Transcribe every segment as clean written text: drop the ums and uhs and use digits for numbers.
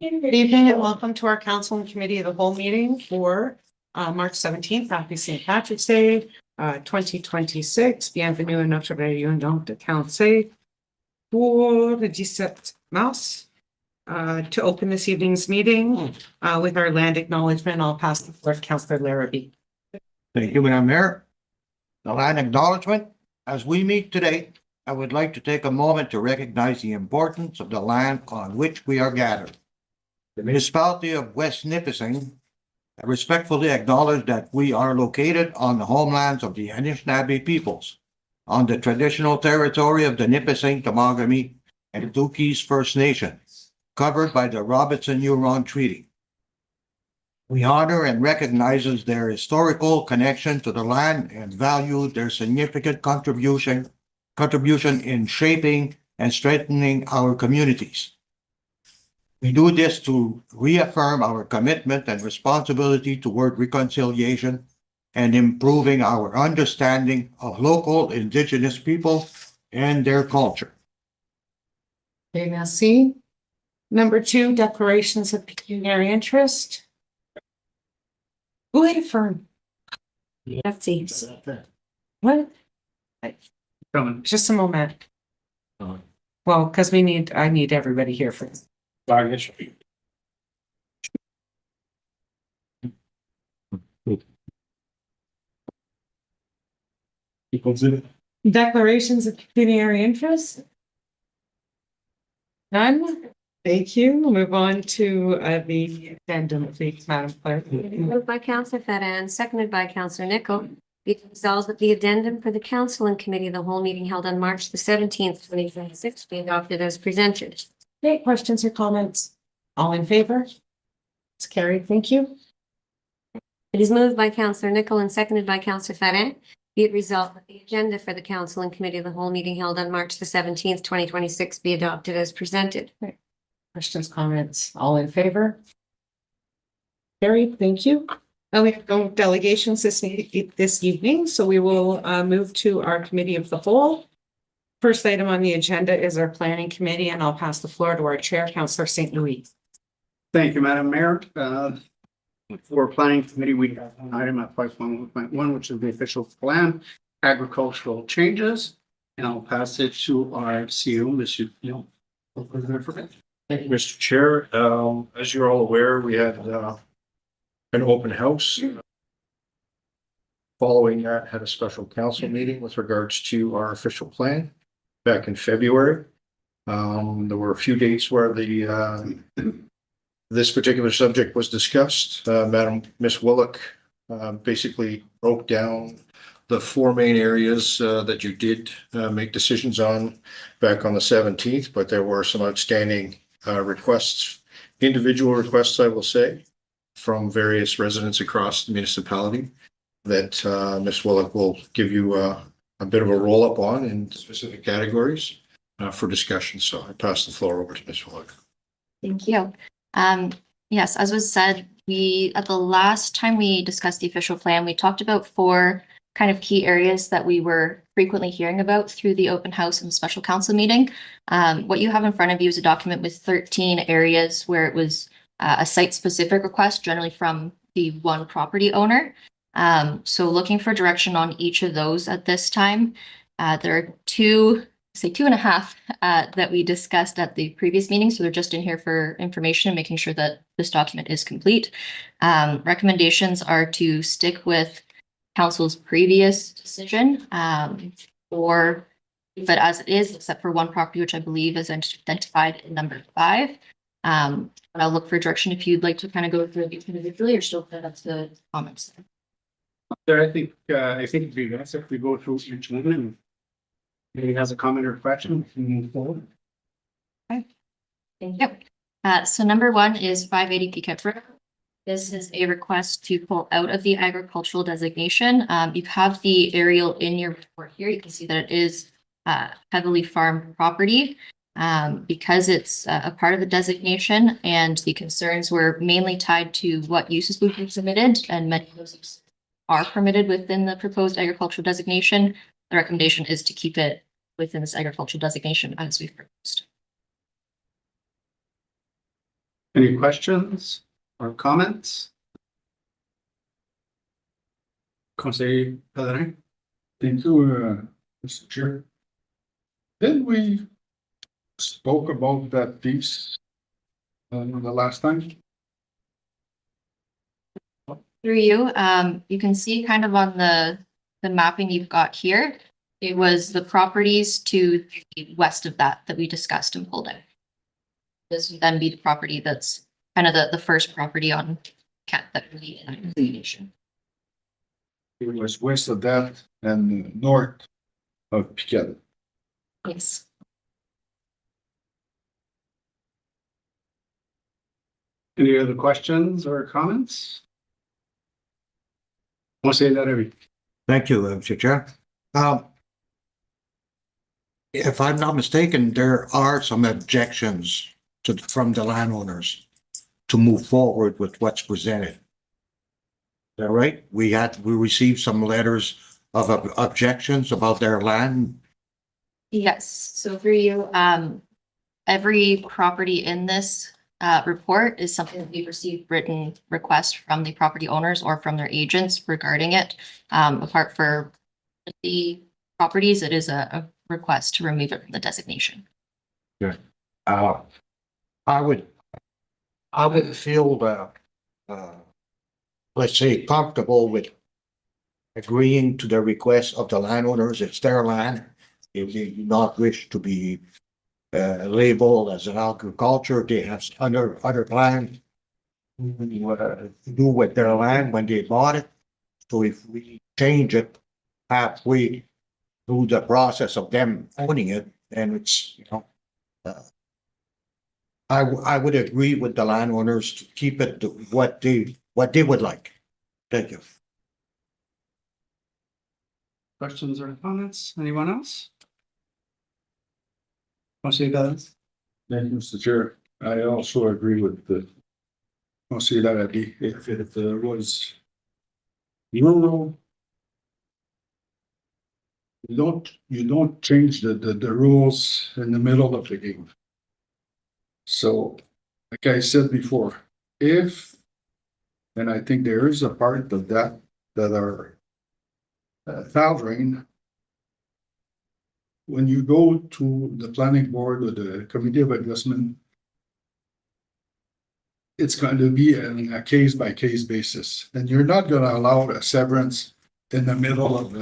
Good evening and welcome to our Council and Committee of the Whole meeting for March 17th. Happy St. Patrick's Day 2026. Bienvenue à notre réunion de Council pour le 17 mars. To open this evening's meeting with our land acknowledgement, I'll pass the floor to Councillor Larrabee. Thank you, Madam Mayor. The land acknowledgement. As we meet today, I would like to take a moment to recognize the importance of the land on which we are gathered. The municipality of West Nipissing respectfully acknowledge that we are located on the homelands of the Anishinaabe peoples, on the traditional territory of the Nipissing, Temagami, and Tukis First Nation, covered by the Robertson-Huron Treaty. We honor and recognizes their historical connection to the land and value their significant contribution in shaping and strengthening our communities. We do this to reaffirm our commitment and responsibility toward reconciliation and improving our understanding of local Indigenous people and their culture. Okay, merci. Number 2, declarations of pecuniary interest. Go ahead, firm. Let's see. What? Coming. Just a moment. Well, because I need everybody here for this. Declarations of pecuniary interest? None? Thank you. We'll move on to the addendum, please, Madam Clerk. Moved by Councillor Feddan, seconded by Councillor Nicol. Be it resolved that the addendum for the Council and Committee of the Whole meeting held on March the 17th, 2026 be adopted as presented. Okay, questions or comments? All in favor? It's carried. Thank you. It is moved by Councillor Nicol and seconded by Councillor Feddan. Be it resolved that the agenda for the Council and Committee of the Whole meeting held on March the 17th, 2026 be adopted as presented. Questions, comments? All in favor? Carried. Thank you. We have no delegations this evening, so we will move to our Committee of the Whole. First item on the agenda is our Planning Committee, and I'll pass the floor to our Chair, Councillor St. Louis. Thank you, Madam Mayor. For Planning Committee, we have an item at 5.1.1, which is the official plan, agricultural changes. And I'll pass it to our CEO, Mr. Neil. Thank you, Mr. Chair. As you're all aware, we had an open house. Following that, had a special council meeting with regards to our official plan back in February. There were a few dates where this particular subject was discussed. Madam Miss Willock basically broke down the 4 main areas that you did make decisions on back on the 17th, but there were some outstanding requests, individual requests, I will say, from various residents across the municipality that Ms. Willock will give you a bit of a roll-up on in specific categories for discussion. So I pass the floor over to Ms. Willock. Thank you. Yes, as was said, at the last time we discussed the official plan, we talked about 4 kind of key areas that we were frequently hearing about through the open house and the special council meeting. What you have in front of you is a document with 13 areas where it was a site-specific request, generally from the one property owner. So looking for direction on each of those at this time. There are 2.5 that we discussed at the previous meeting. So they're just in here for information and making sure that this document is complete. Recommendations are to stick with council's previous decision but as it is, except for one property, which I believe is identified in number 5. I'll look for direction if you'd like to kind of go through each individually or still put up the comments. There, I think it'd be best if we go through each one and maybe has a comment or question. Move forward. Okay. Thank you. So number 1 is 580 Piquet Road. This is a request to pull out of the agricultural designation. You have the aerial in your report here. You can see that it is heavily farmed property because it's a part of the designation, and the concerns were mainly tied to what uses would be submitted, and many of those uses are permitted within the proposed agricultural designation. The recommendation is to keep it within this agricultural designation as we've proposed. Any questions or comments? Conseil Pellerin? Thank you, Mr. Chair. Then we spoke about that piece the last time. Through you, you can see kind of on the mapping you've got here. It was the properties to the west of that we discussed and pulled out. This would then be the property that's kind of the first property on cat that we in the nation. It was west of that and north of Piquet. Yes. Any other questions or comments? Conseil Larrivee? Thank you, Mr. Chair. If I'm not mistaken, there are some objections from the landowners to move forward with what's presented. Is that right? We received some letters of objections about their land. Yes, so through you, every property in this report is something that we've received written requests from the property owners or from their agents regarding it. Apart for the properties, it is a request to remove it from the designation. I would feel let's say, comfortable with agreeing to the request of the landowners. It's their land. If they do not wish to be labeled as an agriculture, they have other land to do with their land when they bought it. So if we change it halfway through the process of them owning it, then it's, I would agree with the landowners to keep it to what they would like. Thank you. Questions or comments? Anyone else? Conseil Pellerin? Thank you, Mr. Chair. I also agree with the Conseil Larrivee. If it was rural, you don't change the rules in the middle of the game. So, like I said before, and I think there is a part of that are foul drain. When you go to the planning board or the committee of adjustment, it's going to be on a case by case basis, and you're not going to allow a severance in the middle of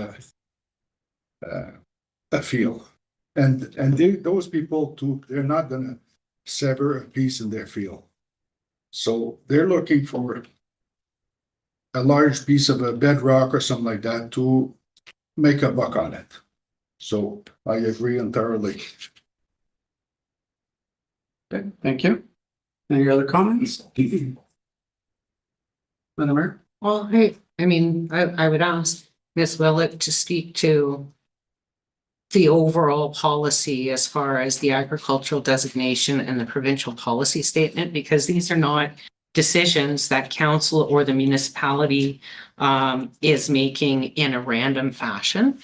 a field. And those people too, they're not going to sever a piece in their field. So they're looking for a large piece of a bedrock or something like that to make a buck on it. So I agree entirely. Okay, thank you. Any other comments? Madam Mayor? Well, I mean, I would ask Ms. Willett to speak to the overall policy as far as the agricultural designation and the provincial policy statement, because these are not decisions that council or the municipality is making in a random fashion.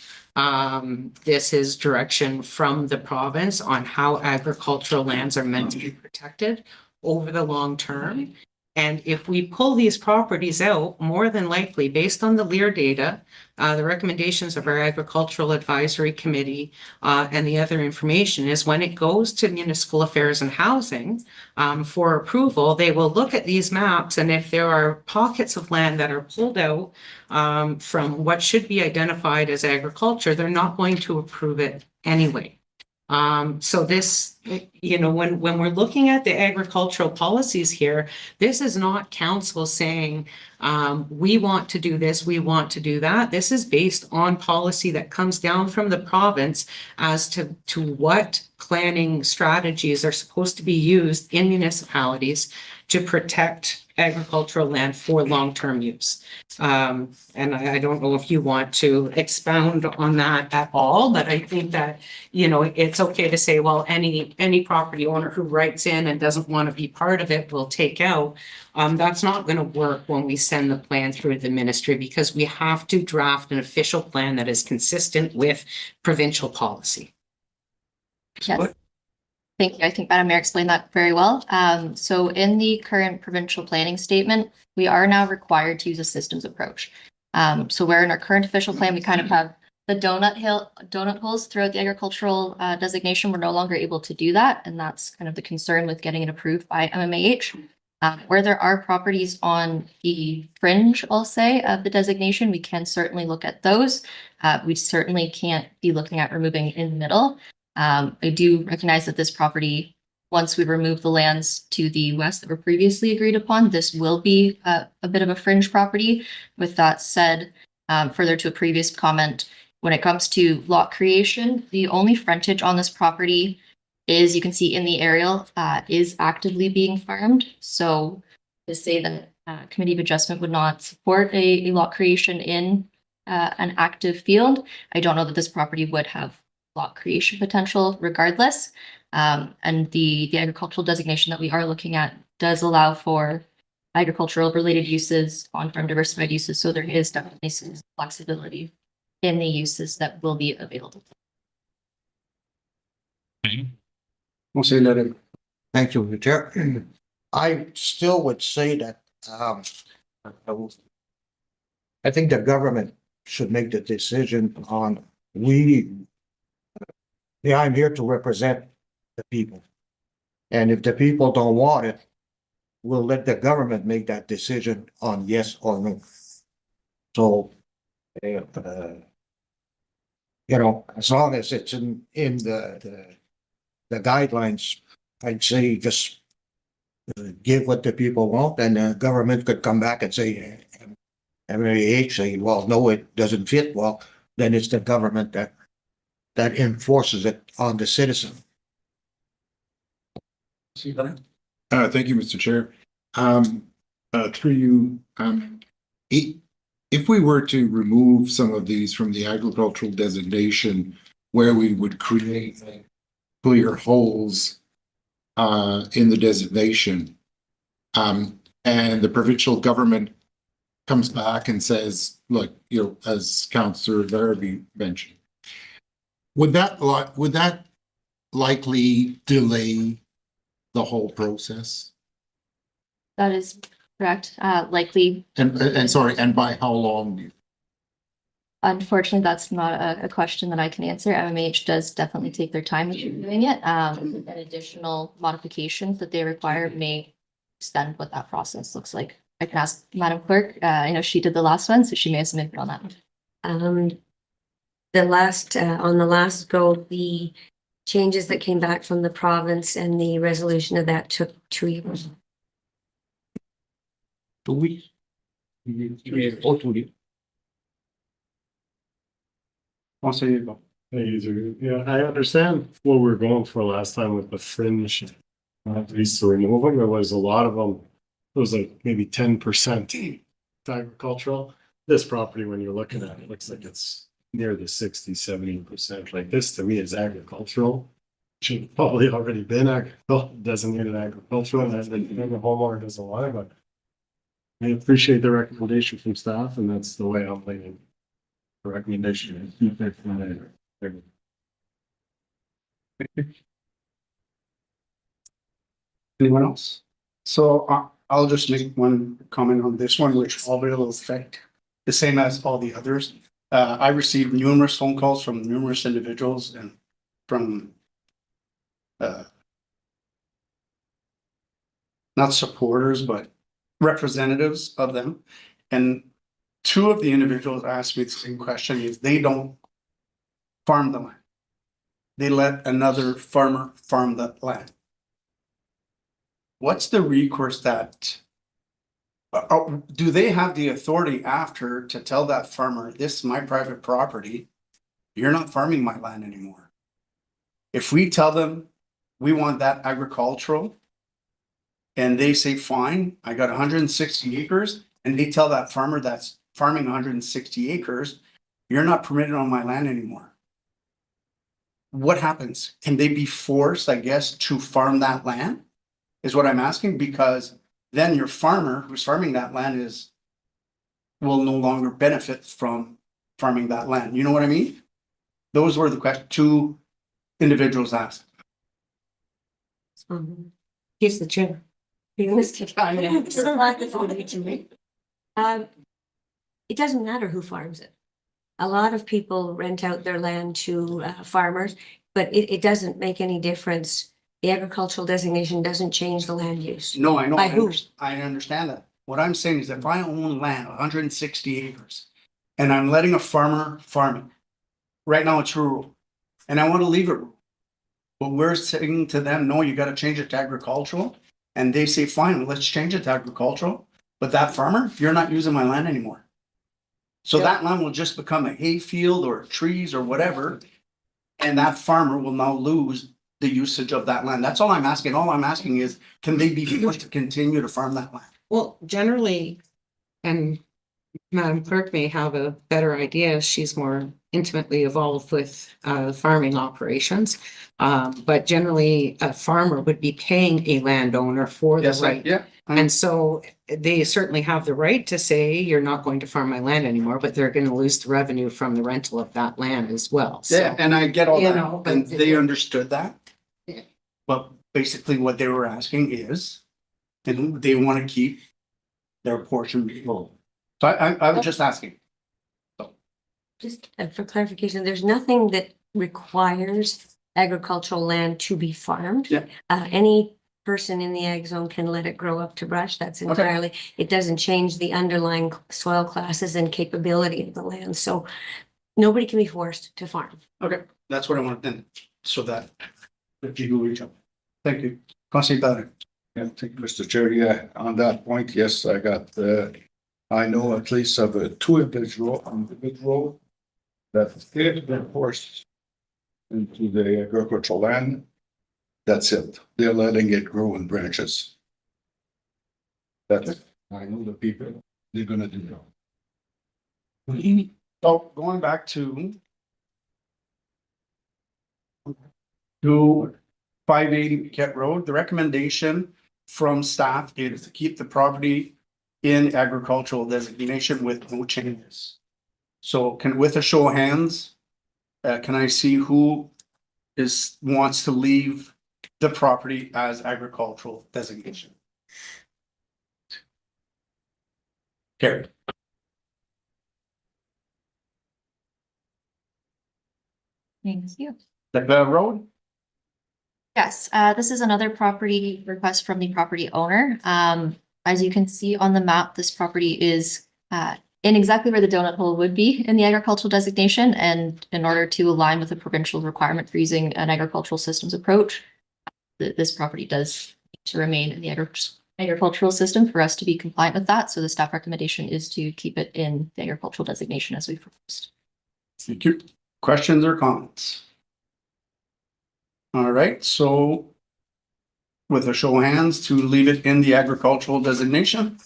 This is direction from the province on how agricultural lands are meant to be protected over the long term. And if we pull these properties out, more than likely, based on the LEAR data, the recommendations of our Agricultural Advisory Committee, and the other information is when it goes to Municipal Affairs and Housing for approval, they will look at these maps, and if there are pockets of land that are pulled out from what should be identified as agriculture, they're not going to approve it anyway. So this, when we're looking at the agricultural policies here, this is not council saying, we want to do this, we want to do that. This is based on policy that comes down from the province as to what planning strategies are supposed to be used in municipalities to protect agricultural land for long-term use. And I don't know if you want to expound on that at all, but I think that, it's okay to say, well, any property owner who writes in and doesn't want to be part of it will take out. That's not going to work when we send the plan through the ministry, because we have to draft an official plan that is consistent with provincial policy. Yes. Thank you. I think Madam Mayor explained that very well. So in the current provincial planning statement, we are now required to use a systems approach. So where in our current official plan, we kind of have the donut holes throughout the agricultural designation, we're no longer able to do that. And that's kind of the concern with getting it approved by MMAH. Where there are properties on the fringe, I'll say, of the designation, we can certainly look at those. We certainly can't be looking at removing in the middle. I do recognize that this property, once we remove the lands to the west that were previously agreed upon, this will be a bit of a fringe property. With that said, further to a previous comment, when it comes to lot creation, the only frontage on this property is, you can see in the aerial, is actively being farmed. So to say that Committee of Adjustment would not support a lot creation in an active field, I don't know that this property would have lot creation potential regardless. And the agricultural designation that we are looking at does allow for agricultural related uses, on-farm diversified uses. So there is definitely some flexibility in the uses that will be available. We'll say let it. Thank you, Chair. I still would say that, I think the government should make the decision on, I'm here to represent the people. And if the people don't want it, we'll let the government make that decision on yes or no. So, as long as it's in the guidelines, I'd say just give what the people want, and the government could come back and say, MAH say, well, no, it doesn't fit. Well, then it's the government that enforces it on the citizen. Thank you, Mr. Chair. Through you, if we were to remove some of these from the agricultural designation, where we would create clear holes in the designation, and the provincial government comes back and says, look, as Councillor Larrabee mentioned, would that likely delay the whole process? That is correct. Likely, And sorry, and by how long? unfortunately, that's not a question that I can answer. MMH does definitely take their time in doing it. And additional modifications that they require may extend what that process looks like. I can ask Madam Clerk. I know she did the last one, so she may have some input on that. On the last go, the changes that came back from the province and the resolution of that took 2 years. 2 weeks. 2 years. Oh, 2 years. I'll say you go. Yeah, I understand what we were going for last time with the fringe. At least to remove them, there was a lot of them. It was like maybe 10% agricultural. This property, when you're looking at it, looks like it's near the 60-70%. Like this to me is agricultural. Should probably already been designated agricultural, and the homeowner doesn't want it, but I appreciate the recommendation from staff, and that's the way I'm leaning. The recommendation is keep it from there. Anyone else? So I'll just make one comment on this one, which all will affect the same as all the others. I received numerous phone calls from numerous individuals and from not supporters, but representatives of them. And two of the individuals asked me the same question: is they don't farm the land. They let another farmer farm the land. What's the recourse that, do they have the authority after to tell that farmer, this is my private property, you're not farming my land anymore? If we tell them we want that agricultural and they say, fine, I got 160 acres, and they tell that farmer that's farming 160 acres, you're not permitted on my land anymore. What happens? Can they be forced, I guess, to farm that land? Is what I'm asking, because then your farmer who's farming that land will no longer benefit from farming that land. You know what I mean? Those were the two individuals asked. He's the chair. Um, It doesn't matter who farms it. A lot of people rent out their land to farmers, but it doesn't make any difference. The agricultural designation doesn't change the land use. No, I know, By who? I understand that. What I'm saying is if I own land, 160 acres, and I'm letting a farmer farm it, right now it's rural, and I want to leave it rural. But we're saying to them, no, you gotta change it to agricultural, and they say, fine, let's change it to agricultural, but that farmer, you're not using my land anymore. So that land will just become a hay field or trees or whatever, and that farmer will now lose the usage of that land. That's all I'm asking. All I'm asking is, can they be forced to continue to farm that land? Well, generally, and Madam Clerk may have a better idea, she's more intimately involved with farming operations. But generally, a farmer would be paying a landowner for the right. Yeah. And so they certainly have the right to say, you're not going to farm my land anymore, but they're going to lose the revenue from the rental of that land as well. So, Yeah, and I get all You that, know, but- and they understood that. Yeah. But basically what they were asking is, and they want to keep their portion full. So I was just asking. Just for clarification, there's nothing that requires agricultural land to be farmed. Yeah. Any person in the ag zone can let it grow up to brush. That's entirely, it doesn't change the underlying soil classes and capability of the land. So nobody can be forced to farm. Okay, that's what I wanted then, so that if you reach out. Thank you. Councilor Barrett. Yeah, thank you, Mr. Chair. Yeah, on that point, yes, I know at least of two individual that if they're forced into the agricultural land, that's it. They're letting it grow in branches. That's, I know the people, they're gonna do that. So going back to 580 Piquette Road, the recommendation from staff is to keep the property in agricultural designation with no changes. So with a show of hands, can I see who wants to leave the property as agricultural designation? Carried. Thank you. The road? Yes, this is another property request from the property owner. As you can see on the map, this property is in exactly where the donut hole would be in the agricultural designation. And in order to align with the provincial requirement for using an agricultural systems approach, this property does need to remain in the agricultural system for us to be compliant with that. So the staff recommendation is to keep it in the agricultural designation as we proposed. Thank you. Questions or comments? All right, so with a show of hands to leave it in the agricultural designation.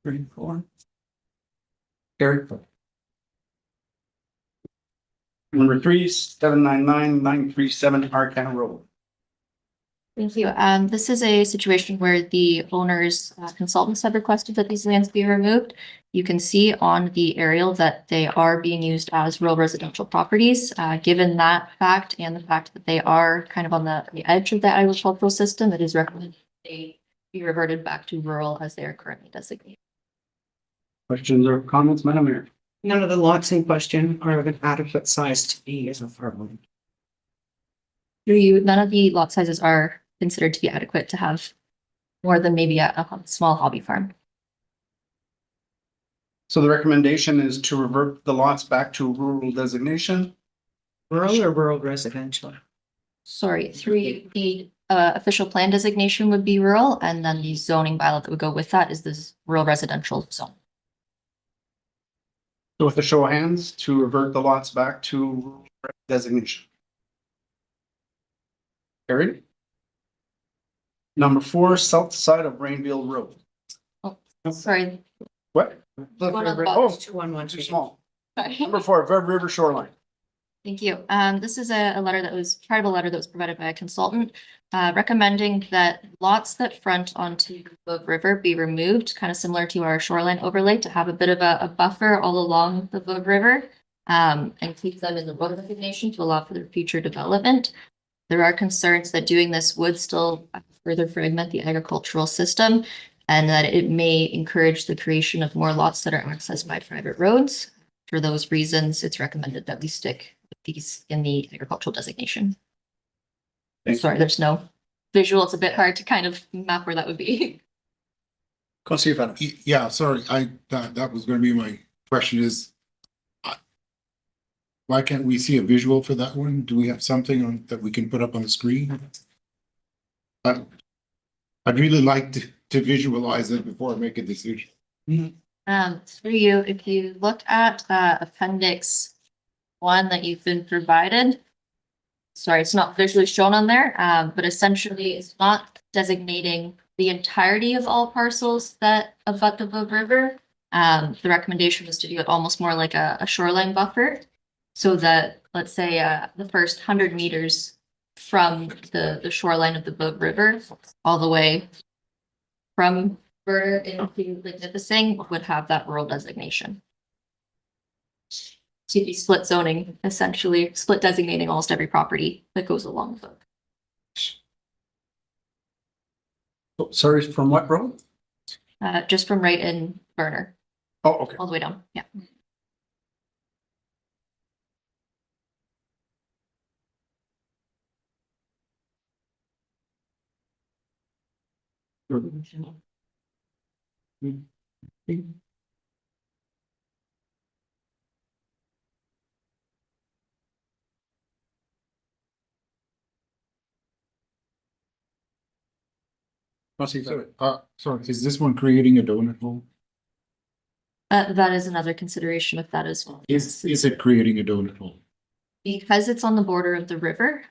34. Carry. Number 3, 799-937 Arcan Road. Thank you. This is a situation where the owner's consultants have requested that these lands be removed. You can see on the aerial that they are being used as rural residential properties. Given that fact and the fact that they are kind of on the edge of the agricultural system, it is recommended they be reverted back to rural as they are currently designated. Questions or comments, Madam Mayor? None of the lots in question are of an adequate size to be as a farmland. None of the lot sizes are considered to be adequate to have more than maybe a small hobby farm. So the recommendation is to revert the lots back to rural designation. Rural or rural residential? Sorry, the official plan designation would be rural, and then the zoning bylaw that would go with that is this rural residential zone. So with a show of hands to revert the lots back to rural designation. Carried. Number 4, south side of Rainville Road. Sorry. What? One on the Oh, box, 211. too small. Number 4, Red River Shoreline. Thank you. This is a letter that was tribal letter that was provided by a consultant recommending that lots that front onto the river be removed, kind of similar to our shoreline overlay, to have a bit of a buffer all along the river and keep them in the road designation to allow for their future development. There are concerns that doing this would still further fragment the agricultural system and that it may encourage the creation of more lots that are accessed by private roads. For those reasons, it's recommended that we stick with these in the agricultural designation. Thank you. Sorry, there's no visual. It's a bit hard to kind of map where that would be. Councilor Fennel. Yeah, sorry, that was gonna be my question is. Why can't we see a visual for that one? Do we have something on that we can put up on the screen? I'd really like to visualize it before I make a decision. For you, if you look at appendix 1 that you've been provided. Sorry, it's not visually shown on there, but essentially it's not designating the entirety of all parcels that abut the Bow River. The recommendation was to do it almost more like a shoreline buffer. So that, let's say, the first 100 meters from the shoreline of the Bow River, all the way from Verner into Lake Nipissing would have that rural designation. So you'd be split zoning, essentially split designating almost every property that goes along with it. Sorry, from what road? Just from right in Verner, Oh, okay. all the way down, yeah. Councilor Fennel. Sorry, is this one creating a donut hole? That is another consideration with that as well. Is it creating a donut hole? Because it's on the border of the river,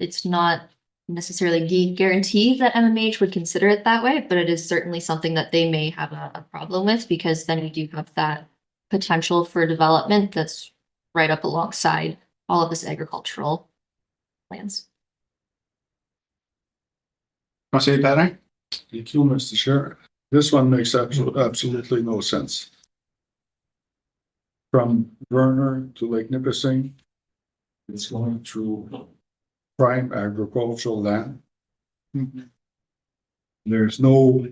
it's not necessarily guarantee that MMH would consider it that way, but it is certainly something that they may have a problem with, because then we do have that potential for development that's right up alongside all of this agricultural lands. Councilor Patrick. Thank you, Mr. Chair. This one makes absolutely no sense. From Verner to Lake Nipissing, it's going through prime agricultural land. There's no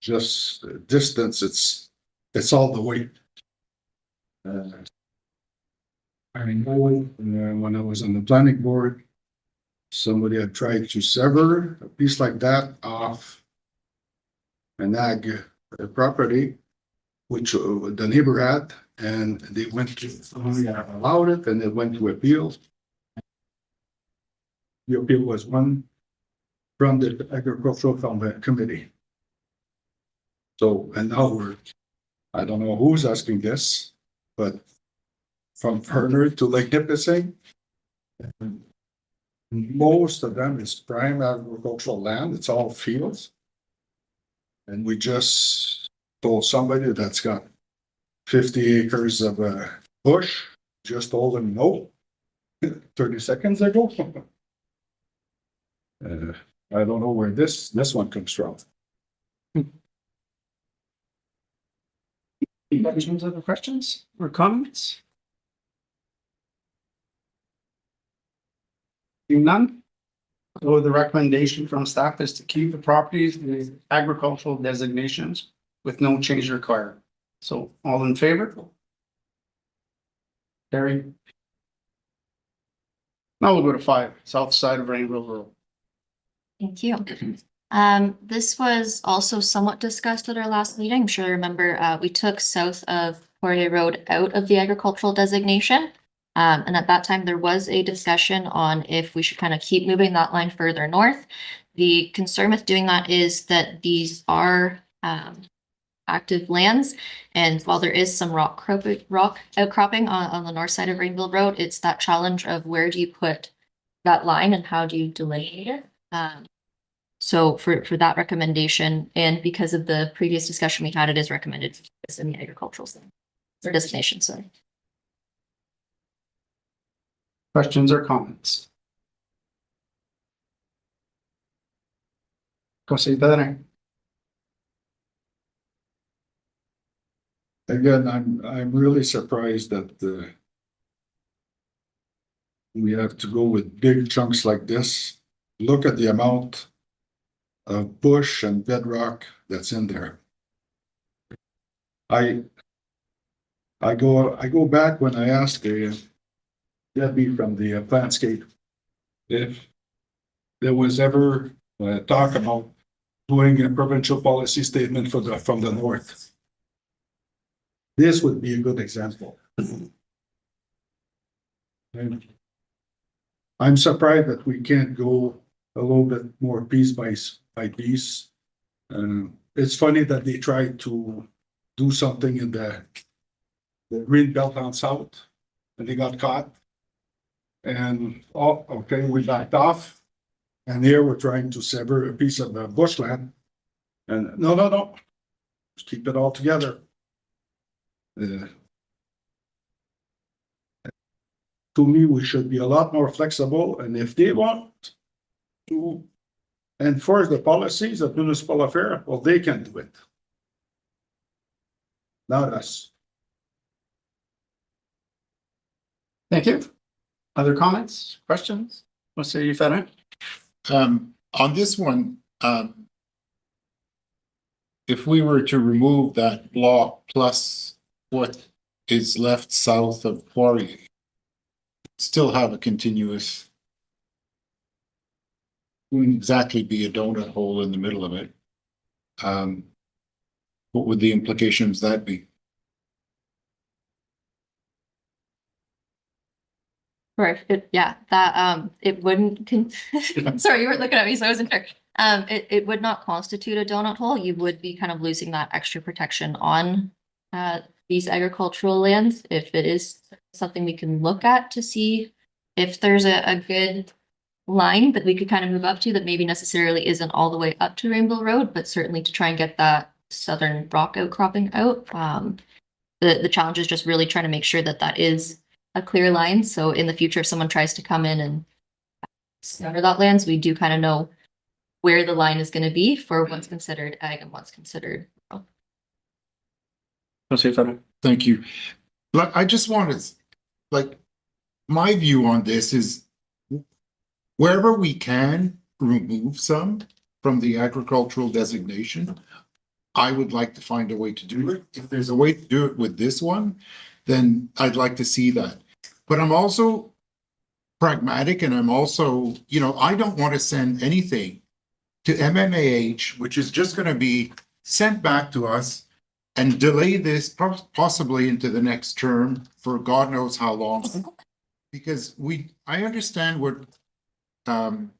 just distance, it's all the way. I know when I was on the planning board, somebody had tried to sever a piece like that off an ag property, which the neighbor had, and they went to, allowed it, and it went to appeal. The appeal was won from the agricultural committee. So, and now I don't know who's asking this, but from Verner to Lake Nipissing, most of them is prime agricultural land. It's all fields. And we just told somebody that's got 50 acres of bush, just told them no 30 seconds ago. I don't know where this one comes from. Any other questions or comments? Seeing none. So the recommendation from staff is to keep the properties in agricultural designations with no change required. So all in favor? Carried. Now we'll go to 5, south side of Rainbow Road. Thank you. This was also somewhat discussed at our last meeting. I'm sure you remember, we took south of Poirier Road out of the agricultural designation. And at that time, there was a discussion on if we should kind of keep moving that line further north. The concern with doing that is that these are active lands. And while there is some rock outcropping on the north side of Rainville Road, it's that challenge of where do you put that line and how do you delineate it? So for that recommendation, and because of the previous discussion we had, it is recommended in the agricultural zone or designation, sorry. Questions or comments? Councilor Patrick. Again, I'm really surprised that we have to go with big chunks like this. Look at the amount of bush and bedrock that's in there. I go back when I asked Debbie from the Plantscape if there was ever talk about doing a provincial policy statement from the north. This would be a good example. And I'm surprised that we can't go a little bit more piece by piece. It's funny that they tried to do something in the green belt down south, and they got caught. And, oh, okay, we backed off. And here we're trying to sever a piece of bushland. And no, just keep it all together. To me, we should be a lot more flexible, and if they want to enforce the policies of municipal affair, well, they can do it. Not us. Thank you. Other comments, questions? What say you, Fedor? On this one, if we were to remove that block plus what is left south of Poirier, still have a continuous, wouldn't exactly be a donut hole in the middle of it. What would the implications of that be? Right, it wouldn't, sorry, you weren't looking at me, so I wasn't sure. It would not constitute a donut hole. You would be kind of losing that extra protection on these agricultural lands. If it is something we can look at to see if there's a good line that we could kind of move up to that maybe necessarily isn't all the way up to Rainbow Road, but certainly to try and get that southern rock outcropping out. The challenge is just really trying to make sure that that is a clear line. So in the future, if someone tries to come in and scatter that lands, we do kind of know where the line is going to be for what's considered ag and what's considered rural. What say, Fedor? Thank you. But I just wanted, like, my view on this is wherever we can remove some from the agricultural designation, I would like to find a way to do it. If there's a way to do it with this one, then I'd like to see that. But I'm also pragmatic, and I'm also, I don't want to send anything to MMAH, which is just going to be sent back to us and delay this possibly into the next term for God knows how long. Because I understand what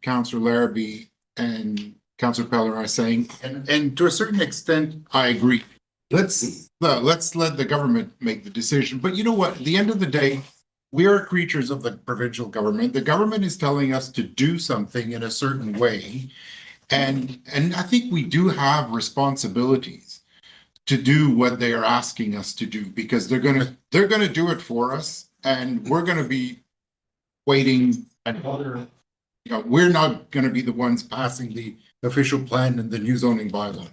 Councillor Larrabee and Councillor Peller are saying, and to a certain extent, I agree. Let's let the government make the decision. But you know what? At the end of the day, we are creatures of the provincial government. The government is telling us to do something in a certain way. And I think we do have responsibilities to do what they are asking us to do, because they're gonna do it for us, and we're gonna be waiting another, we're not gonna be the ones passing the official plan and the new zoning bylaw.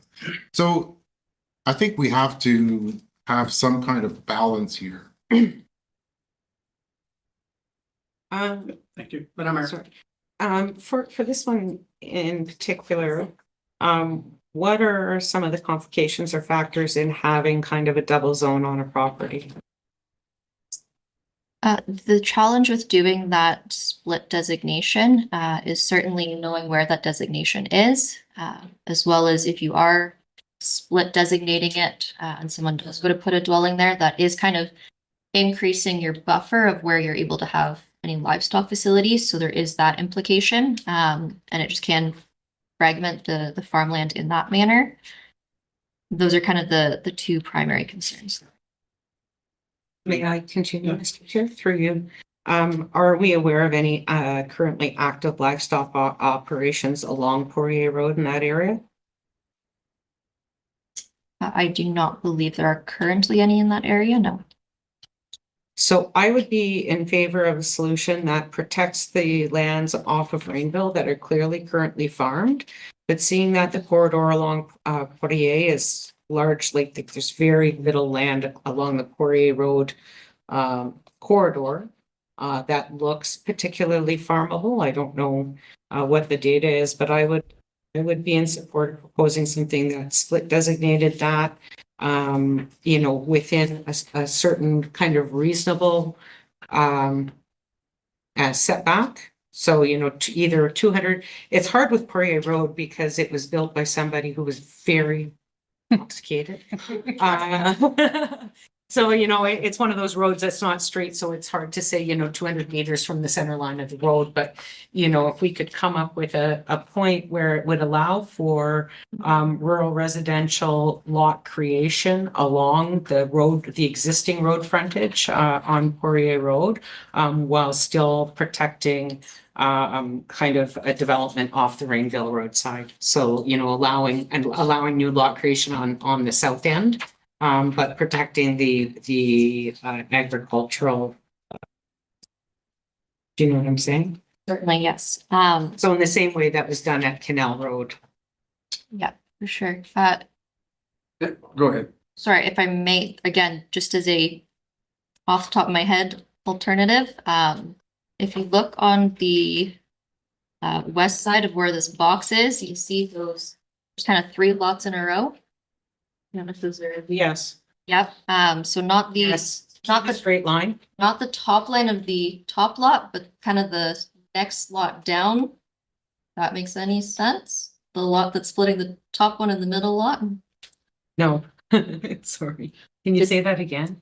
So I think we have to have some kind of balance here. Thank you. Madam Mayor. Sorry. For this one in particular, what are some of the complications or factors in having kind of a double zone on a property? The challenge with doing that split designation is certainly knowing where that designation is, as well as if you are split designating it and someone does go to put a dwelling there, that is kind of increasing your buffer of where you're able to have any livestock facilities. So there is that implication, and it just can fragment the farmland in that manner. Those are kind of the two primary concerns. May I continue, Mr. Chair, through you? Are we aware of any currently active livestock operations along Poirier Road in that area? I do not believe there are currently any in that area, no. So I would be in favor of a solution that protects the lands off of Rainville that are clearly currently farmed. But seeing that the corridor along Poirier is largely, there's very little land along the Poirier Road corridor. that looks particularly farmable. I don't know what the data is, but I would be in support of proposing something that split designated that, you know, within a certain kind of reasonable setback. So, you know, either 200, it's hard with Poirier Road because it was built by somebody who was very intoxicated. So, you know, it's one of those roads that's not straight, so it's hard to say, you know, 200 meters from the center line of the road. But, you know, if we could come up with a point where it would allow for rural residential lot creation along the road, the existing road frontage on Poirier Road, while still protecting kind of a development off the Rainville Road side. So, you know, allowing new lot creation on the south end, but protecting the agricultural. Do you know what I'm saying? Certainly, yes. So in the same way that was done at Canal Road. Yeah, for sure. Go ahead. Sorry, if I may, again, just as a off the top of my head alternative, if you look on the west side of where this box is, you see those there's kind of 3 lots in a row. I don't know if those are, Yes. yep. So not the Yes. not The the straight line. not the top line of the top lot, but kind of the next lot down. That makes any sense? The lot that's splitting the top one and the middle lot. No, sorry. Can you say that again?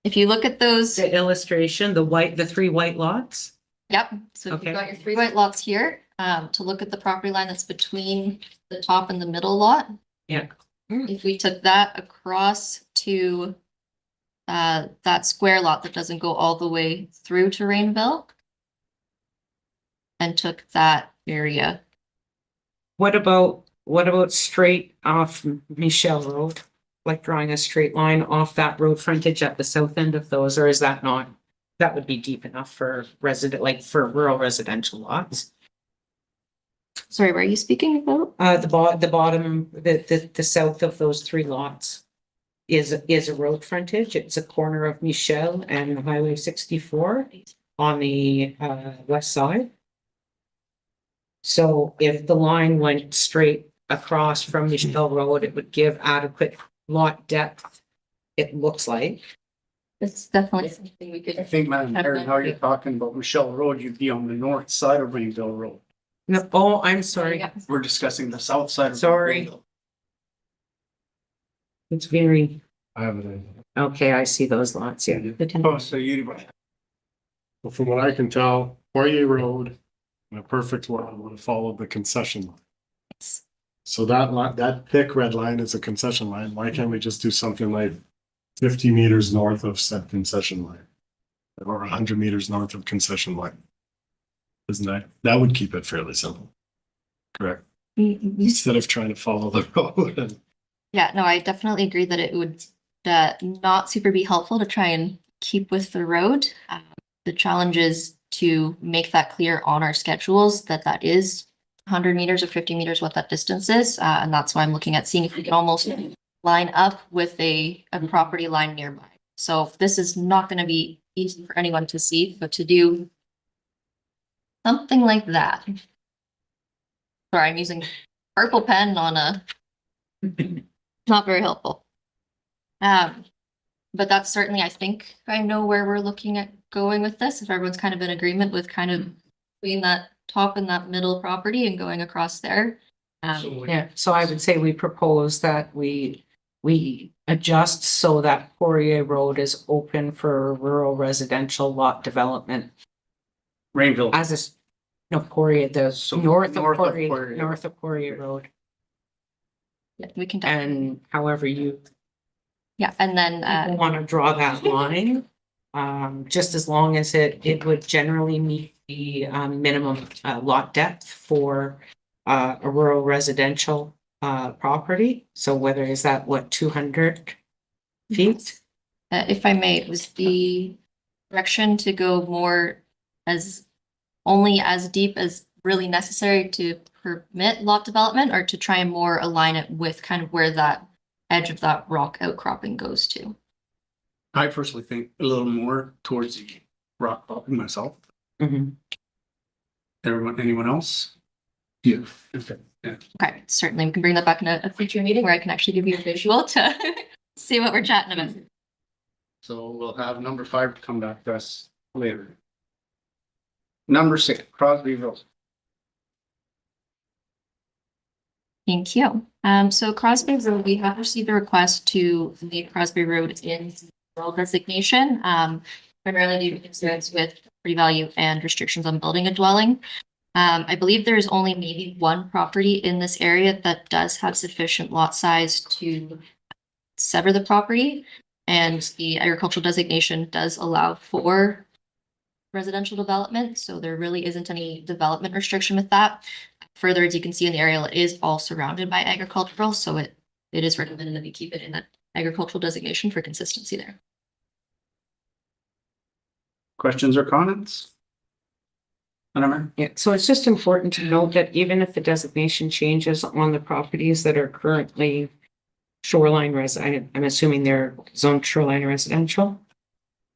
If you look at those, The illustration, the 3 white lots. yep. So if Okay. you've got your 3 white lots here, to look at the property line that's between the top and the middle lot. Yeah. If we took that across to that square lot that doesn't go all the way through to Rainville. And took that area. What about straight off Michelle Road? Like drawing a straight line off that road frontage at the south end of those, or is that not? That would be deep enough for for rural residential lots. Sorry, where are you speaking about? The bottom, the south of those 3 lots is a road frontage. It's a corner of Michelle and Highway 64 on the west side. So if the line went straight across from Michelle Road, it would give adequate lot depth, it looks like. It's definitely something we I could. think, Madam Mayor, now you're talking about Michelle Road, you'd be on the north side of Rainville Road. No, oh, I'm sorry. Yeah. We're discussing the south side of. Sorry. Rainville. It's very, I have it. okay, I see those lots, yeah. Oh, so you, Well, from what I can tell, Poirier Road, in a perfect world, would have followed the concession line. So that line, that thick red line is a concession line. Why can't we just do something like 50 meters north of said concession line? Or 100 meters north of concession line? Isn't that would keep it fairly simple. Correct. Instead of trying to follow the road. And Yeah, no, I definitely agree that it would not super be helpful to try and keep with the road. The challenge is to make that clear on our schedules that is 100 meters or 50 meters, what that distance is. And that's why I'm looking at seeing if we can almost line up with a property line nearby. So this is not going to be easy for anyone to see, but to do something like that. Sorry, I'm using purple pen on a not very helpful. But that's certainly, I think I know where we're looking at going with this. If everyone's kind of in agreement with kind of between that top and that middle property and going across there. Yeah, so I would say we propose that we adjust so that Poirier Road is open for rural residential lot development Rainville. as no, Poirier, the So north of north of Poirier, Poirier. north of Poirier Road. Yeah, we can, definitely- And however you yeah, and then, want to draw that line, just as long as it would generally meet the minimum lot depth for a rural residential property. So whether is that 200 feet? if I may, it was the direction to go more as only as deep as really necessary to permit lot development, or to try and more align it with kind of where that edge of that rock outcropping goes to. I personally think a little more towards the Rock Pop and myself. Mhm. Anyone else? Yeah. Okay, yeah. Okay, certainly we can bring that back in a future meeting where I can actually give you a visual to see what we're chatting about. So we'll have number 5 come back to us later. Number 6, Crosbyville. Thank you. So Crosby Road, we have received a request to leave Crosby Road in rural designation, primarily due to concerns with property value and restrictions on building a dwelling. I believe there is only maybe one property in this area that does have sufficient lot size to sever the property. And the agricultural designation does allow for residential development, so there really isn't any development restriction with that. Further, as you can see in the aerial, it is all surrounded by agricultural, so it is recommended that we keep it in that agricultural designation for consistency there. Questions or comments? Madam Mayor? Yeah, so it's just important to note that even if the designation changes on the properties that are currently shoreline resident, I'm assuming they're zoned shoreline residential.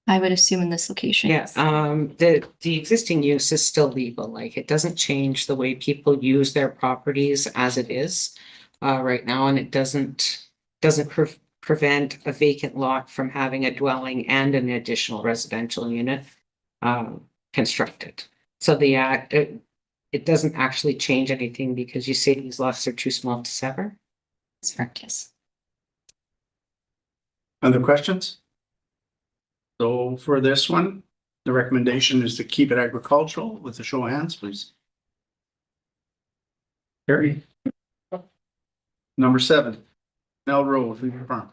I would assume in this location. Yeah, the existing use is still legal, like it doesn't change the way people use their properties as it is right now, and it doesn't prevent a vacant lot from having a dwelling and an additional residential unit constructed. So the it doesn't actually change anything because you say these lots are too small to sever. That's correct, yes. Other questions? So for this one, the recommendation is to keep it agricultural with a show of hands, please. Carrie. Number 7, Mel Road, Lever Farm.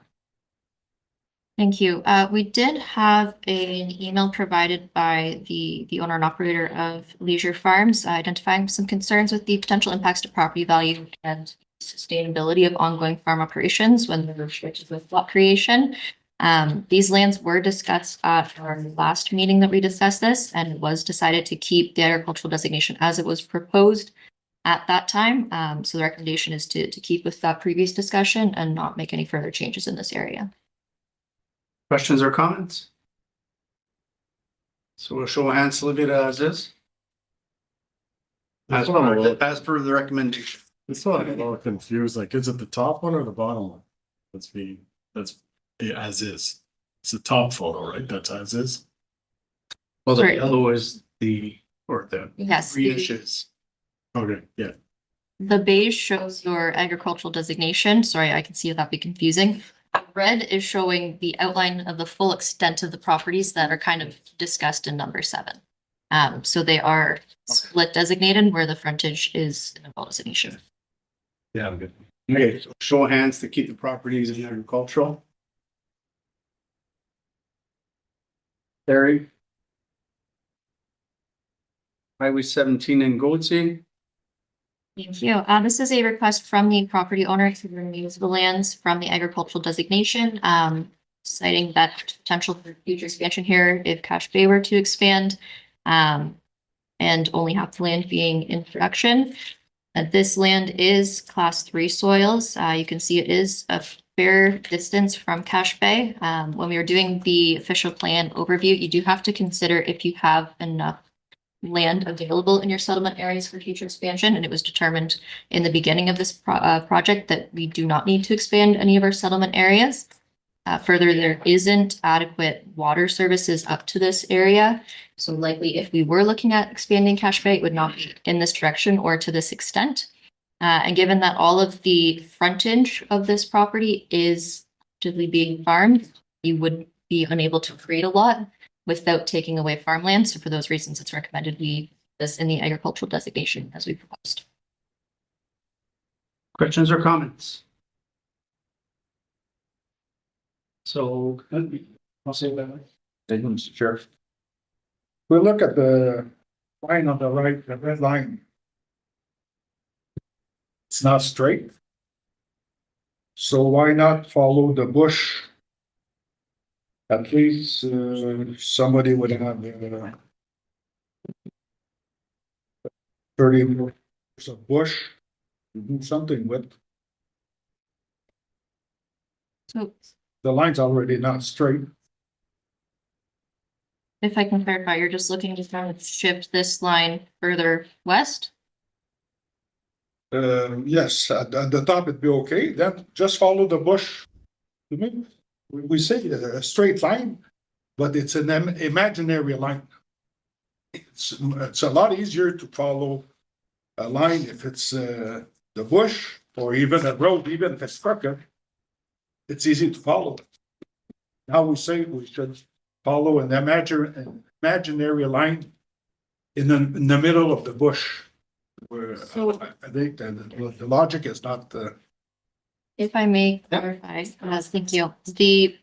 Thank you. We did have an email provided by the owner and operator of Leisure Farms, identifying some concerns with the potential impacts to property value and sustainability of ongoing farm operations when they're restricted with lot creation. These lands were discussed at our last meeting that we discussed this, and it was decided to keep the agricultural designation as it was proposed at that time. So the recommendation is to keep with that previous discussion and not make any further changes in this area. Questions or comments? So we'll show of hands to leave it as is. As per the recommendation. This one I'm a little confused, like, is it the top one or the bottom one? That's as is. It's the top photo, right? That's as is. Well, the Right. yellow is the Yes. greenish is. Okay, yeah. The beige shows your agricultural designation. Sorry, I can see that'd be confusing. Red is showing the outline of the full extent of the properties that are kind of discussed in number 7. So they are split designated where the frontage is in a full designation. Yeah, I'm good. Okay, so show of hands to keep the properties in agricultural. Terry. Highway 17 in Goatsy. Thank you. This is a request from the property owner to remove the lands from the agricultural designation, citing that potential for future expansion here if Cache Bay were to expand, and only half the land being in production. This land is class 3 soils. You can see it is a fair distance from Cache Bay. When we were doing the official plan overview, you do have to consider if you have enough land available in your settlement areas for future expansion, and it was determined in the beginning of this project that we do not need to expand any of our settlement areas. Further, there isn't adequate water services up to this area, so likely if we were looking at expanding Cache Bay, it would not be in this direction or to this extent. And given that all of the frontage of this property is actively being farmed, you would be unable to create a lot without taking away farmland. So for those reasons, it's recommended we this in the agricultural designation as we proposed. Questions or comments? So, I'll say that. Sheriff. We look at the line on the right, the red line. It's not straight. So why not follow the bush? At least somebody would have 30 meters of bush, do something with. So The line's already not straight. if I can clarify, you're just looking to kind of shift this line further west? Yes, at the top it'd be okay, then just follow the bush. To me, we say a straight line, but it's an imaginary line. It's a lot easier to follow a line if it's the bush or even a road, even if it's crooked. It's easy to follow. Now we say we should follow an imaginary line in the middle of the bush. Where So- I think the logic is not If I may clarify, thank you. The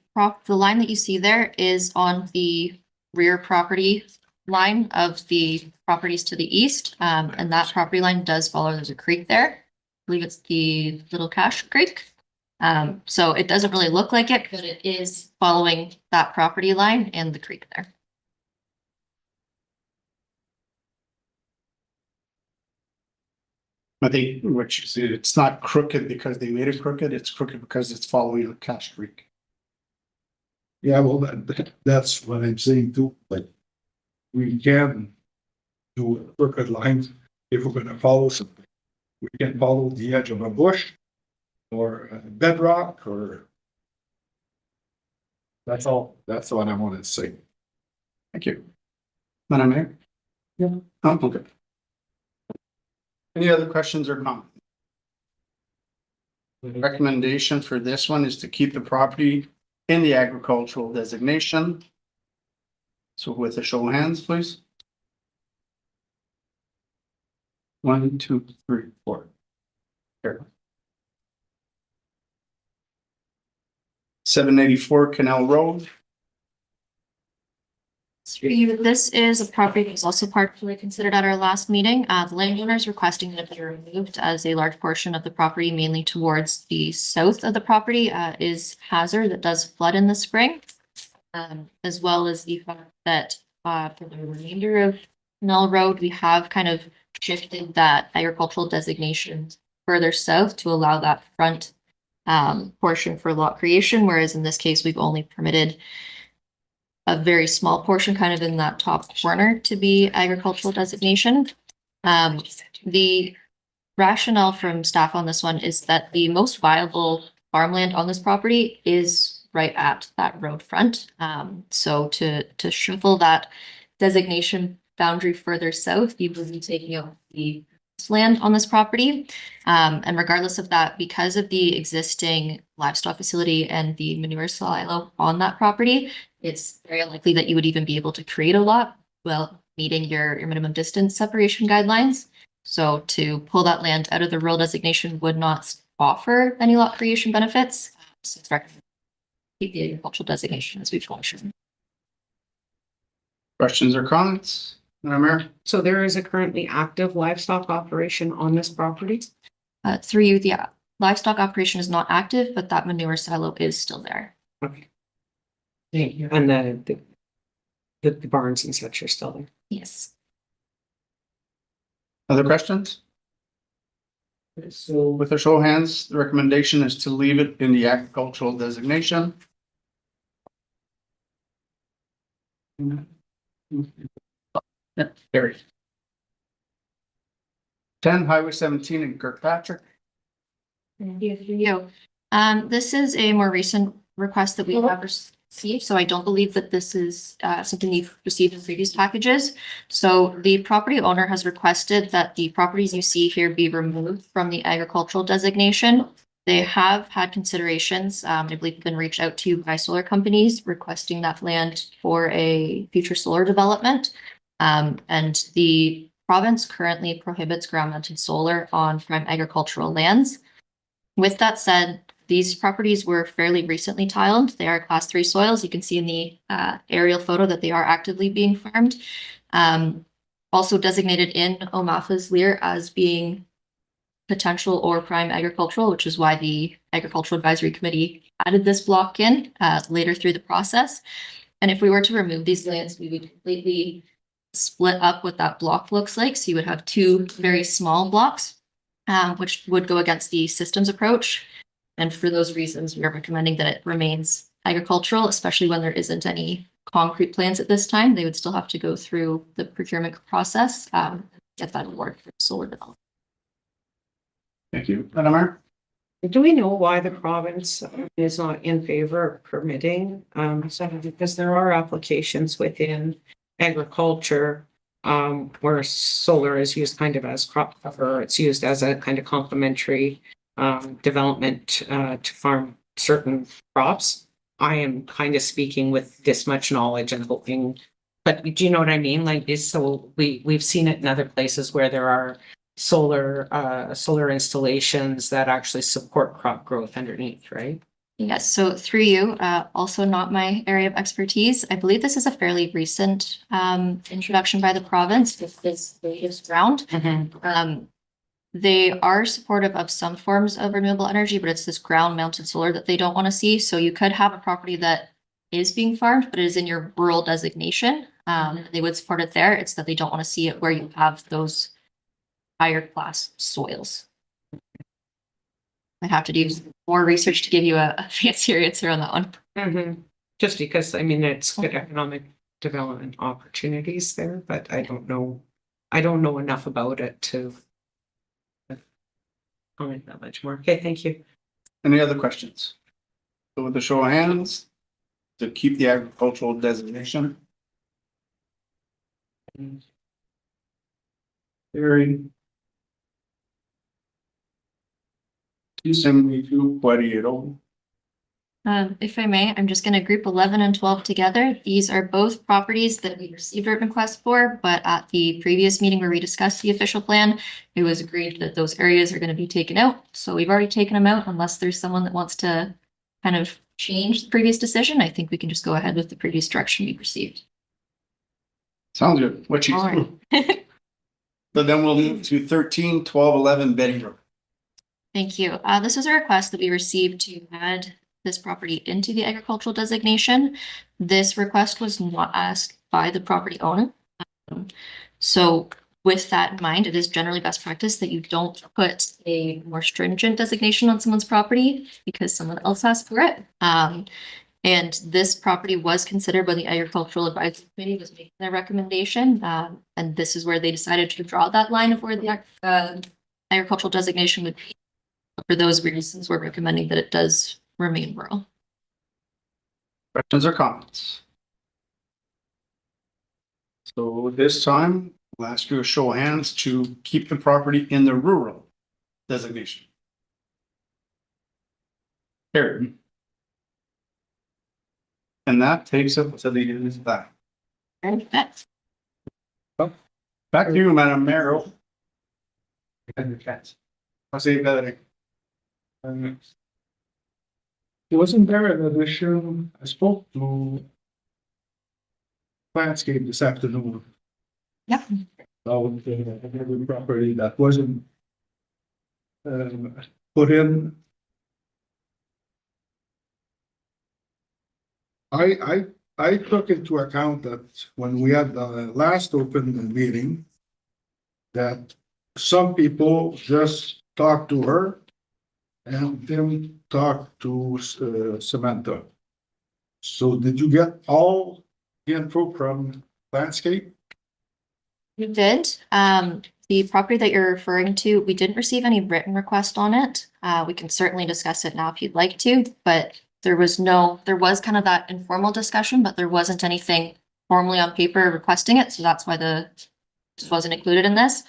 line that you see there is on the rear property line of the properties to the east. And that property line does follow, there's a creek there. I believe it's the Little Cache Creek. So it doesn't really look like it, but it is following that property line and the creek there. I think what you see, it's not crooked because they made it crooked, it's crooked because it's following the Cache Creek. Yeah, well, that's what I'm saying too, but we can do crooked lines if we're gonna follow something. We can follow the edge of a bush or a bedrock or. That's all, that's what I wanted to say. Thank you. Madam Mayor? Yeah. Okay. Any other questions or comments? The recommendation for this one is to keep the property in the agricultural designation. So with a show of hands, please. 1, 2, 3, 4. Here. 784 Canal Road. This is a property that was also partially considered at our last meeting. The landowner is requesting that it be removed as a large portion of the property, mainly towards the south of the property, is hazard that does flood in the spring. As well as the fact that for the remainder of Canal Road, we have kind of shifted that agricultural designation further south to allow that front portion for lot creation, whereas in this case, we've only permitted a very small portion kind of in that top corner to be agricultural designation. The rationale from staff on this one is that the most viable farmland on this property is right at that road front. So to shuffle that designation boundary further south, you will be taking out the land on this property. And regardless of that, because of the existing livestock facility and the manure silo on that property, it's very unlikely that you would even be able to create a lot while meeting your minimum distance separation guidelines. So to pull that land out of the rural designation would not offer any lot creation benefits. So it's recommended to keep the agricultural designation as we've mentioned. Questions or comments? Madam Mayor? So there is a currently active livestock operation on this property. Through you, the livestock operation is not active, but that manure silo is still there. Okay. Thank you. And the barns and such are still there. Yes. Other questions? So with a show of hands, the recommendation is to leave it in the agricultural designation. Carried. 10 Highway 17 in Kirkpatrick. Thank you. This is a more recent request that we have received, so I don't believe that this is something you've received in previous packages. So the property owner has requested that the properties you see here be removed from the agricultural designation. They have had considerations, I believe been reached out to by solar companies requesting that land for a future solar development. And the province currently prohibits ground-mounted solar on prime agricultural lands. With that said, these properties were fairly recently tiled. They are class 3 soils. You can see in the aerial photo that they are actively being farmed. Also designated in OMAFA's LEAR as being potential or prime agricultural, which is why the Agricultural Advisory Committee added this block in later through the process. And if we were to remove these lands, we would completely split up what that block looks like. So you would have two very small blocks, which would go against the systems approach. And for those reasons, we are recommending that it remains agricultural, especially when there isn't any concrete plans at this time. They would still have to go through the procurement process, get that award for solar development. Thank you. Madam Mayor? Do we know why the province is not in favor of permitting? So because there are applications within agriculture where solar is used kind of as crop cover. It's used as a kind of complementary development to farm certain crops. I am kind of speaking with this much knowledge and hoping, but do you know what I mean? Like this, so we've seen it in other places where there are solar installations that actually support crop growth underneath, right? Yes, so through you, also not my area of expertise. I believe this is a fairly recent introduction by the province with this latest round. They are supportive of some forms of renewable energy, but it's this ground mounted solar that they don't want to see. So you could have a property that is being farmed, but it is in your rural designation. They would support it there. It's that they don't want to see it where you have those higher class soils. I'd have to do more research to give you a fancier answer on that one. Just because, I mean, it's good economic development opportunities there, but I don't know enough about it to comment that much more. Okay, thank you. Any other questions? So with the show of hands, to keep the agricultural designation. Carried. 272, 48. If I may, I'm just going to group 11 and 12 together. These are both properties that we received a request for, but at the previous meeting where we discussed the official plan, it was agreed that those areas are going to be taken out. So we've already taken them out unless there's someone that wants to kind of change the previous decision. I think we can just go ahead with the previous direction we received. Sounds good. What you All right. So then we'll move to 13, 12, 11 Betty Road. Thank you. This is a request that we received to add this property into the agricultural designation. This request was not asked by the property owner. So with that in mind, it is generally best practice that you don't put a more stringent designation on someone's property because someone else asked for it. And this property was considered by the Agricultural Advisory Committee, was making their recommendation. And this is where they decided to draw that line of where the agricultural designation would be. For those reasons, we're recommending that it does remain rural. Questions or comments? So this time, we'll ask you a show of hands to keep the property in the rural designation. Carried. And that takes up to the end of that. And that's Back to you, Madam Mayor. I'll say that. Wasn't there an addition? I spoke to Landscape this afternoon. Yep. About the property that wasn't put in. I took into account that when we had the last open meeting, that some people just talked to her and then talked to Samantha. So did you get all the info from Landscape? We did. The property that you're referring to, we didn't receive any written request on it. We can certainly discuss it now if you'd like to, but there was kind of that informal discussion, but there wasn't anything formally on paper requesting it. So that's why this wasn't included in this.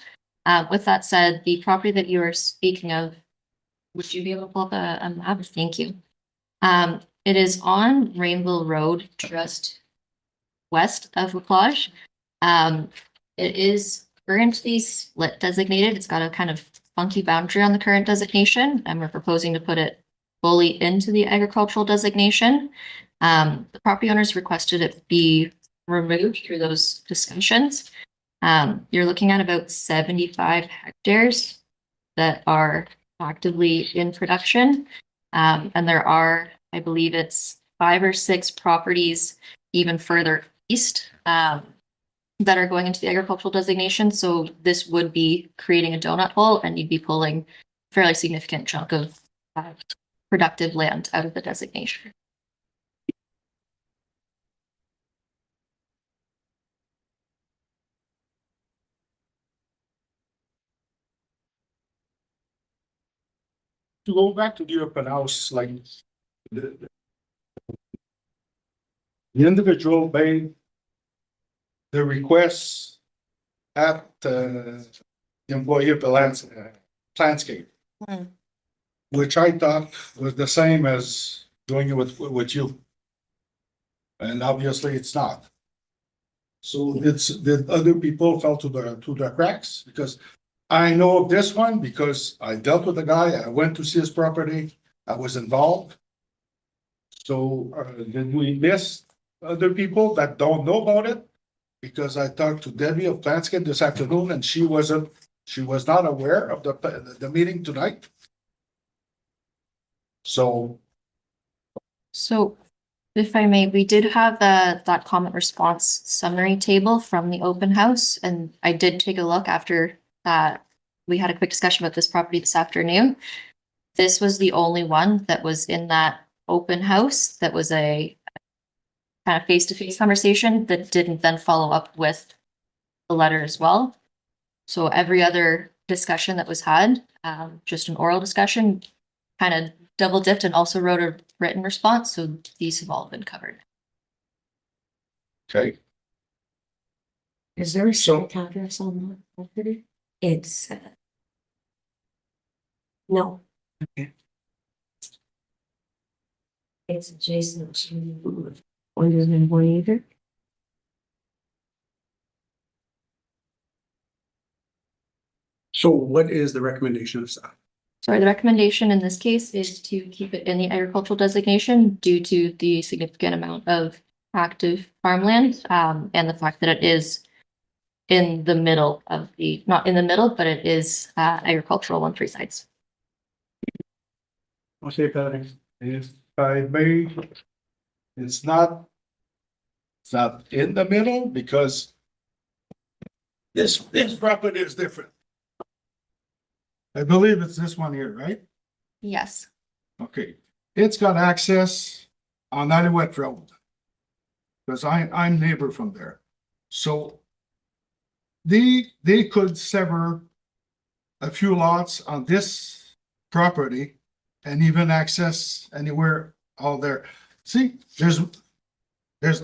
With that said, the property that you are speaking of, would you be able to pull up a map? Thank you. It is on Rainbow Road, just west of La Plage. It is currently split designated. It's got a kind of funky boundary on the current designation, and we're proposing to put it fully into the agricultural designation. The property owners requested it be removed through those discussions. You're looking at about 75 hectares that are actively in production. And there are, I believe it's 5 or 6 properties even further east that are going into the agricultural designation. So this would be creating a donut hole, and you'd be pulling a fairly significant chunk of productive land out of the designation. to go back to the open house, like the individual made the requests at the employee of the landscape. Hmm. Which I thought was the same as doing it with you. And obviously it's not. So the other people fell to the cracks, because I know of this one because I dealt with the guy, I went to see his property, I was involved. So did we miss other people that don't know about it? Because I talked to Debbie of Planscape this afternoon and she was not aware of the meeting tonight. So So if I may, we did have that comment response summary table from the open house, and I did take a look after we had a quick discussion about this property this afternoon. This was the only one that was in that open house that was a kind of face-to-face conversation that didn't then follow up with the letter as well. So every other discussion that was had, just an oral discussion, kind of double dipped and also wrote a written response. So these have all been covered. okay, Is there a street address on that property? It's no. Okay. It's adjacent to 101 either. So what is the recommendation of staff? So the recommendation in this case is to keep it in the agricultural designation due to the significant amount of active farmland, and the fact that it is in the middle of not in the middle, but it is agricultural on three sides. I'll say that. if I may, it's not in the middle because this property is different. I believe it's this one here, right? Yes. Okay, it's got access on Alouette Road. Because I'm neighbor from there. So they could sever a few lots on this property and even access anywhere out there. See, there's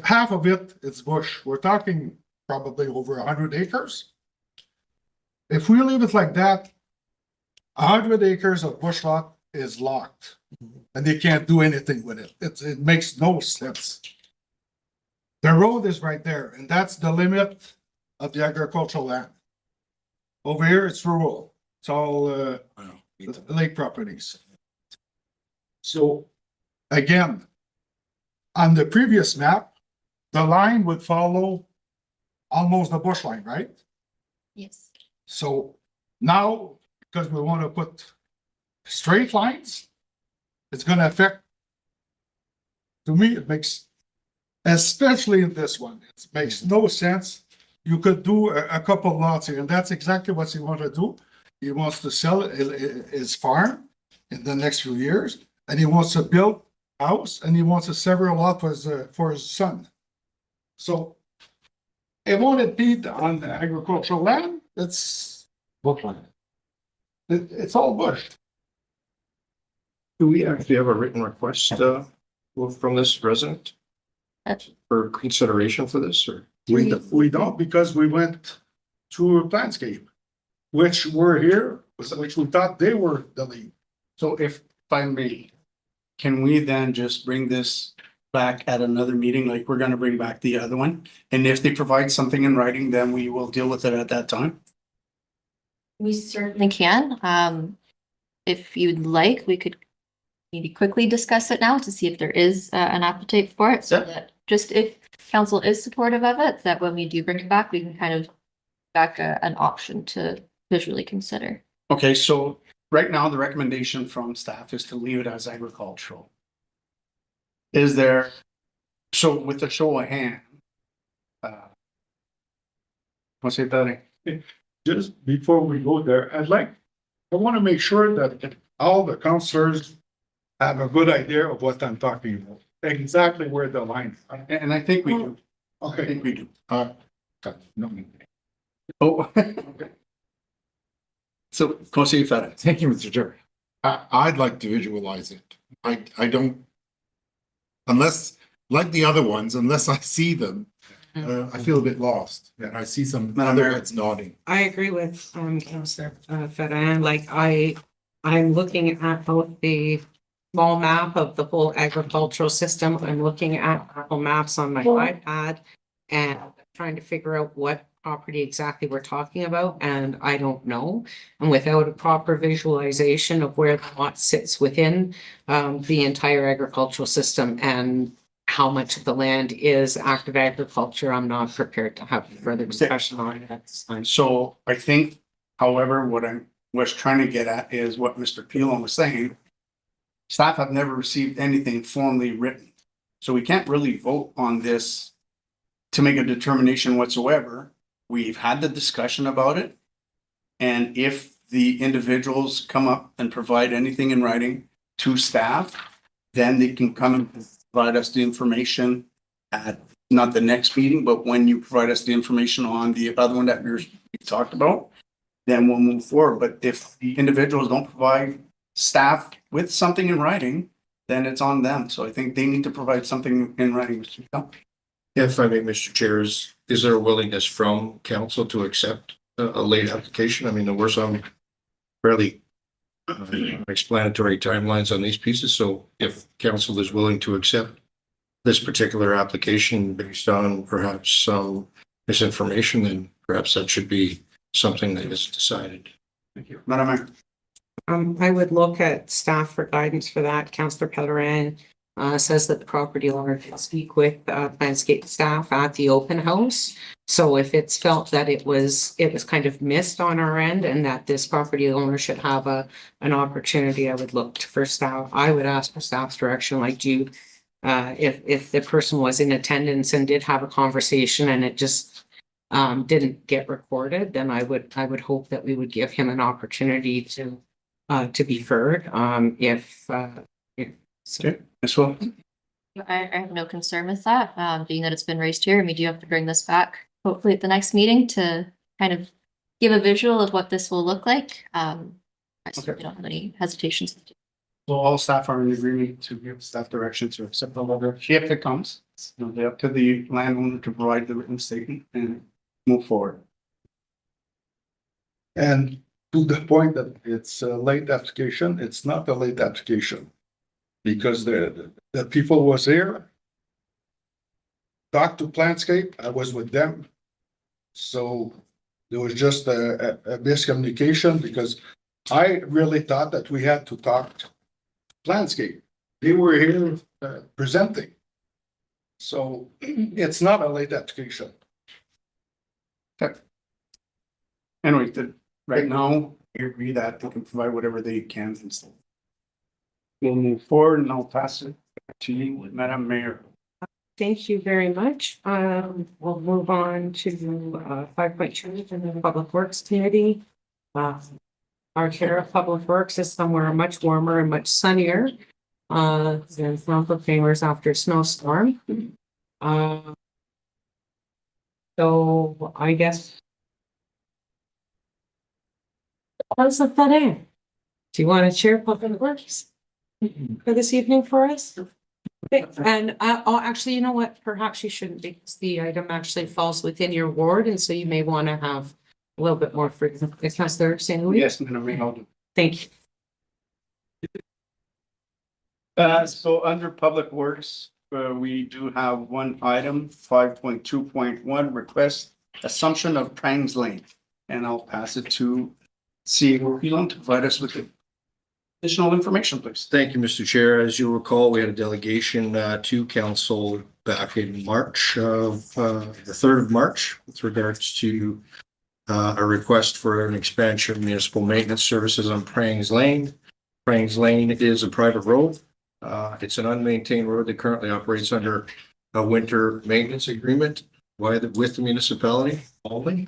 half of it, it's bush. We're talking probably over 100 acres. If we leave it like that, 100 acres of bush lot is locked and they can't do anything with it. It makes no sense. The road is right there and that's the limit of the agricultural land. Over here, it's rural. It's all lake properties. So again, on the previous map, the line would follow almost the bush line, right? Yes. So now, because we want to put straight lines, it's gonna affect, to me, it makes, especially in this one, it makes no sense. You could do a couple lots here, and that's exactly what he wants to do. He wants to sell his farm in the next few years, and he wants to build a house, and he wants to sever a lot for his son. So it won't impede on the agricultural land, it's bush land. It's all bush. Do we actually have a written request from this resident for consideration for this, or? We don't, because we went to a landscape, which were here, which we thought they were the lead. So if I may, can we then just bring this back at another meeting, like we're gonna bring back the other one? And if they provide something in writing, then we will deal with it at that time. We certainly can. If you'd like, we could maybe quickly discuss it now to see if there is an appetite for it. So Yeah. that just if council is supportive of it, that when we do bring it back, we can kind of back an option to visually consider. Okay, so right now, the recommendation from staff is to leave it as agricultural. Is there, so with the show of hand, what's it that? Just before we go there, I want to make sure that all the counselors have a good idea of what I'm talking about, exactly where the line is. And I think we do. I Okay. think we do. No. Oh. So, Conseil Farah. Thank you, Mr. Chair. I'd like to visualize it. I don't, unless, like the other ones, unless I see them, I feel a bit lost. And I see some Madam other Mayor. heads nodding. I agree with, Councillor, Fedorina, like I'm looking at both the small map of the whole agricultural system. I'm looking at Apple Maps on my iPad and trying to figure out what property exactly we're talking about, and I don't know. And without a proper visualization of where the lot sits within the entire agricultural system and how much of the land is active agriculture, I'm not prepared to have further discussion on it at this time. So I think, however, what I was trying to get at is what Mr. Pelon was saying. Staff have never received anything formally written. So we can't really vote on this to make a determination whatsoever. We've had the discussion about it. And if the individuals come up and provide anything in writing to staff, then they can come and provide us the information at not the next meeting, but when you provide us the information on the other one that we talked about, then we'll move forward. But if the individuals don't provide staff with something in writing, then it's on them. So I think they need to provide something in writing. If I may, Mr. Chair, is there a willingness from council to accept a late application? I mean, there were some fairly explanatory timelines on these pieces, so if council is willing to accept this particular application based on perhaps some misinformation, then perhaps that should be something that is decided. Thank you. Madam Mayor. I would look at staff for guidance for that. Councillor Pellerin says that the property owner can speak with landscape staff at the open house. So if it's felt that it was kind of missed on our end and that this property owner should have an opportunity, I would look for staff. I would ask for staff's direction, like Jude. If the person was in attendance and did have a conversation and it just didn't get recorded, then I would hope that we would give him an opportunity to be heard. Okay, Ms. Will. I have no concern with that, being that it's been raised here, and we do have to bring this back hopefully at the next meeting to kind of give a visual of what this will look like. I certainly don't have any hesitations. So all staff are in agreement to give staff direction to accept the letter if it comes. It's up to the landowner to provide the written statement and move forward. And to the point that it's a late application, it's not a late application. Because the people was here. Talked to Plantscape, I was with them. So there was just a miscommunication because I really thought that we had to talk to Plantscape. They were here presenting. So it's not a late application. Anyway, right now, we agree that they can provide whatever they can. We'll move forward and I'll pass it to you, Madam Mayor. Thank you very much. We'll move on to 5.2 in the Public Works Committee. Our chair of Public Works is somewhere much warmer and much sunnier than Mount Famers after a snowstorm. So I guess. How's the fun in? Do you want to chair Public Works for this evening for us? And actually, you know what? Perhaps you shouldn't, because the item actually falls within your ward, and so you may want to have a little bit more frequent. Councillor St. Louis? Yes, Madam Mayor, I'll do. Thank you. So under Public Works, we do have one item, 5.2.1, request assumption of Prangs Lane. And I'll pass it to CEO Pelon to provide us with the additional information, please. Thank you, Mr. Chair. As you'll recall, we had a delegation to council back in March of the 3rd of March with regards to a request for an expansion of municipal maintenance services on Prangs Lane. Prangs Lane is a private road. It's an unmaintained road that currently operates under a winter maintenance agreement with the municipality only.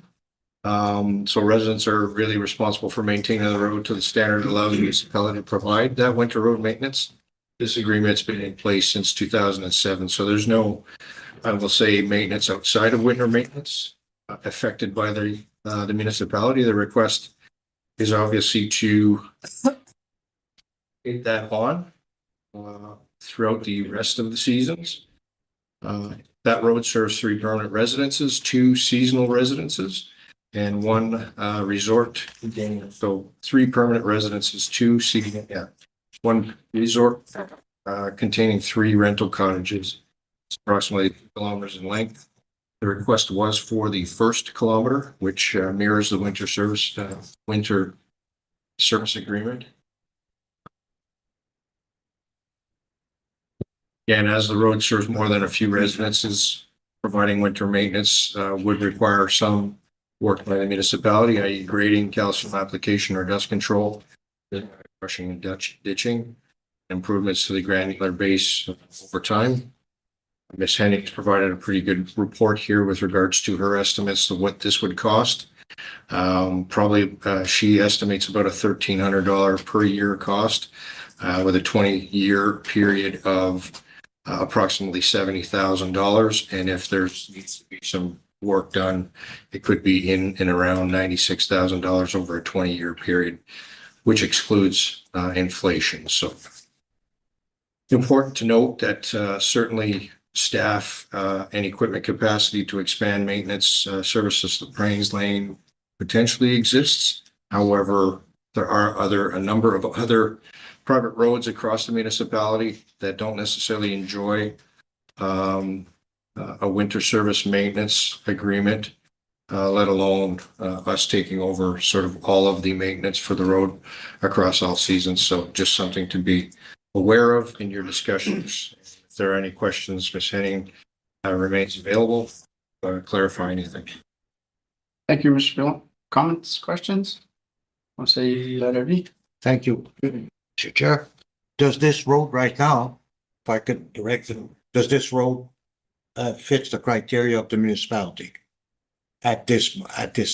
So residents are really responsible for maintaining the road to the standard allowed the municipality to provide that winter road maintenance. This agreement's been in place since 2007, so there's no, I will say, maintenance outside of winter maintenance affected by the municipality. The request is obviously to take that on throughout the rest of the seasons. That road serves 3 permanent residences, 2 seasonal residences, and 1 resort. So 3 permanent residences, 2 seasonal, 1 resort containing 3 rental cottages. It's approximately 2 kilometers in length. The request was for the first kilometer, which mirrors the winter service agreement. And as the road serves more than a few residences, providing winter maintenance would require some work by the municipality, i.e. grading, calcium application or dust control, crushing and ditching, improvements to the granular base over time. Ms. Hennings provided a pretty good report here with regards to her estimates of what this would cost. Probably she estimates about a $1,300 per year cost with a 20-year period of approximately $70,000. And if there's needs to be some work done, it could be in and around $96,000 over a 20-year period, which excludes inflation. So important to note that certainly staff and equipment capacity to expand maintenance services to Prains Lane potentially exists. However, there are a number of other private roads across the municipality that don't necessarily enjoy a winter service maintenance agreement, let alone us taking over sort of all of the maintenance for the road across all seasons. So just something to be aware of in your discussions. If there are any questions, Ms. Henning remains available. Clarify anything. Thank you, Mr. Philip. Comments, questions? Want to say that, Eddie? Thank you, Mr. Chair. Does this road right now, if I could direct it, does this road fits the criteria of the municipality at this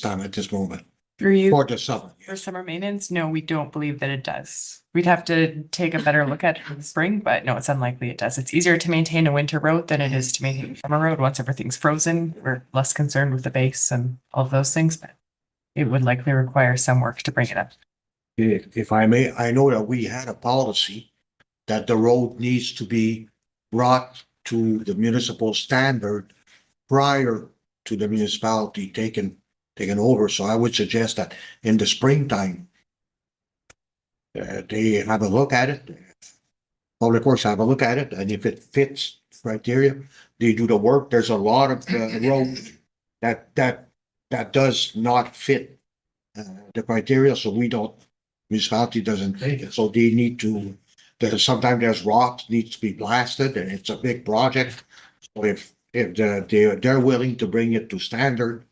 time, at this moment, Through you, for the summer? for summer maintenance, no, we don't believe that it does. We'd have to take a better look at it in the spring, but no, it's unlikely it does. It's easier to maintain a winter road than it is to maintain a summer road. Once everything's frozen, we're less concerned with the base and all of those things, but it would likely require some work to bring it up. If I may, I know that we had a policy that the road needs to be brought to the municipal standard prior to the municipality taking over. So I would suggest that in the springtime, they have a look at it. Public Works have a look at it, and if it fits criteria, they do the work. There's a lot of roads that does not fit the criteria, so municipality doesn't take it. So they need to. Sometimes there's rocks needs to be blasted, and it's a big project. So if they're willing to bring it to standard,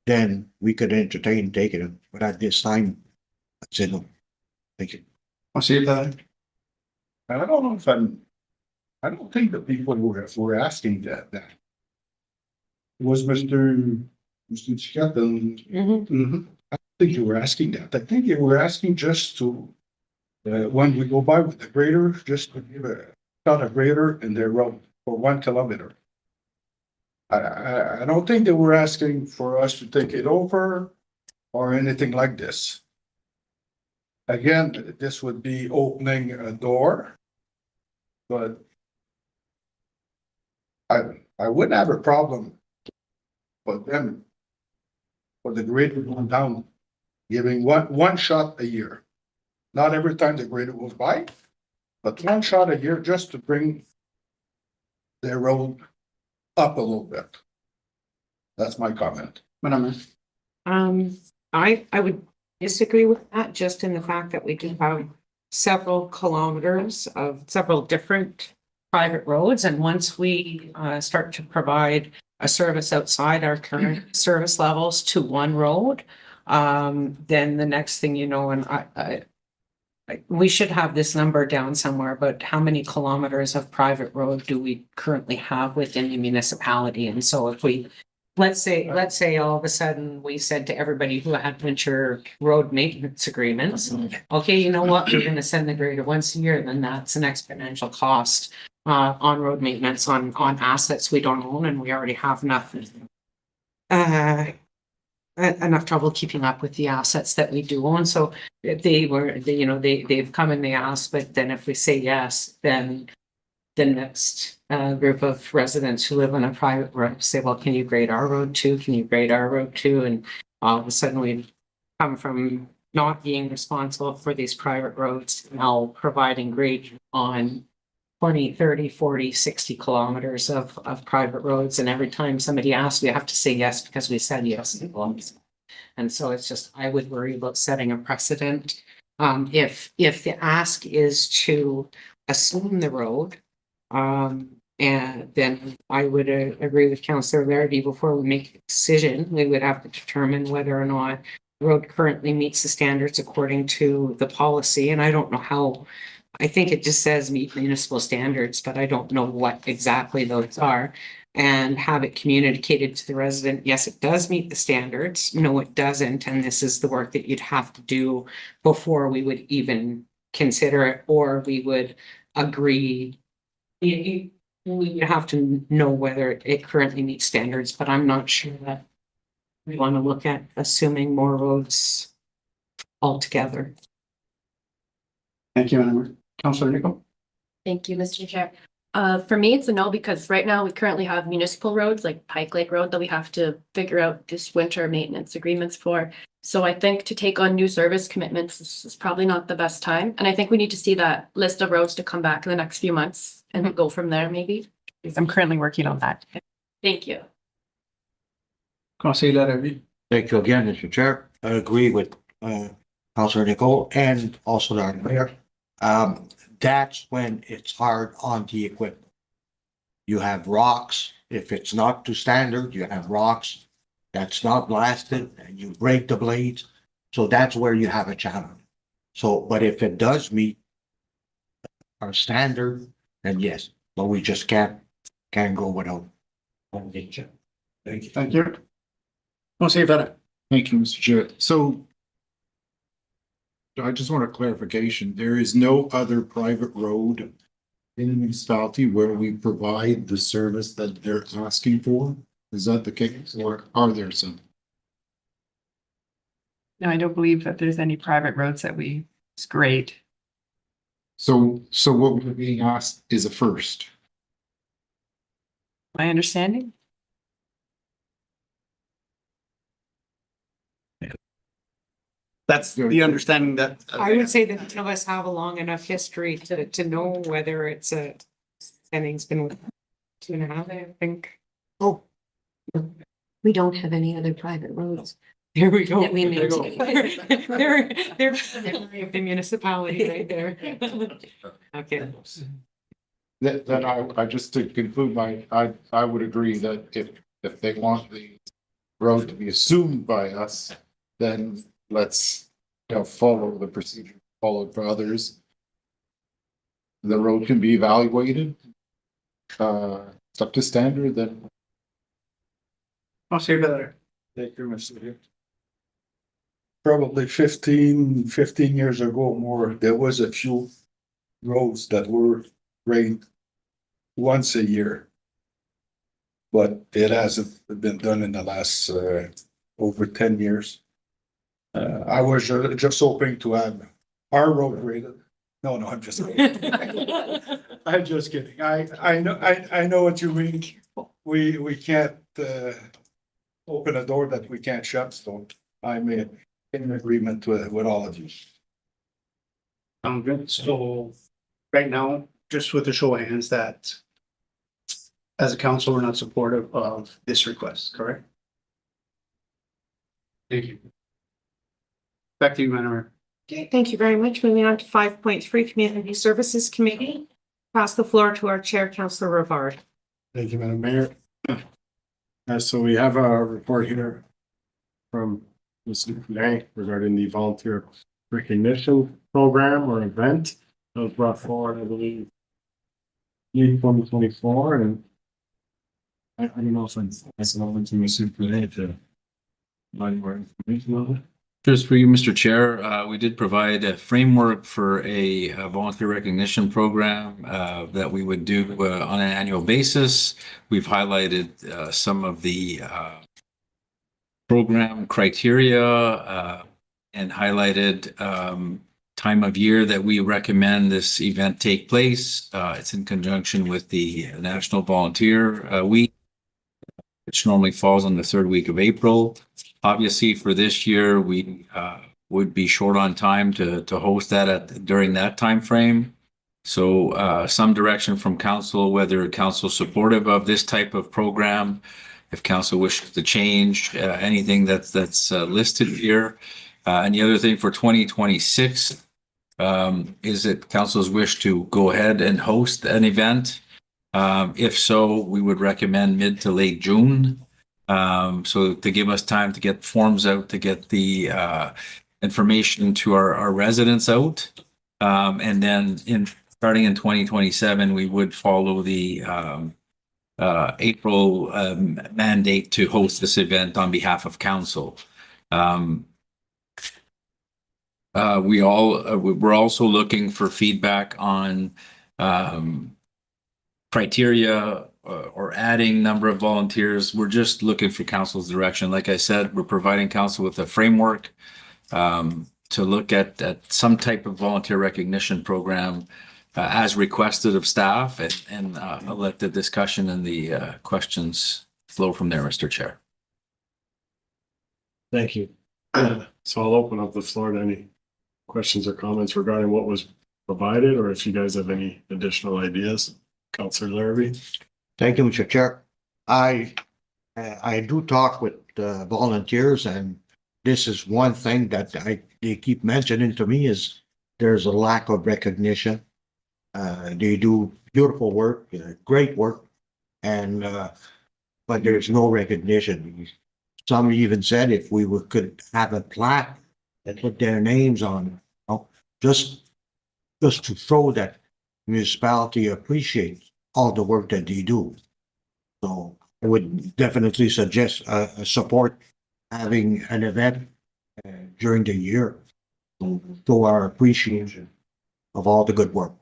then we could entertain taking it. But at this time, that's it. Thank you. Want to say that? I don't know if I don't think the people who were asking that. It was Mr. Chiquette, and Mm-hmm. I think you were asking that. I think you were asking just to, when we go by with the grader, just to give a grader in their road for 1 kilometer. I don't think they were asking for us to take it over or anything like this. Again, this would be opening a door, but I wouldn't have a problem for them, for the grader going down, giving one shot a year. Not every time the grader goes by, but 1 shot a year just to bring their road up a little bit. That's my comment. Madam Mayor. I would disagree with that, just in the fact that we do have several kilometers of several different private roads, and once we start to provide a service outside our current service levels to one road, then the next thing you know, and we should have this number down somewhere, but how many kilometers of private road do we currently have within the municipality? And so if we, let's say all of a sudden we said to everybody who had winter road maintenance agreements, okay, you know what, we're gonna send the grader once a year, then that's an exponential cost on road maintenance on assets we don't own and we already have nothing. enough trouble keeping up with the assets that we do own. So if they've come and they ask, but then if we say yes, then the next group of residents who live on a private road say, well, can you grade our road too? Can you grade our road too? And all of a sudden we come from not being responsible for these private roads to now providing grade on 20, 30, 40, 60 kilometers of private roads. And every time somebody asks, we have to say yes because we said yes. And so it's just, I would worry about setting a precedent. If the ask is to assume the road, and then I would agree with Councillor Larrabee, before we make a decision, we would have to determine whether or not the road currently meets the standards according to the policy. And I don't know how, I think it just says meet municipal standards, but I don't know what exactly those are. And have it communicated to the resident, yes, it does meet the standards. No, it doesn't. And this is the work that you'd have to do before we would even consider it, or we would agree. We would have to know whether it currently meets standards, but I'm not sure that we want to look at assuming more roads altogether. Thank you, Madam Mayor. Councillor Nichol? Thank you, Mr. Chair. For me, it's a no, because right now we currently have municipal roads like Pike Lake Road that we have to figure out this winter maintenance agreements for. So I think to take on new service commitments is probably not the best time. And I think we need to see that list of roads to come back in the next few months and go from there, maybe. I'm currently working on that. Thank you. Councillor Larrabee? Thank you again, Mr. Chair. I agree with Councillor Nicole and also the mayor. That's when it's hard on the equipment. You have rocks. If it's not to standard, you have rocks that's not blasted and you break the blades. So that's where you have a challenge. So, but if it does meet our standard, then yes, but we just can't go without. Thank you. Thank you. Councillor Vedder? Thank you, Mr. Chair. So I just want a clarification. There is no other private road in the municipality where we provide the service that they're asking for? Is that the case, or are there some? No, I don't believe that there's any private roads that we grade. So what we're being asked is a first. My understanding? That's the understanding that. I would say that none of us have a long enough history to know whether it's a, spending's been 2.5, I think. Oh, We don't have any other private roads There we go. that we maintain. They're the municipality right there. Okay. Then I just to conclude I would agree that if they want the road to be assumed by us, then let's, follow the procedure followed for others. The road can be evaluated. It's up to standard, then Councillor Vedder? Thank you, Mr. Chair. Probably 15 years ago more, there was a few roads that were rained once a year. But it hasn't been done in the last over 10 years. I was just hoping to have our road graded. No, I'm just kidding. I'm just kidding. I know what you mean. We can't open a door that we can't shut, so I'm in agreement with all of you. Sounds good. So right now, just with a show of hands, that as a council, we're not supportive of this request, correct? Thank you. Back to you, Madam Mayor. Okay, thank you very much. Moving on to 5.3, Community Services Committee. Pass the floor to our chair, Councillor Rivard. Thank you, Madam Mayor. So we have a report here from Ms. Lang regarding the volunteer recognition program or event that was brought forward, I believe, in 2024, and I don't know if it's over to Ms. Lang to provide more information on it. Just for you, Mr. Chair, we did provide a framework for a volunteer recognition program that we would do on an annual basis. We've highlighted some of the program criteria, and highlighted, time of year that we recommend this event take place. It's in conjunction with the National Volunteer Week, which normally falls on the third week of April. Obviously, for this year, we would be short on time to host that during that time frame. So some direction from council, whether council supportive of this type of program, if council wishes to change anything that's listed here. And the other thing for 2026 is that council's wish to go ahead and host an event. If so, we would recommend mid to late June. So to give us time to get forms out, to get the information to our residents out. And then starting in 2027, we would follow the April mandate to host this event on behalf of council. We're also looking for feedback on criteria or adding number of volunteers. We're just looking for council's direction. Like I said, we're providing council with a framework to look at some type of volunteer recognition program as requested of staff, and I'll let the discussion and the questions flow from there, Mr. Chair. Thank you. So I'll open up the floor to any questions or comments regarding what was provided, or if you guys have any additional ideas. Councillor Larrabee. Thank you, Mr. Chair. I do talk with volunteers, and this is one thing that they keep mentioning to me is there's a lack of recognition. They do beautiful work, great work, and but there's no recognition. Some even said if we could have a plaque and put their names on, you know, just to show that municipality appreciates all the work that they do. So I would definitely suggest support having an event during the year to show our appreciation of all the good work.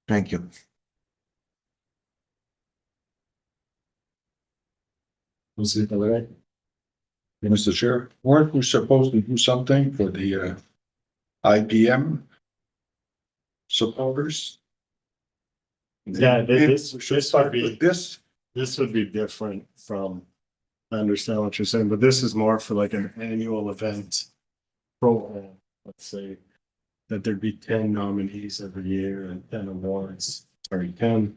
Thank you. Mr. Chair, weren't we supposed to do something for the IPM supporters? Yeah, this We should would start be, with this. this would be different from, I understand what you're saying, but this is more for like an annual event program. Let's say that there'd be 10 nominees every year and 10 awards, sorry, 10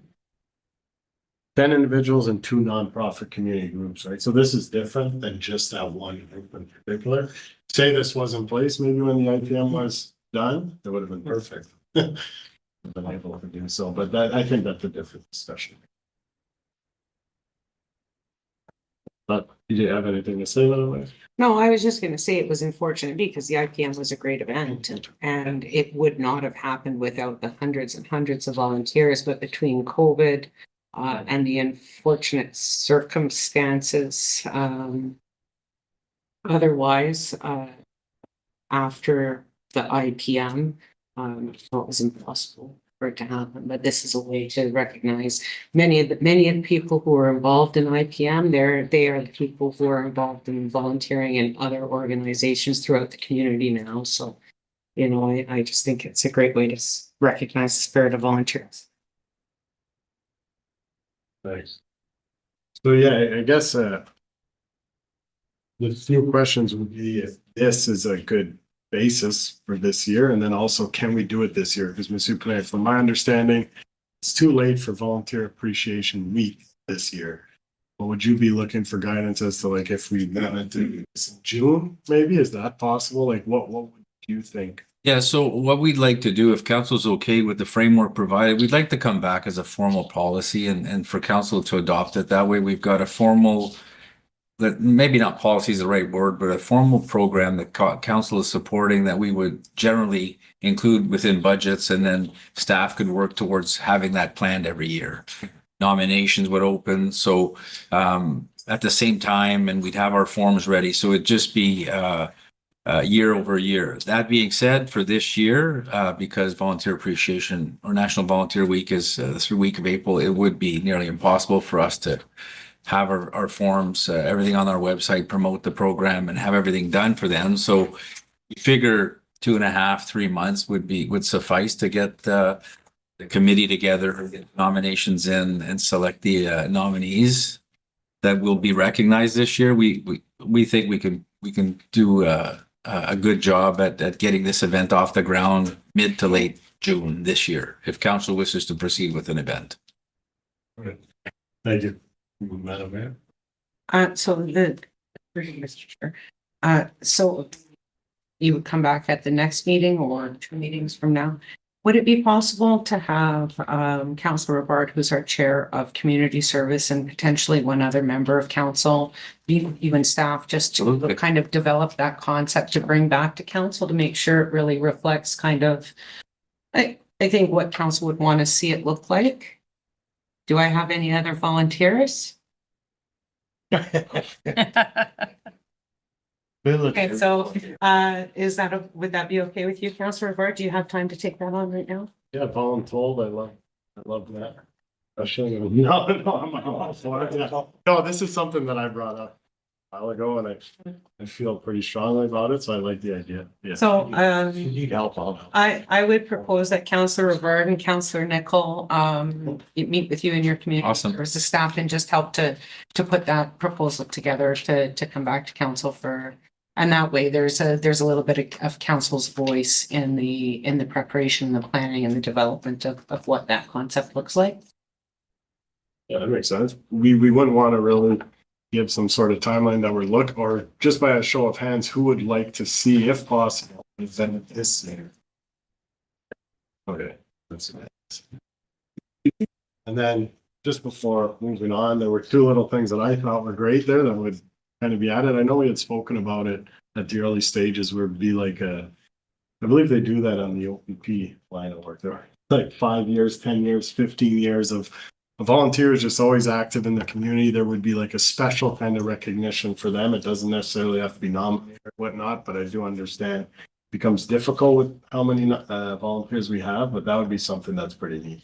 individuals and 2 nonprofit community groups, right? So this is different than just that one group in particular. Say this was in place, maybe when the IPM was done, it would have been perfect. Been able to do so, but that, I think that's a different discussion. But did you have anything to say, by the way? No, I was just gonna say it was unfortunate because the IPM was a great event and it would not have happened without the hundreds and hundreds of volunteers, but between COVID and the unfortunate circumstances, otherwise, after the IPM, it was impossible for it to happen, but this is a way to recognize many of the people who are involved in IPM. They are the people who are involved in volunteering in other organizations throughout the community now. So, you know, I just think it's a great way to recognize the spirit of volunteers. Thanks. So yeah, I guess the few questions would be if this is a good basis for this year, and then also can we do it this year? Because Ms. Upene, from my understanding, it's too late for Volunteer Appreciation Week this year. But would you be looking for guidance as to like if we wanted to do this in June, maybe? Is that possible? Like what would you think? Yeah, so what we'd like to do, if council's okay with the framework provided, we'd like to come back as a formal policy and for council to adopt it. That way we've got a formal, that maybe not policy is the right word, but a formal program that council is supporting that we would generally include within budgets, and then staff could work towards having that planned every year. Nominations would open, so at the same time, and we'd have our forms ready. So it'd just be year over year. That being said, for this year, because Volunteer Appreciation or National Volunteer Week is the 3rd week of April, it would be nearly impossible for us to have our forms, everything on our website, promote the program and have everything done for them. So we figure 2.5, 3 months would suffice to get the committee together, get nominations in and select the nominees that will be recognized this year. We think we can do a good job at getting this event off the ground mid to late June this year, if council wishes to proceed with an event. Thank you, Madam Mayor. Mr. Chair, so you would come back at the next meeting or 2 meetings from now. Would it be possible to have Councillor Robart, who's our Chair of Community Service, and potentially one other member of council, you and staff, just to Absolutely. kind of develop that concept to bring back to council to make sure it really reflects kind of, I think what council would want to see it look like. Do I have any other volunteers? Okay, so would that be okay with you, Councillor Robart? Do you have time to take that on right now? Yeah, voluntold, I love that. No, I'm all for it, yeah. No, this is something that I brought up a while ago and I feel pretty strongly about it, so I like the idea. Yeah. So, You need help, I'll help. I would propose that Councillor Robart and Councillor Nicol, meet with you and your community Awesome. services staff and just help to put that proposal together to come back to council for, and that way there's a little bit of council's voice in the preparation, the planning and the development of what that concept looks like. Yeah, that makes sense. We wouldn't want to really give some sort of timeline that we're or just by a show of hands, who would like to see, if possible, an event this year? Okay, that's nice. And then just before moving on, there were 2 little things that I thought were great there that would kind of be added. I know we had spoken about it at the early stages where it'd be like I believe they do that on the OPP line of work. There are like 5 years, 10 years, 15 years of volunteers just always active in the community. There would be like a special kind of recognition for them. It doesn't necessarily have to be nominated or whatnot, but I do understand it becomes difficult with how many volunteers we have, but that would be something that's pretty neat.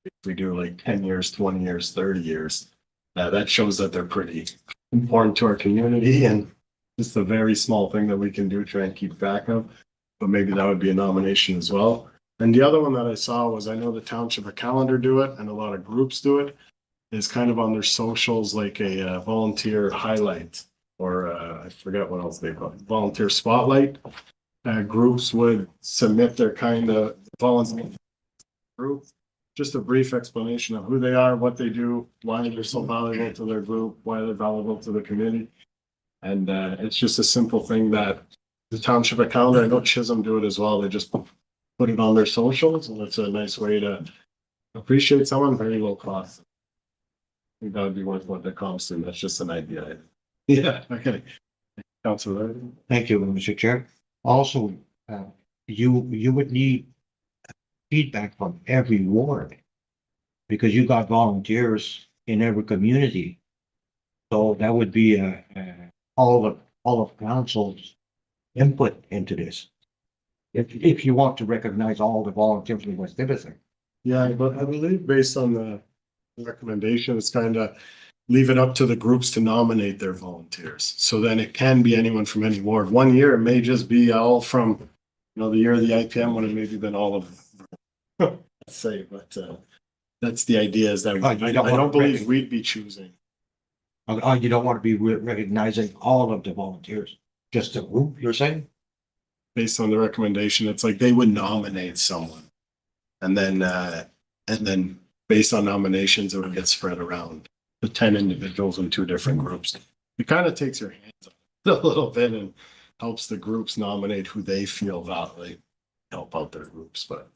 If we do like 10 years, 20 years, 30 years, that shows that they're pretty important to our community and just a very small thing that we can do, try and keep track of. But maybe that would be a nomination as well. And the other one that I saw was, I know the Township of Calendar do it and a lot of groups do it, is kind of on their socials, like a volunteer highlight, or I forget what else they call it, volunteer spotlight. Groups would submit their kind of volunteer group, just a brief explanation of who they are, what they do, why they're so valuable to their group, why they're valuable to the community. And it's just a simple thing that the Township of Calendar, I know Chisholm do it as well. They just put it on their socials, and it's a nice way to appreciate someone, very low cost. I think that would be worth what it costs, and that's just an idea. Yeah, okay. Councilor. Thank you, Mr. Chair. Also, you would need feedback from every ward because you got volunteers in every community. So that would be all of council's input into this. If you want to recognize all the volunteers in West Davidson. Yeah, but I believe based on the recommendation, it's kind of leave it up to the groups to nominate their volunteers. So then it can be anyone from any ward. 1 year, it may just be all from, the year of the IPM would have maybe been all of them. Let's say, but that's the idea, is that I don't believe we'd be choosing. You don't want to be recognizing all of the volunteers, just a group, you're saying? Based on the recommendation, it's like they would nominate someone. And then based on nominations, it would get spread around the 10 individuals in 2 different groups. It kind of takes your hands off a little bit and helps the groups nominate who they feel validly help out their groups, but.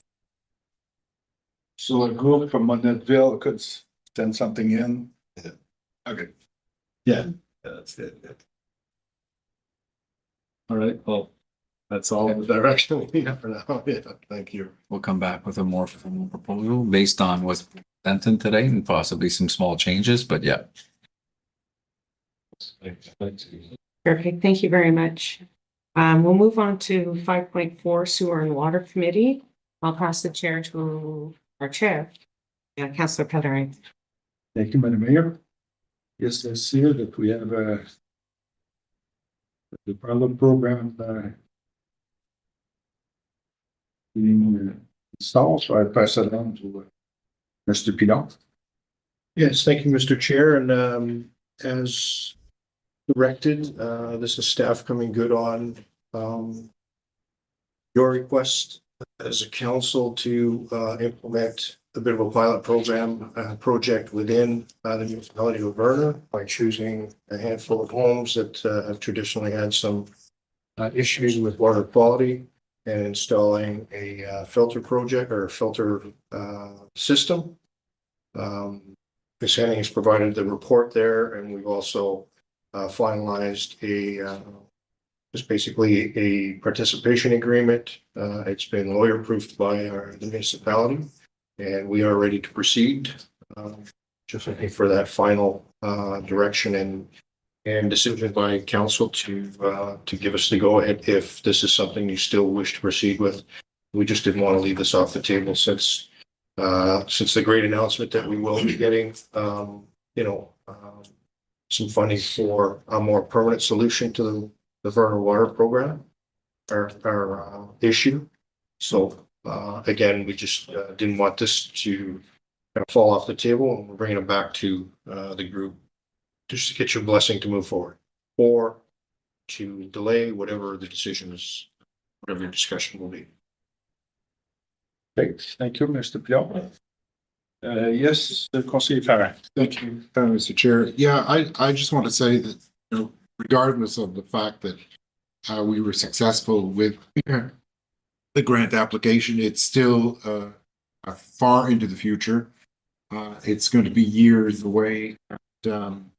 So a group from Munnetville could send something in? Yeah. Okay. Yeah, that's it. Yeah. All right, well, that's all the direction we have for now. Yeah, thank you. We'll come back with a more formal proposal based on what's presented today and possibly some small changes, but yeah. Perfect. Thank you very much. We'll move on to 5.4 Sewer and Water Committee. I'll pass the chair to our chair, Councillor Pellerin. Thank you, Madam Mayor. Yes, I see here that we have the pilot program being installed, so I pass it on to Mr. Pilon. Yes, thank you, Mr. Chair, and as directed, this is staff coming good on your request as a council to implement a bit of a pilot program project within the municipality of Verna by choosing a handful of homes that have traditionally had some issues with water quality and installing a filter project or filter system. Ms. Henning has provided the report there, and we've also finalized just basically a participation agreement. It's been lawyer-proofed by the municipality, and we are ready to proceed. Just looking for that final direction and decision by council to give us the go-ahead if this is something you still wish to proceed with. We just didn't want to leave this off the table since the great announcement that we will be getting, some funding for a more permanent solution to the Verna water program or issue. So again, we just didn't want this to kind of fall off the table, and we're bringing it back to the group just to get your blessing to move forward or to delay whatever the decision is, whatever your discussion will be. Thank you, Mr. Pilon. Yes, Conseiller Farah. Thank you, Mr. Chair. Yeah, I just want to say that, regardless of the fact that we were successful with the grant application, it's still far into the future. It's going to be years away. And,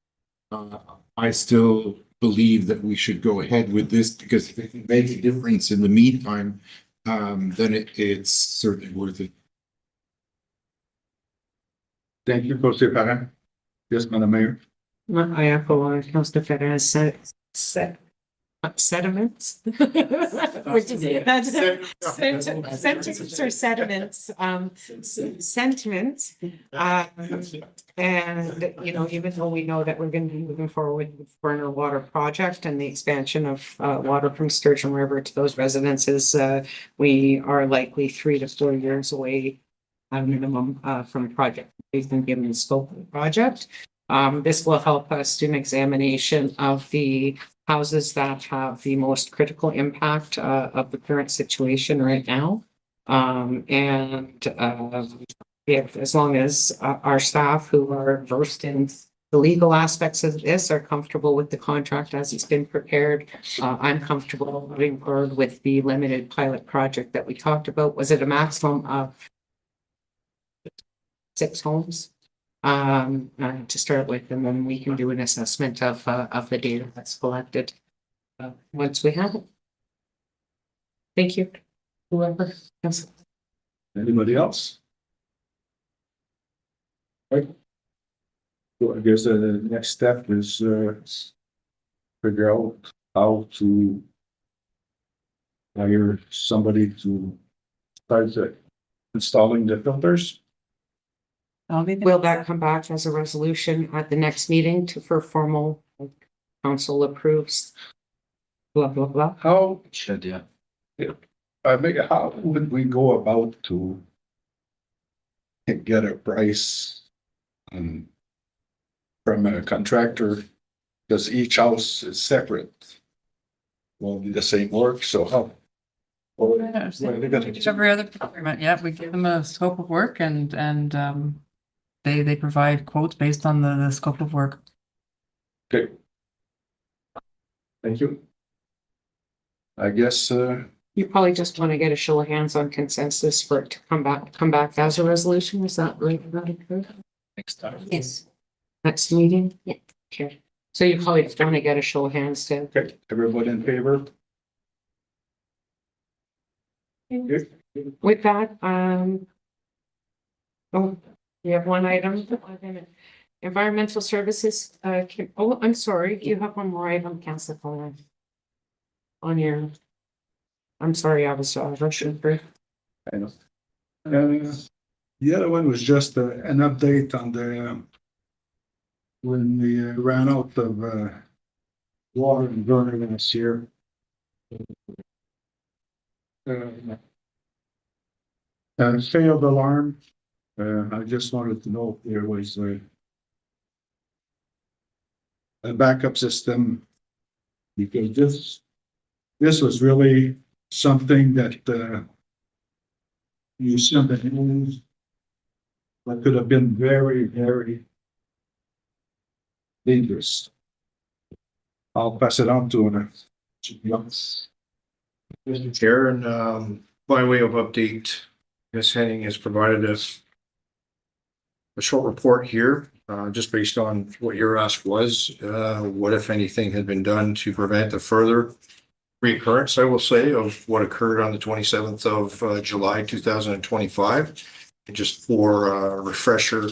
I still believe that we should go ahead with this because if it can make a difference in the meantime, then it's certainly worth it. Thank you, Conseiller Farah. Yes, Madam Mayor. I echo Councillor Ferreira's sentiments. Which is, that's sentiments or sediments, sentiments. And, even though we know that we're going to be moving forward with Verna Water Project and the expansion of water from Sturgeon River to those residences, we are likely 3 to 4 years away at minimum from project. We've been given the scope of the project. This will help us do an examination of the houses that have the most critical impact of the current situation right now. If, as long as our staff who are versed in the legal aspects of this are comfortable with the contract as it's been prepared, I'm comfortable moving forward with the limited pilot project that we talked about. Was it a maximum of 6 homes? To start with, and then we can do an assessment of the data that's collected once we have it. Thank you. Whoever. Yes. Anybody else? Right. So I guess the next step is figure out how to hire somebody to start installing the filters. Will that come back as a resolution at the next meeting for formal council approves? Blah, blah, blah. How, Should, yeah. how would we go about to get a price from a contractor? Because each house is separate. Won't be the same work, so how? Every other procurement, yeah, we give them a scope of work and they provide quotes based on the scope of work. Okay. Thank you. I guess, You probably just want to get a show of hands on consensus for it to come back as a resolution. Is that right? Next time. Yes. Next meeting? Yeah. Okay. So you probably just want to get a show of hands to. okay, everybody in favor? Okay. With that, we have one item. Environmental services, I'm sorry, you have one more item, Councillor Coleman. On your, I'm sorry, I was rushing through. I know. The other one was just an update on when we ran out of water in Vernon last year. Failed alarm. I just wanted to know if there was a backup system. Because this was really something that you sent the news that could have been very, very dangerous. I'll pass it on to her. Mr. Chair, and by way of update, Ms. Henning has provided us a short report here, just based on what your ask was. What, if anything, had been done to prevent the further recurrence, I will say, of what occurred on the 27th of July 2025. And just for a refresher,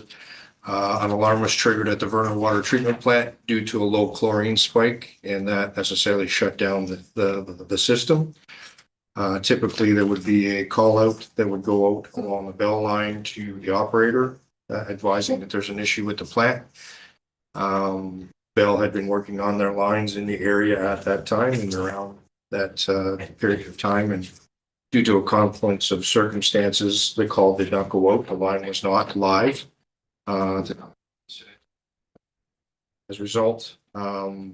an alarm was triggered at the Vernon Water Treatment Plant due to a low chlorine spike, and that necessarily shut down the system. Typically, there would be a call out that would go out along the bell line to the operator, advising that there's an issue with the plant. Bell had been working on their lines in the area at that time and around that period of time, and due to a confluence of circumstances, the call did not go out. The line was not live. As a result, Bell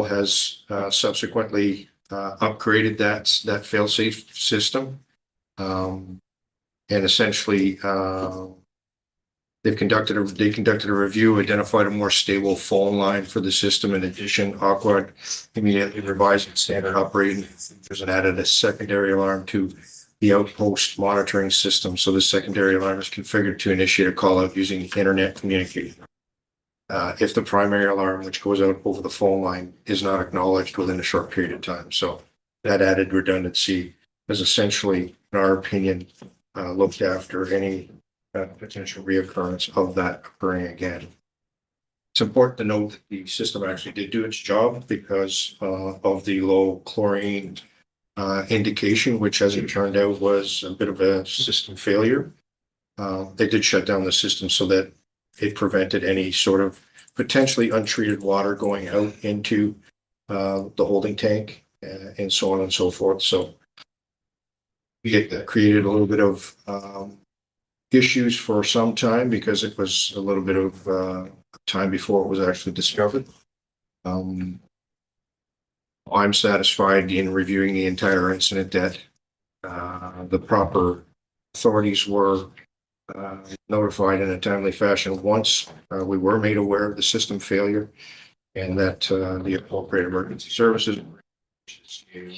has subsequently upgraded that fail-safe system, and essentially they conducted a review, identified a more stable phone line for the system. In addition, Aqua immediately revised its standard operating features and added a secondary alarm to the outpost monitoring system. So the secondary alarm is configured to initiate a call out using internet communication. If the primary alarm, which goes out over the phone line, is not acknowledged within a short period of time. So that added redundancy has essentially, in our opinion, looked after any potential reoccurrence of that occurring again. It's important to note that the system actually did do its job because of the low chlorine indication, which, as it turned out, was a bit of a system failure. They did shut down the system so that it prevented any sort of potentially untreated water going out into the holding tank and so on and so forth. So it created a little bit of issues for some time because it was a little bit of time before it was actually discovered. I'm satisfied in reviewing the entire incident that the proper authorities were notified in a timely fashion once we were made aware of the system failure, and that the appropriate emergency services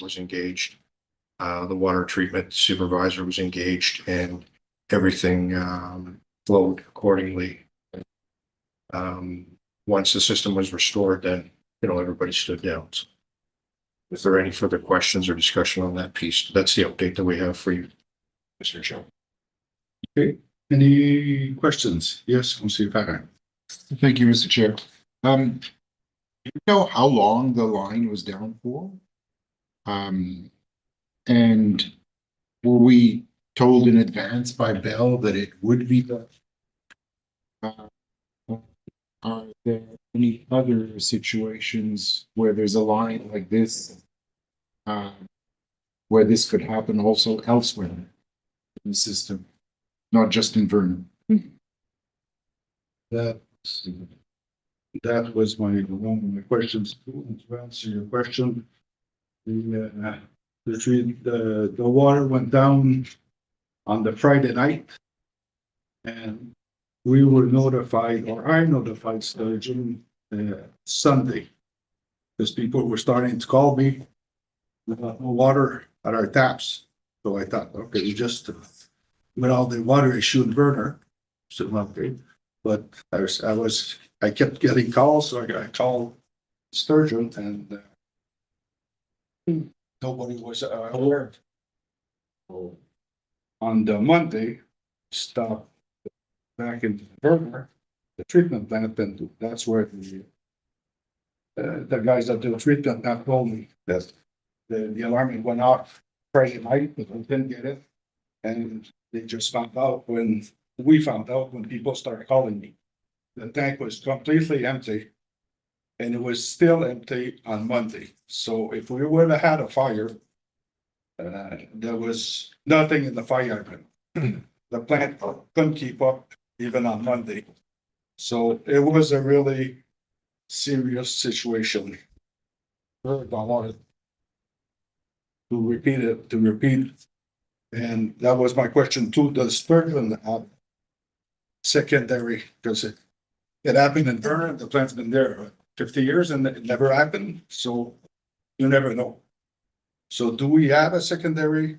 was engaged. The water treatment supervisor was engaged, and everything flowed accordingly. Once the system was restored, then everybody stood down. So, is there any further questions or discussion on that piece? That's the update that we have for you, Mr. Chair. Okay, any questions? Yes, Monsieur Farah. Thank you, Mr. Chair. Do you know how long the line was down for? And were we told in advance by Bell that it would be done? Are there any other situations where there's a line like this, where this could happen also elsewhere in the system, not just in Vernon? That was one of my questions. To answer your question, the water went down on the Friday night, and we were notified, or I notified Sturgeon Sunday, because people were starting to call me about no water at our taps. So I thought, okay, just with all the water issue in Vernon, so okay. But I kept getting calls, so I called Sturgeon, and nobody was aware. So on the Monday, stopped back in Vernon, the treatment plant, and that's where the guys that do the treatment plant told me that the alarm went off Friday night, but we didn't get it. And they just found out when people started calling me. the tank was completely empty. And it was still empty on Monday. So if we would have had a fire, there was nothing in the fire hydrant. The plant couldn't keep up even on Monday. So it was a really serious situation. I wanted to repeat. And that was my question too, does Sturgeon have secondary, because it happened in Vernon, the plant's been there 50 years and it never happened, so you never know. So do we have a secondary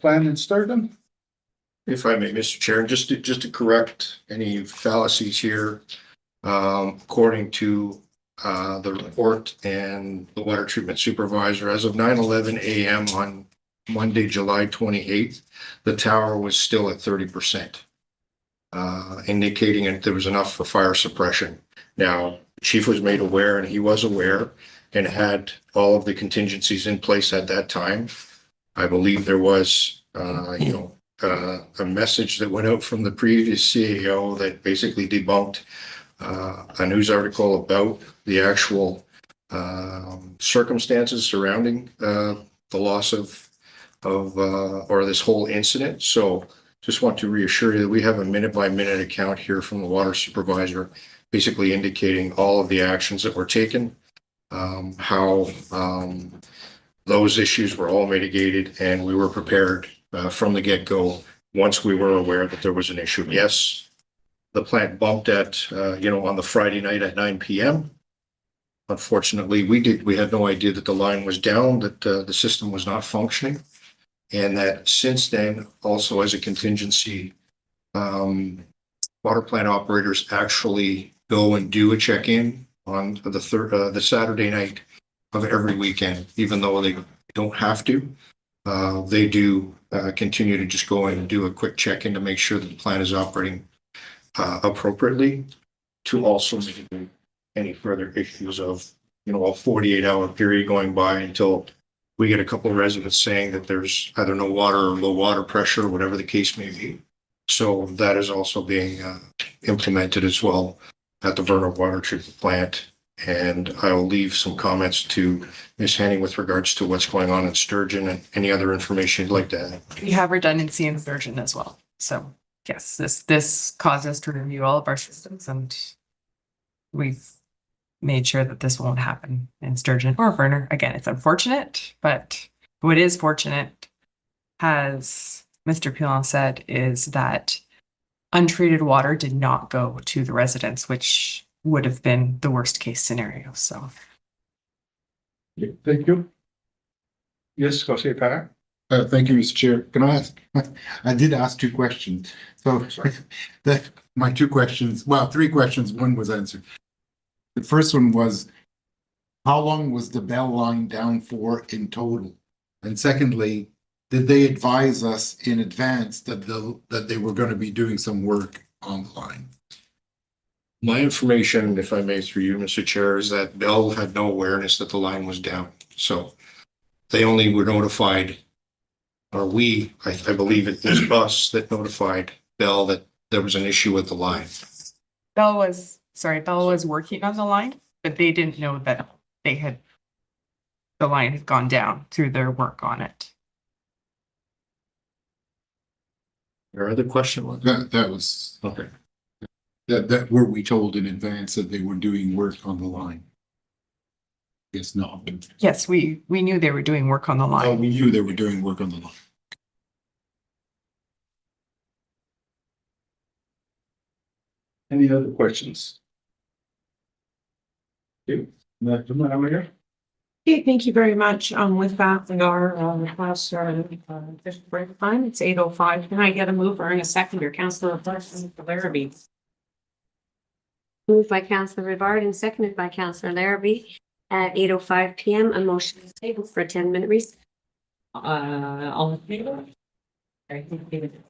plant in Sturgeon? If I may, Mr. Chair, just to correct any fallacies here, according to the report and the water treatment supervisor, as of 9:11 a.m. on Monday, July 28th, the tower was still at 30%, indicating that there was enough for fire suppression. Now, the chief was made aware, and he was aware and had all of the contingencies in place at that time. I believe there was, a message that went out from the previous CAO that basically debunked a news article about the actual circumstances surrounding the loss of or this whole incident. So just want to reassure you that we have a minute by minute account here from the water supervisor, basically indicating all of the actions that were taken, how those issues were all mitigated, and we were prepared from the get-go once we were aware that there was an issue. Yes, the plant bumped at, on the Friday night at 9 p.m. Unfortunately, we had no idea that the line was down, that the system was not functioning. And that since then, also as a contingency, water plant operators actually go and do a check-in on the Saturday night of every weekend, even though they don't have to. They do continue to just go in and do a quick check-in to make sure that the plant is operating appropriately, to also mitigate any further issues of, a 48-hour period going by until we get a couple of residents saying that there's either no water or low water pressure, whatever the case may be. So that is also being implemented as well at the Vernon Water Treatment Plant. And I will leave some comments to Ms. Henning with regards to what's going on in Sturgeon and any other information you'd like to add. We have redundancy in Sturgeon as well. So yes, this caused us to review all of our systems, and we've made sure that this won't happen in Sturgeon or Vernon. Again, it's unfortunate, but what is fortunate, as Mr. Pilon said, is that untreated water did not go to the residents, which would have been the worst case scenario. So Thank you. Yes, Jose Parra. Thank you, Mr. Chair. Can I ask? I did ask two questions. So my two questions, well, three questions, one was answered. The first one was, how long was the Bell line down for in total? And secondly, did they advise us in advance that they were going to be doing some work on the line? My information, if I may, through you, Mr. Chair, is that Bell had no awareness that the line was down. So they only were notified, or I believe it was us that notified Bell that there was an issue with the line. Bell was working on the line, but they didn't know that the line had gone down through their work on it. Your other question was? That was Okay. that were we told in advance that they were doing work on the line? Yes, no. Yes, we knew they were doing work on the Oh, line. we knew they were doing work on the line. Any other questions? You, Madam Mayor? Okay, thank you very much. With that, we are past our break time. It's 8:05. Can I get a mover and a seconder? Councillor Larrabee. Moved by Councillor Rivard and seconded by Councillor Larrabee at 8:05 p.m. A motion is tabled for a 10-minute recess. All in favor? I think David.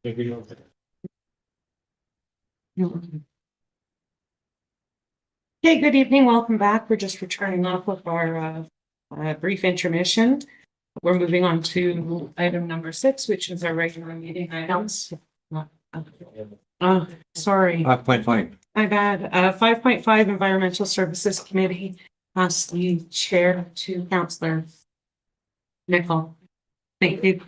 Okay, good evening. Welcome back. We're just returning off of our brief intermission. We're moving on to item number 6, which is our regular meeting items. Sorry, 5.5. my bad. 5.5 Environmental Services Committee. Pass the chair to Councillor Nicole. Thank you.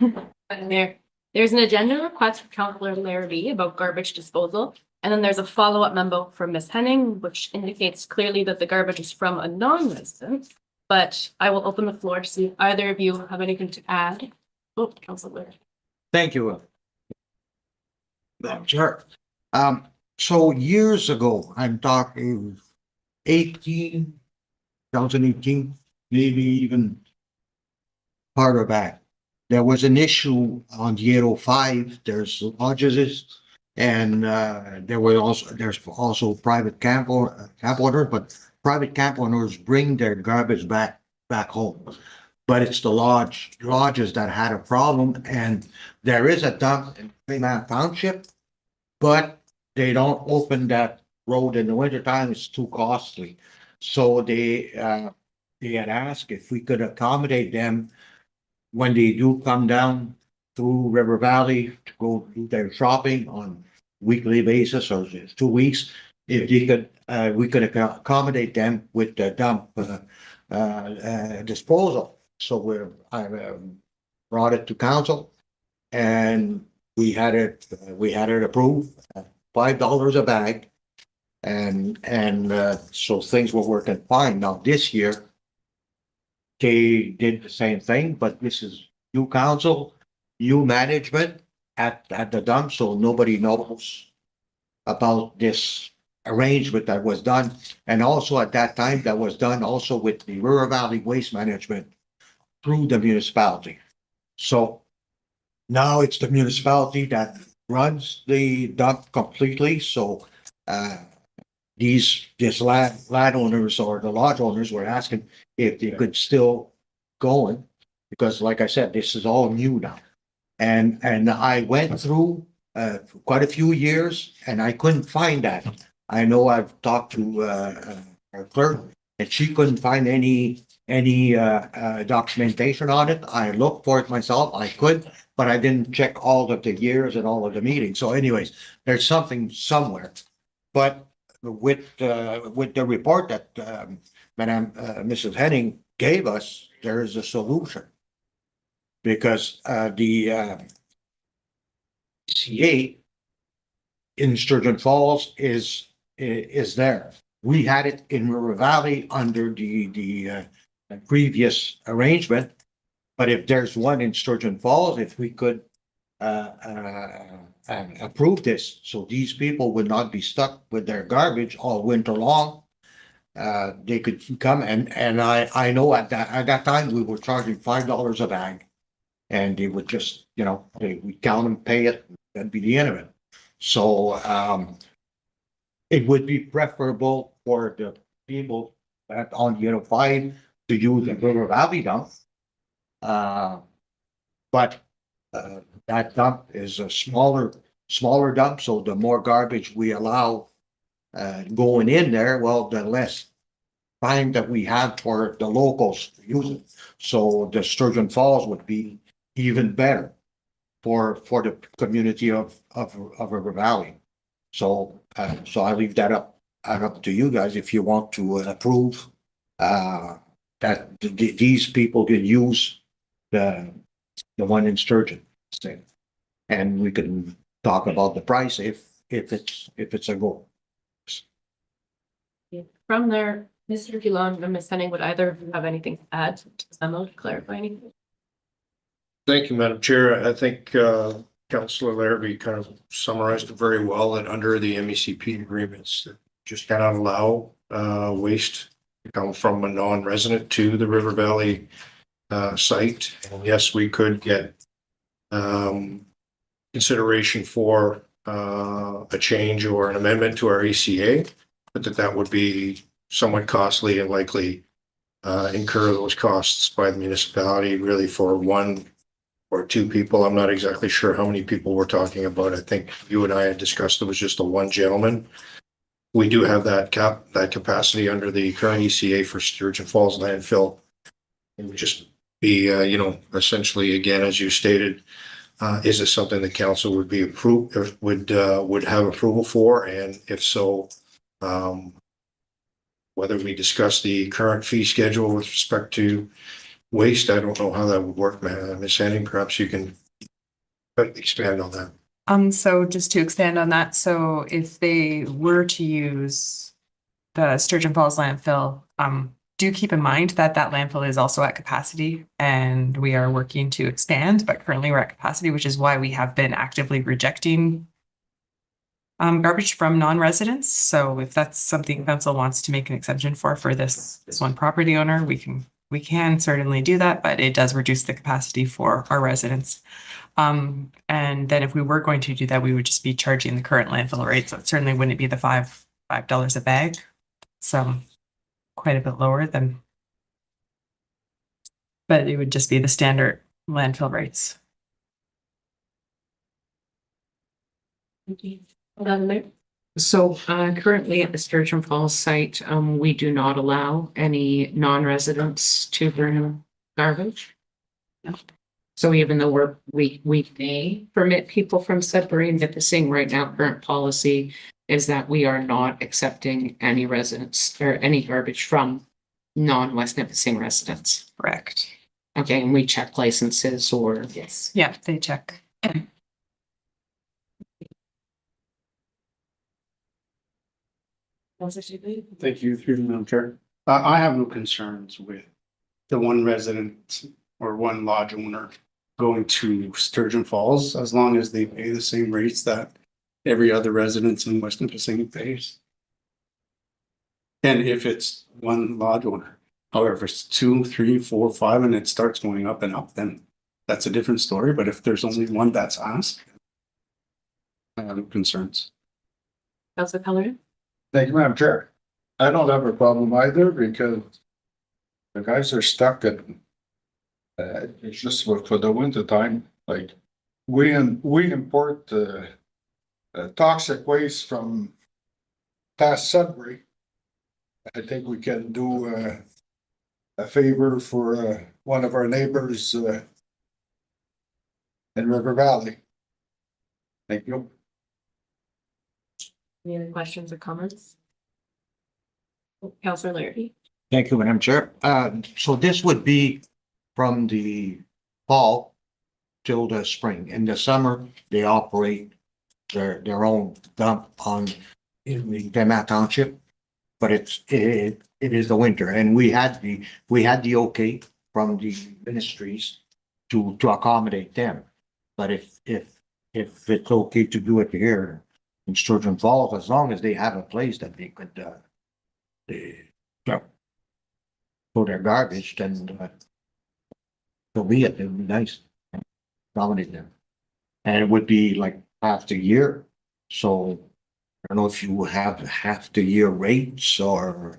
And there's an agenda request from Councillor Larrabee about garbage disposal. And then there's a follow-up memo from Ms. Henning, which indicates clearly that the garbage is from a non-resident. But I will open the floor to see if either of you have anything to add. Oh, Councillor Larrabee. Thank you. Madam Chair. So years ago, I'm talking 2018, maybe even farther back. There was an issue on the 805. There's lodges and there's also private camp owners, but private camp owners bring their garbage back home. But it's the lodges that had a problem, and there is a dump in Freeman Township, but they don't open that road in the wintertime. It's too costly. So they had asked if we could accommodate them when they do come down through River Valley to go do their shopping on weekly basis or 2 weeks. If they could, we could accommodate them with the dump disposal. So I brought it to council, and we had it approved, $5 a bag, and so things were working fine. Now this year, they did the same thing, but this is new council, new management at the dump, so nobody knows about this arrangement that was done. And also at that time, that was done also with the River Valley Waste Management through the municipality. So now it's the municipality that runs the dump completely. So these landowners or the lodge owners were asking if they could still go in, because like I said, this is all new now. And I went through quite a few years and I couldn't find that. I know I've talked to our clerk and she couldn't find any documentation on it. I looked for it myself. I could, but I didn't check all of the years and all of the meetings. So anyways, there's something somewhere. But with the report that Mrs. Henning gave us, there is a solution. Because the CA in Sturgeon Falls is there. We had it in River Valley under the previous arrangement, but if there's one in Sturgeon Falls, if we could approve this, so these people would not be stuck with their garbage all winter long. They could come and I know at that time we were charging $5 a bag. And they would just, we count them, pay it, that'd be the end of it. So it would be preferable for the people that on the 805 to use the River Valley dump. But that dump is a smaller dump, so the more garbage we allow going in there, well, the less time that we have for the locals to use it. So the Sturgeon Falls would be even better for the community of River Valley. So I leave that up to you guys if you want to approve that these people can use the one in Sturgeon. And we can talk about the price if it's a goal. From there, Mr. Gilon and Ms. Henning, would either of you have anything to add to the memo to clarify anything? Thank you, Madam Chair. I think Councillor Larrabee kind of summarized it very well, that under the MECP agreements that just cannot allow waste to come from a non-resident to the River Valley site. And yes, we could get consideration for a change or an amendment to our ACA, but that would be somewhat costly and likely incur those costs by the municipality really for one or two people. I'm not exactly sure how many people we're talking about. I think you and I had discussed it was just the one gentleman. We do have that capacity under the current ECA for Sturgeon Falls landfill. It would just be, essentially, again, as you stated, is this something the council would be approved, or would have approval for? And if so, whether we discuss the current fee schedule with respect to waste, I don't know how that would work, man. Ms. Handing, perhaps you can expand on that. So just to expand on that, so if they were to use the Sturgeon Falls landfill, do keep in mind that that landfill is also at capacity and we are working to expand, but currently we're at capacity, which is why we have been actively rejecting garbage from non-residents. So if that's something council wants to make an exception for this one property owner, we can certainly do that, but it does reduce the capacity for our residents. And then if we were going to do that, we would just be charging the current landfill rate. So it certainly wouldn't be the $5 a bag. So quite a bit lower than, but it would just be the standard landfill rates. Madam Mayor? So currently at the Sturgeon Falls site, we do not allow any non-residents to bring garbage. No. So even though we may permit people from Sudbury and Nipissing, right now, current policy is that we are not accepting any residents or any garbage from non-West Nipissing residents. Correct. Okay, and we check licenses or. Yes. Yeah, they check. Thank you, through the Madam Chair. I have no concerns with the one resident or one lodge owner going to Sturgeon Falls, as long as they pay the same rates that every other resident in West Nipissing pays. And if it's one lodge owner, however, if it's 2, 3, 4, 5, and it starts going up and up, then that's a different story. But if there's only one that's asked, I have no concerns. Councilor Pellerin? Thank you, Madam Chair. I don't have a problem either because the guys are stuck at, it's just for the winter time, like we import toxic waste from past Sudbury. I think we can do a favor for one of our neighbors in River Valley. Thank you. Any other questions or comments? Councilor Larry? Thank you, Madam Chair. So this would be from the fall till the spring. In the summer, they operate their own dump in the Vermont Township. But it is the winter, and we had the okay from the ministries to accommodate them. But if it's okay to do it here in Sturgeon Falls, as long as they have a place that they could throw their garbage, then so be it. It would be nice. Accommodate them. And it would be like half the year. So I don't know if you have half the year rates or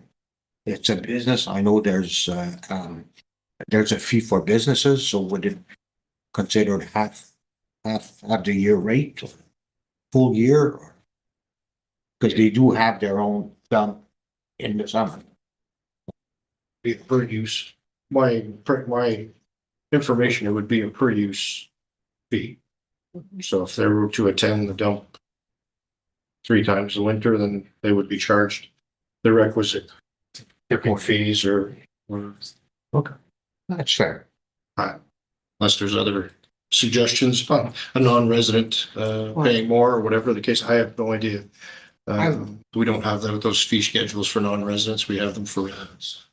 it's a business. I know there's a fee for businesses, so would it considered half the year rate, full year? Because they do have their own dump in the summer. Be per use. My information, it would be a per use fee. So if they were to attend the dump 3 times a winter, then they would be charged the requisite tipping fees or Okay, that's fair. unless there's other suggestions, a non-resident paying more or whatever the case. I have no idea. We don't have those fee schedules for non-residents. We have them for residents.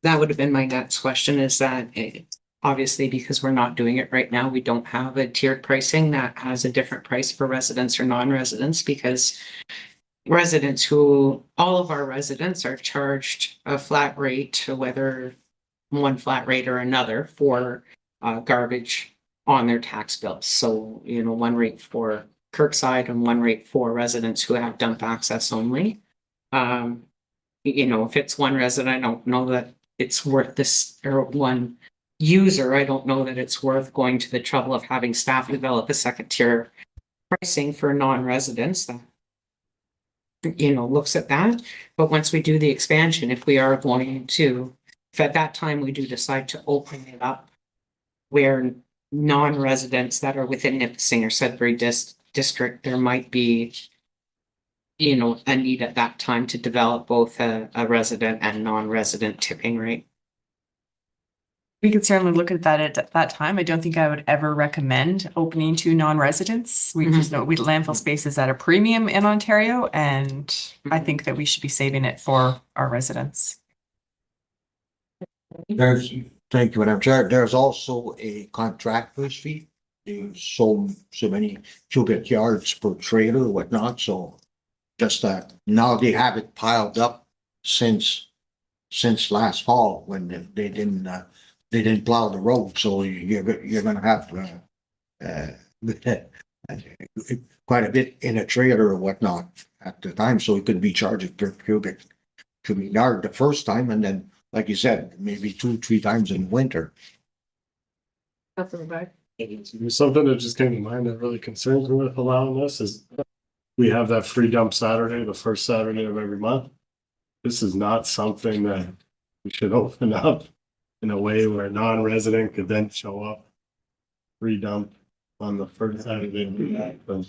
That would have been my next question, is that obviously, because we're not doing it right now, we don't have a tiered pricing that has a different price for residents or non-residents, because all of our residents are charged a flat rate, whether one flat rate or another, for garbage on their tax bills. So, one rate for curbside and one rate for residents who have dump access only. If it's one resident, I don't know that it's worth this or one user, I don't know that it's worth going to the trouble of having staff develop a second tier pricing for non-residents that, you know, looks at that. But once we do the expansion, if we are going to, if at that time we do decide to open it up where non-residents that are within Nipissing or Sudbury district, there might be, you know, a need at that time to develop both a resident and non-resident tipping rate. We could certainly look at that at that time. I don't think I would ever recommend opening to non-residents. We just know landfill space is at a premium in Ontario, and I think that we should be saving it for our residents. Thank you, Madam Chair. There's also a contractor's fee. So many cubic yards per trailer or whatnot, so just that now they have it piled up since last fall when they didn't plow the road, so you're gonna have quite a bit in a trailer or whatnot at the time, so it could be charged per cubic yard the first time, and then, like you said, maybe 2-3 times in winter. There's something that just came to mind that really concerns me with allowing this is we have that free dump Saturday, the first Saturday of every month. This is not something that we should open up in a way where a non-resident could then show up, free dump on the first Saturday of the month and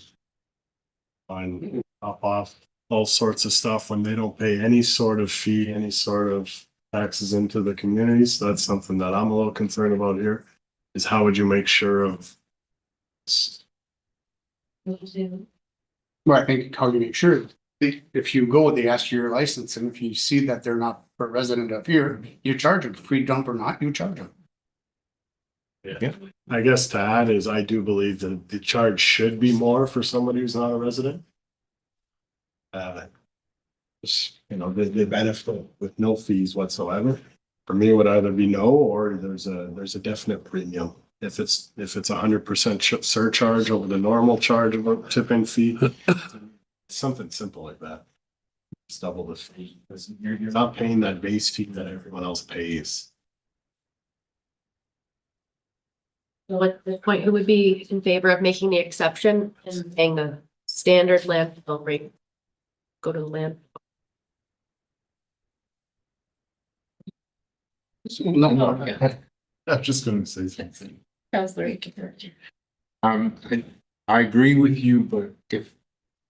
find top off all sorts of stuff when they don't pay any sort of fee, any sort of taxes into the community. So that's something that I'm a little concerned about here, is how would you make sure of Well, I think how you make sure, if you go, they ask you your license, and if you see that they're not a resident of here, you charge them, free dump or not, you charge them. Yeah, I guess to add is I do believe that the charge should be more for somebody who's not a resident. Just, you know, the benefit with no fees whatsoever. For me, it would either be no, or there's a definite premium. If it's 100% surcharge over the normal charge of a tipping fee, something simple like that. Just double the fee, because you're not paying that base fee that everyone else pays. So at this point, who would be in favor of making the exception and paying the standard landfill rate? Go to the land. No, I'm just gonna say something. Councillor. I agree with you, but if,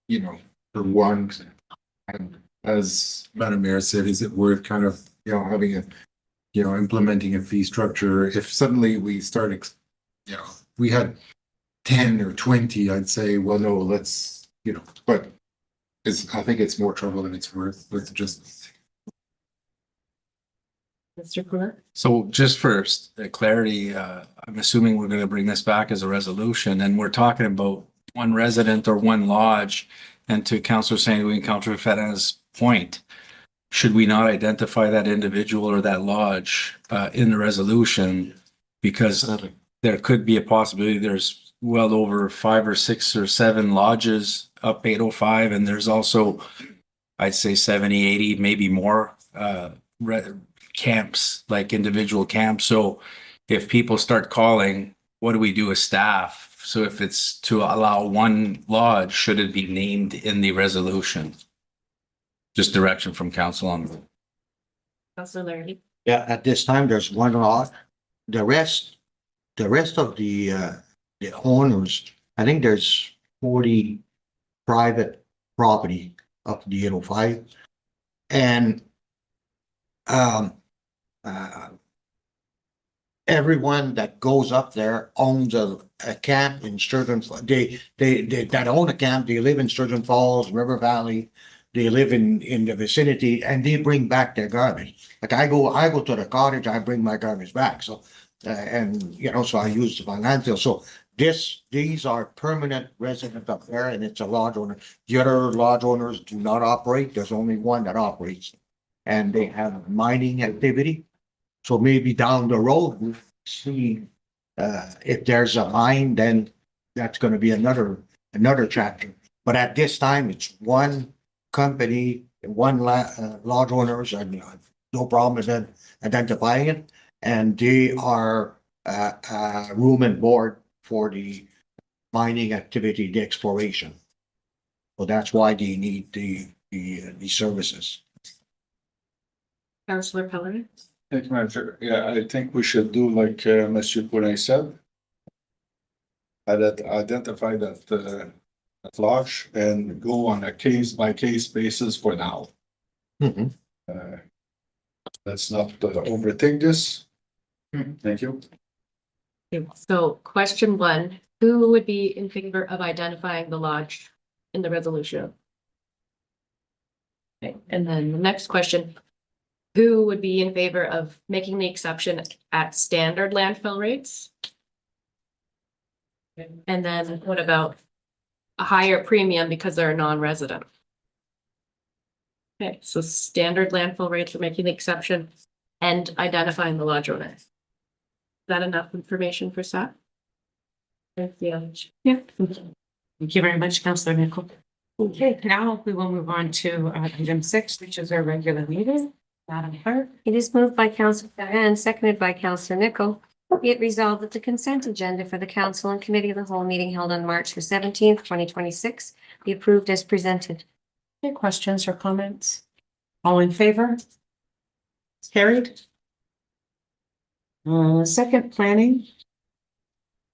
you know, for one, and as Madam Mayor said, is it worth kind of, you know, having a, you know, implementing a fee structure? If suddenly we start, you know, we had 10 or 20, I'd say, well, no, let's, you know, but I think it's more trouble than it's worth with just. Mr. Clerk? So just for clarity, I'm assuming we're gonna bring this back as a resolution, and we're talking about one resident or one lodge. And to Councillor St. Louis and Councillor Fedana's point, should we not identify that individual or that lodge in the resolution? Because there could be a possibility there's well over 5 or 6 or 7 lodges up 805, and there's also, I'd say 70, 80, maybe more camps, like individual camps. So if people start calling, what do we do as staff? So if it's to allow one lodge, should it be named in the resolution? Just direction from council on that. Councillor Larry? Yeah, at this time, there's one lot. The rest of the owners, I think there's 40 private property up to the 805. And everyone that goes up there owns a camp in Sturgeon. They that own a camp, they live in Sturgeon Falls, River Valley. They live in the vicinity, and they bring back their garbage. Like I go to the cottage, I bring my garbage back. So, and you know, so I use my landfill. So these are permanent residents up there, and it's a lodge owner. The other lodge owners do not operate. There's only one that operates, and they have mining activity. So maybe down the road, we'll see if there's a mine, then that's going to be another chapter. But at this time, it's one company, one lodge owners, and no problem with identifying it. And they are room and board for the mining activity, the exploration. So that's why they need the services. Councillor Pellerin? Thank you, Madam Chair. Yeah, I think we should do like Monsieur Poulin said. Identify that flush and go on a case by case basis for now. Mhm. Let's not overthink this. Thank you. So question one, who would be in favor of identifying the lodge in the resolution? Okay, and then the next question, who would be in favor of making the exception at standard landfill rates? And then what about a higher premium because they're a non-resident? Okay, so standard landfill rates are making the exception and identifying the lodge owner. Is that enough information for staff? Yeah. Thank you very much, Councillor Nicol. Okay, now we will move on to item 6, which is our regular meeting. Madam Clerk. It is moved by Councillor Farran, seconded by Councillor Nicol. Be it resolved that the consent agenda for the Council and Committee of the Whole meeting held on March the 17th, 2026 be approved as presented. Any questions or comments? All in favor? Carried. Second, planning.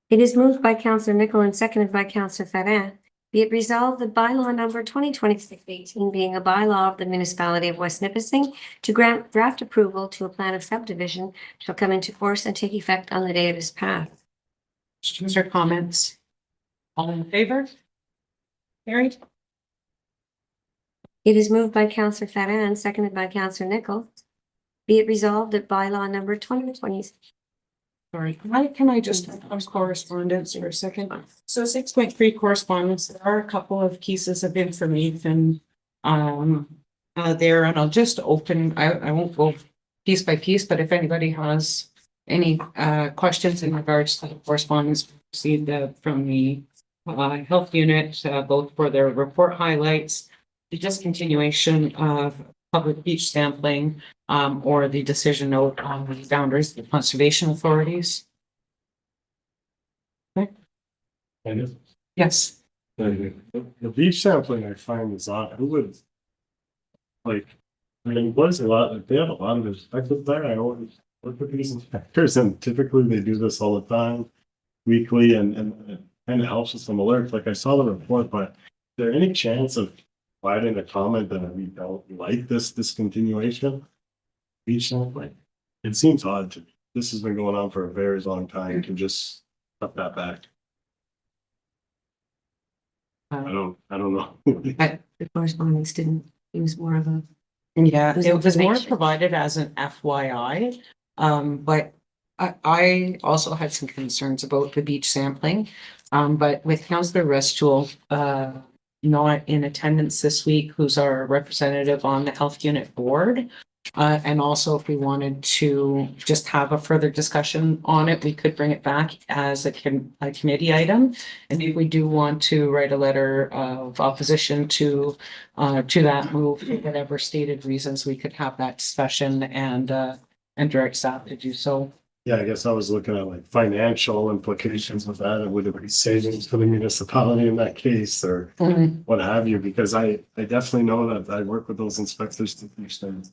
It is moved by Councillor Nicol and seconded by Councillor Farran. Be it resolved that bylaw number 2026-18 being a bylaw of the municipality of West Nipissing to grant draft approval to a plan of subdivision shall come into force and take effect on the day it is passed. Questions or comments? All in favor? Carried. It is moved by Councillor Farran, seconded by Councillor Nicol. Be it resolved that bylaw number 2020. Sorry, can I just have correspondence for a second? So 6.3 correspondence, there are a couple of pieces of information there, and I'll just open, I won't go piece by piece, but if anybody has any questions in regards to the correspondence received from the health unit, both for their report highlights, the discontinuation of public beach sampling, or the decision note on the boundaries of the conservation authorities. And Yes. the beach sampling I find is odd. Who would? Like, I mean, what's a lot, they have a lot of inspectors there. I always work with these inspectors and typically they do this all the time, weekly, and it kind of helps with some alerts. Like I saw the report, but is there any chance of providing a comment that we don't like this discontinuation? Beach sampling? It seems odd to me. This has been going on for a very long time to just cut that back. I don't know. The correspondence didn't, it was more of a. Yeah, There's it was more information. provided as an FYI. But I also had some concerns about the beach sampling. But with Councillor Restool not in attendance this week, who's our representative on the health unit board. And also if we wanted to just have a further discussion on it, we could bring it back as a committee item. And if we do want to write a letter of opposition to that move, for whatever stated reasons, we could have that discussion and direct staff to do so. Yeah, I guess I was looking at like financial implications of that, and would it be savings for the municipality in that case, or what have you? Because I definitely know that I work with those inspectors to understand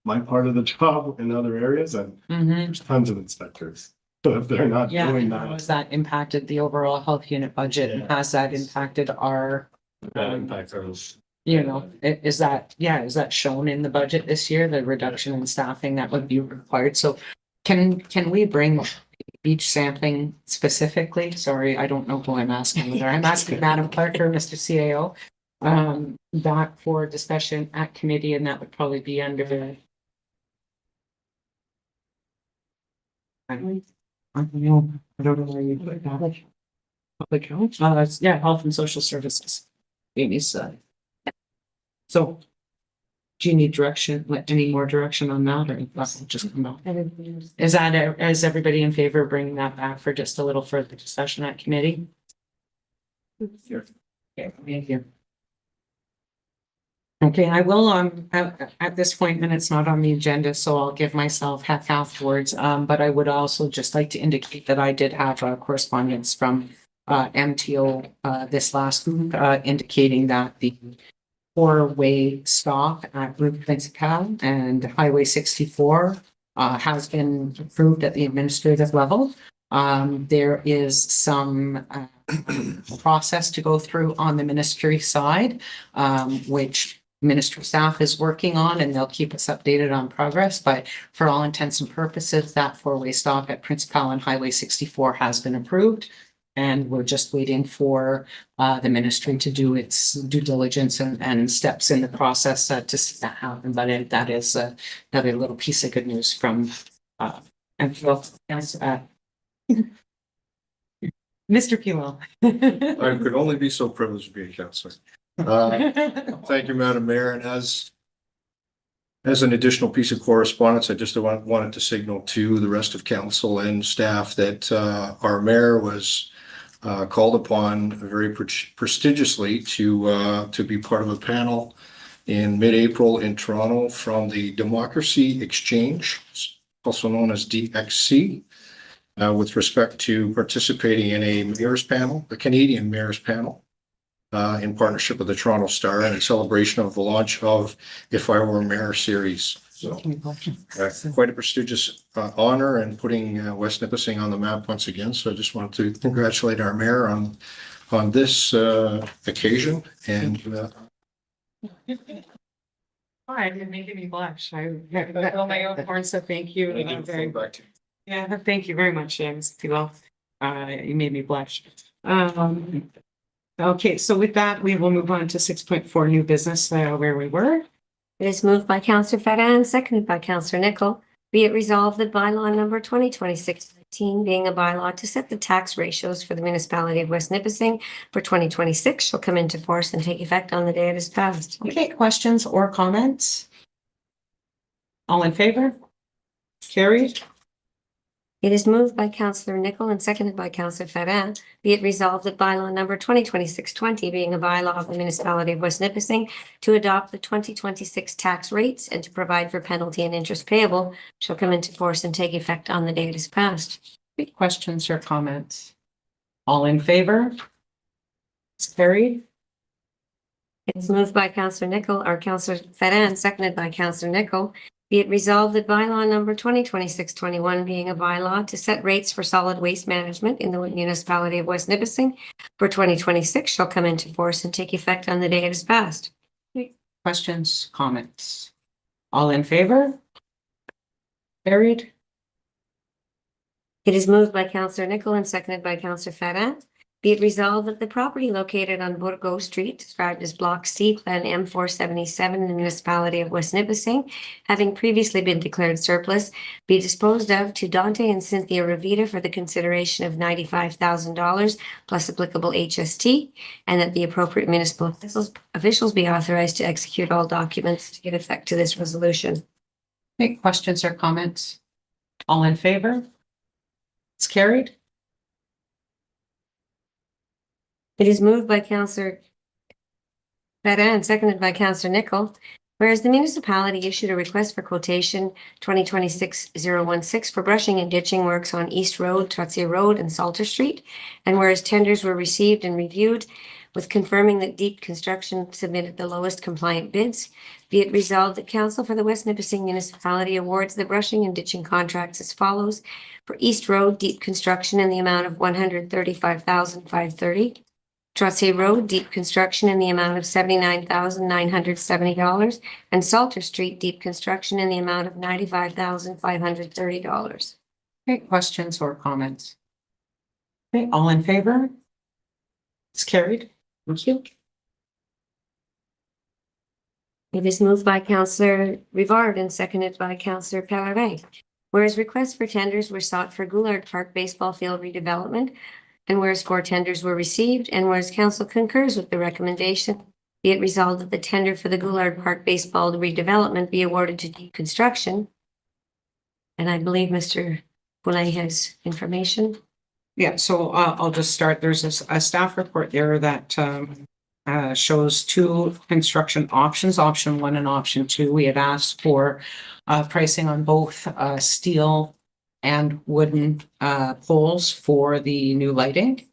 my part of the job in other areas, and there's tons of inspectors. So if they're not Yeah, doing how that, has that impacted the overall health unit budget? And has that impacted our, that impacts us. you know, is that shown in the budget this year, the reduction in staffing that would be required? So can we bring beach sampling specifically? Sorry, I don't know who I'm asking whether I'm asking Madam Clerk or Mr. CAO. Back for discussion at committee, and that would probably be under the. I don't know where you put that. Public health, yeah, health and social services. Amy's So. Do you need direction, any more direction on that, or that will just come out? Is everybody in favor of bringing that back for just a little further discussion at committee? Okay, thank you. Okay, I will, at this point, and it's not on the agenda, so I'll give myself half afterwards. But I would also just like to indicate that I did have correspondence from MTO this last week indicating that the four-way stop at Route Principal and Highway 64 has been approved at the administrative level. There is some process to go through on the ministry side, which ministry staff is working on, and they'll keep us updated on progress. But for all intents and purposes, that four-way stop at Principal and Highway 64 has been approved. And we're just waiting for the ministry to do its due diligence and steps in the process to see that happen. But that is another little piece of good news from Mr. Pilo. I could only be so privileged to be a counselor. Thank you, Madam Mayor, and as an additional piece of correspondence, I just wanted to signal to the rest of council and staff that our mayor was called upon very prestigiously to be part of a panel in mid-April in Toronto from the Democracy Exchange, also known as DXC, with respect to participating in a mayor's panel, the Canadian mayor's panel, in partnership with the Toronto Star and in celebration of the launch of If I Were Mayor series. So quite a prestigious honor and putting West Nipissing on the map once again. So I just wanted to congratulate our mayor on this occasion and Hi, you're making me blush. I on my own horn, so thank you. back to Yeah, thank you very much, James. You made me blush. Okay, so with that, we will move on to 6.4 new business, where we were. It is moved by Counselor Fedin, seconded by Counselor Nickel. Be it resolved that bylaw number 2026-13, being a bylaw to set the tax ratios for the municipality of West Nipissing for 2026, shall come into force and take effect on the day it is passed. Okay, questions or comments? All in favor? Carried. It is moved by Counselor Nickel and seconded by Counselor Fedin. Be it resolved that bylaw number 2026-20, being a bylaw of the municipality of West Nipissing to adopt the 2026 tax rates and to provide for penalty and interest payable, shall come into force and take effect on the day it is passed. Any questions or comments? All in favor? It's carried. It is moved by Counselor Nickel or Counselor Fedin, seconded by Counselor Nickel. Be it resolved that bylaw number 2026-21, being a bylaw to set rates for solid waste management in the municipality of West Nipissing for 2026, shall come into force and take effect on the day it is passed. Questions, comments? All in favor? Carried. It is moved by Counselor Nickel and seconded by Counselor Fedin. Be it resolved that the property located on Burgo Street, described as Block C, Plan M477 in the municipality of West Nipissing, having previously been declared surplus, be disposed of to Dante and Cynthia Ravita for the consideration of $95,000 plus applicable HST, and that the appropriate municipal officials be authorized to execute all documents to give effect to this resolution. Any questions or comments? All in favor? It's carried. It is moved by Counselor Fedin and seconded by Counselor Nickel. Whereas the municipality issued a request for quotation 2026-016 for brushing and ditching works on East Road, Trottier Road, and Salter Street. And whereas tenders were received and reviewed with confirming that Deep Construction submitted the lowest compliant bids, be it resolved that Council for the West Nipissing Municipality awards the brushing and ditching contracts as follows. For East Road, Deep Construction in the amount of $135,530. Trottier Road, Deep Construction in the amount of $79,970, and Salter Street, Deep Construction in the amount of $95,530. Okay, questions or comments? Okay, all in favor? It's carried. Thank you. It is moved by Councillor Rivard and seconded by Councillor Pellerin. Whereas requests for tenders were sought for Goulard Park Baseball Field redevelopment, and whereas 4 tenders were received, and whereas council concurs with the recommendation, be it resolved that the tender for the Goulard Park Baseball redevelopment be awarded to Deep Construction. And I believe Mr. Boulay has information. Yeah, so I'll just start. There's a staff report there that shows two construction options, option one and option two. We had asked for pricing on both steel and wooden poles for the new lighting.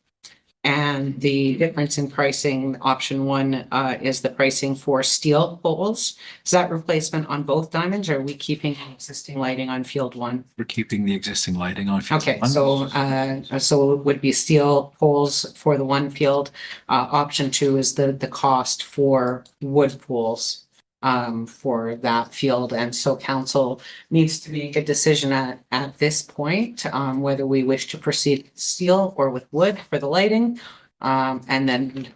And the difference in pricing, option one is the pricing for steel poles. Is that replacement on both diamonds, or are we keeping existing lighting on field one? We're keeping the existing lighting on. field Okay, one. so it would be steel poles for the one field. Option two is the cost for wood poles for that field. And so council needs to make a decision at this point, whether we wish to proceed with steel or with wood for the lighting. And then,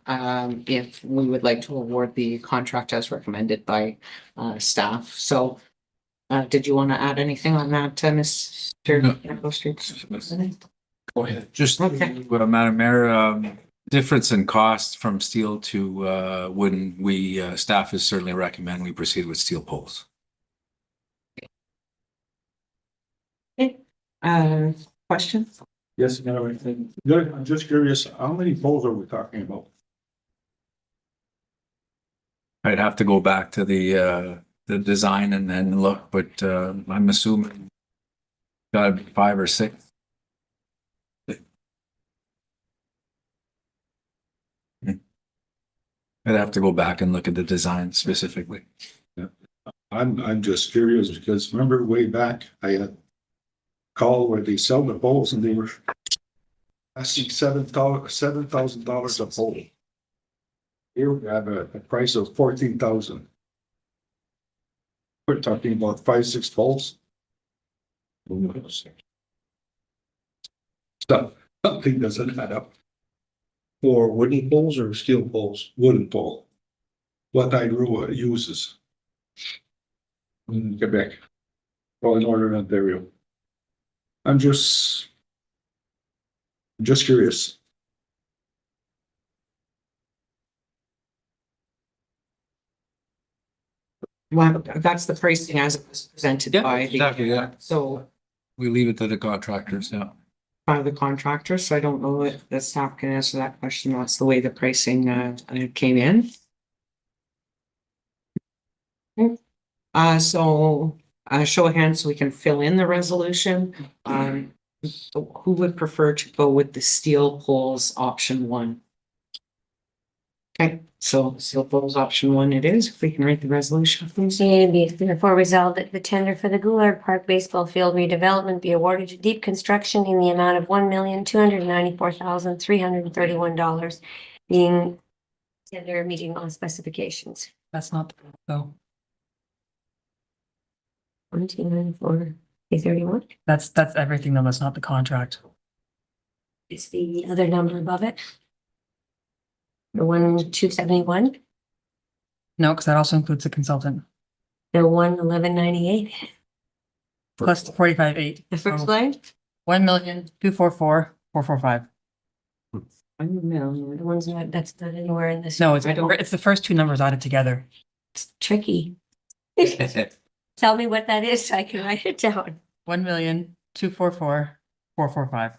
if we would like to award the contract as recommended by, staff. So, did you want to add anything on that, Mr. No. Go ahead. Just, Okay. Madam Mayor, difference in cost from steel to wooden, staff is certainly recommend we proceed with steel poles. Question? Yes, I'm just curious, how many poles are we talking about? I'd have to go back to the design and then look, but I'm assuming gotta be 5 or 6. I'd have to go back and look at the design specifically. I'm just curious because remember way back, I had a call where they sell the poles and they were asking $7,000 a pole. Here we have a price of 14,000. We're talking about 5, 6 poles. Stuff, something doesn't add up. For wooden poles or steel poles? Wooden pole. What Hydro uses. In Quebec. Or in Northern Ontario. I'm just curious. Well, that's the pricing as it was presented Yeah, by exactly, yeah. So We leave it to the contractors, yeah. by the contractor, so I don't know if the staff can answer that question. That's the way the pricing came in. So show of hands so we can fill in the resolution. Who would prefer to go with the steel poles option one? Okay, so steel poles option one it is. If we can read the resolution, please. Be therefore resolved that the tender for the Goulart Park Baseball Field redevelopment be awarded to Deep Construction in the amount of $1,294,331, being tender meeting all specifications. That's not, though. 1,294, 331. That's everything though. That's not the contract. It's the other number above it. The 1,271, No, because that also includes the consultant. the 1,198, Plus the 45,800. the first line, 1,244,445. 1 million. the ones not, that's not anywhere in this. No, it's I don't- it's the first two numbers added together. It's tricky. Tell me what that is so I can write it down. 1,244,445.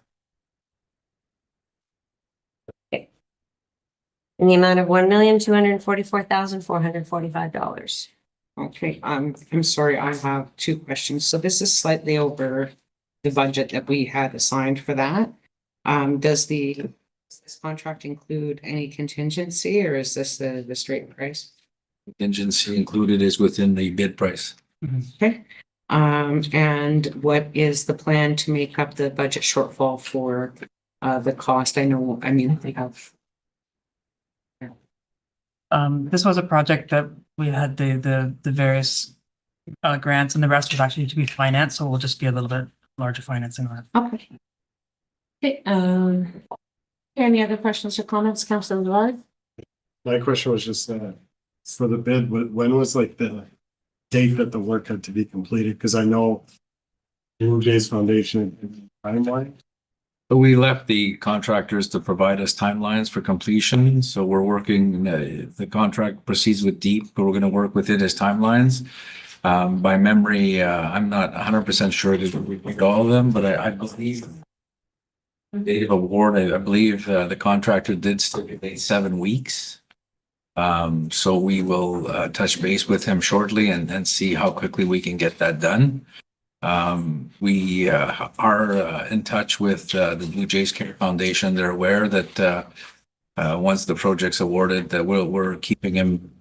In the amount of $1,244,445. Okay, I'm sorry, I have two questions. So this is slightly over the budget that we had assigned for that. Does this contract include any contingency or is this the straight price? Contingency included is within the bid price. Okay. And what is the plan to make up the budget shortfall for the cost? I mean, they have. This was a project that we had the various grants and the rest was actually to be financed, so we'll just be a little bit larger financing on it. Okay. Okay, any other questions or comments, Councilor Lord? My question was just, for the bid, when was like the date that the work had to be completed? Because I know Blue Jays Foundation timeline. But we left the contractors to provide us timelines for completion, so we're working, the contract proceeds with Deep, but we're gonna work with it as timelines. By memory, I'm not 100% sure that we read all of them, but I believe date of award, I believe the contractor did stipulate 7 weeks. So we will touch base with him shortly and see how quickly we can get that done. We are in touch with the Blue Jays Care Foundation. They're aware that once the project's awarded, that we're keeping him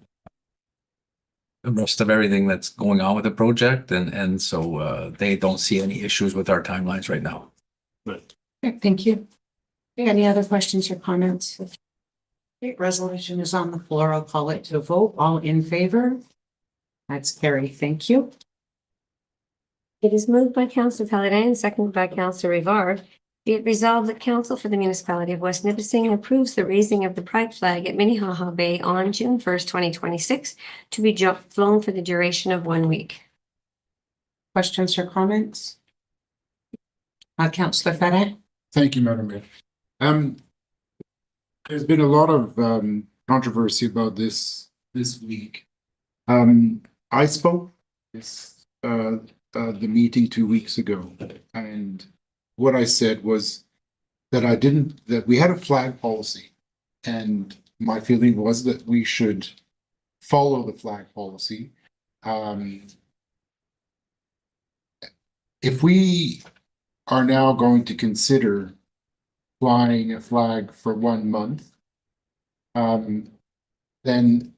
abreast of everything that's going on with the project, and so they don't see any issues with our timelines right now. Okay, thank you. Any other questions or comments? Okay, resolution is on the floor. I'll call it to a vote. All in favor? That's carried. Thank you. It is moved by Councillor Paladin and seconded by Councillor Rivard. Be it resolved that Council for the Municipality of West Nipissing approves the raising of the pride flag at Minnehaha Bay on June 1st, 2026, to be flown for the duration of 1 week. Questions or comments? Councillor Fedde? Thank you, Madam Mayor. There's been a lot of controversy about this week. I spoke this the meeting 2 weeks ago, and what I said was that that we had a flag policy, and my feeling was that we should follow the flag policy. If we are now going to consider flying a flag for 1 month, then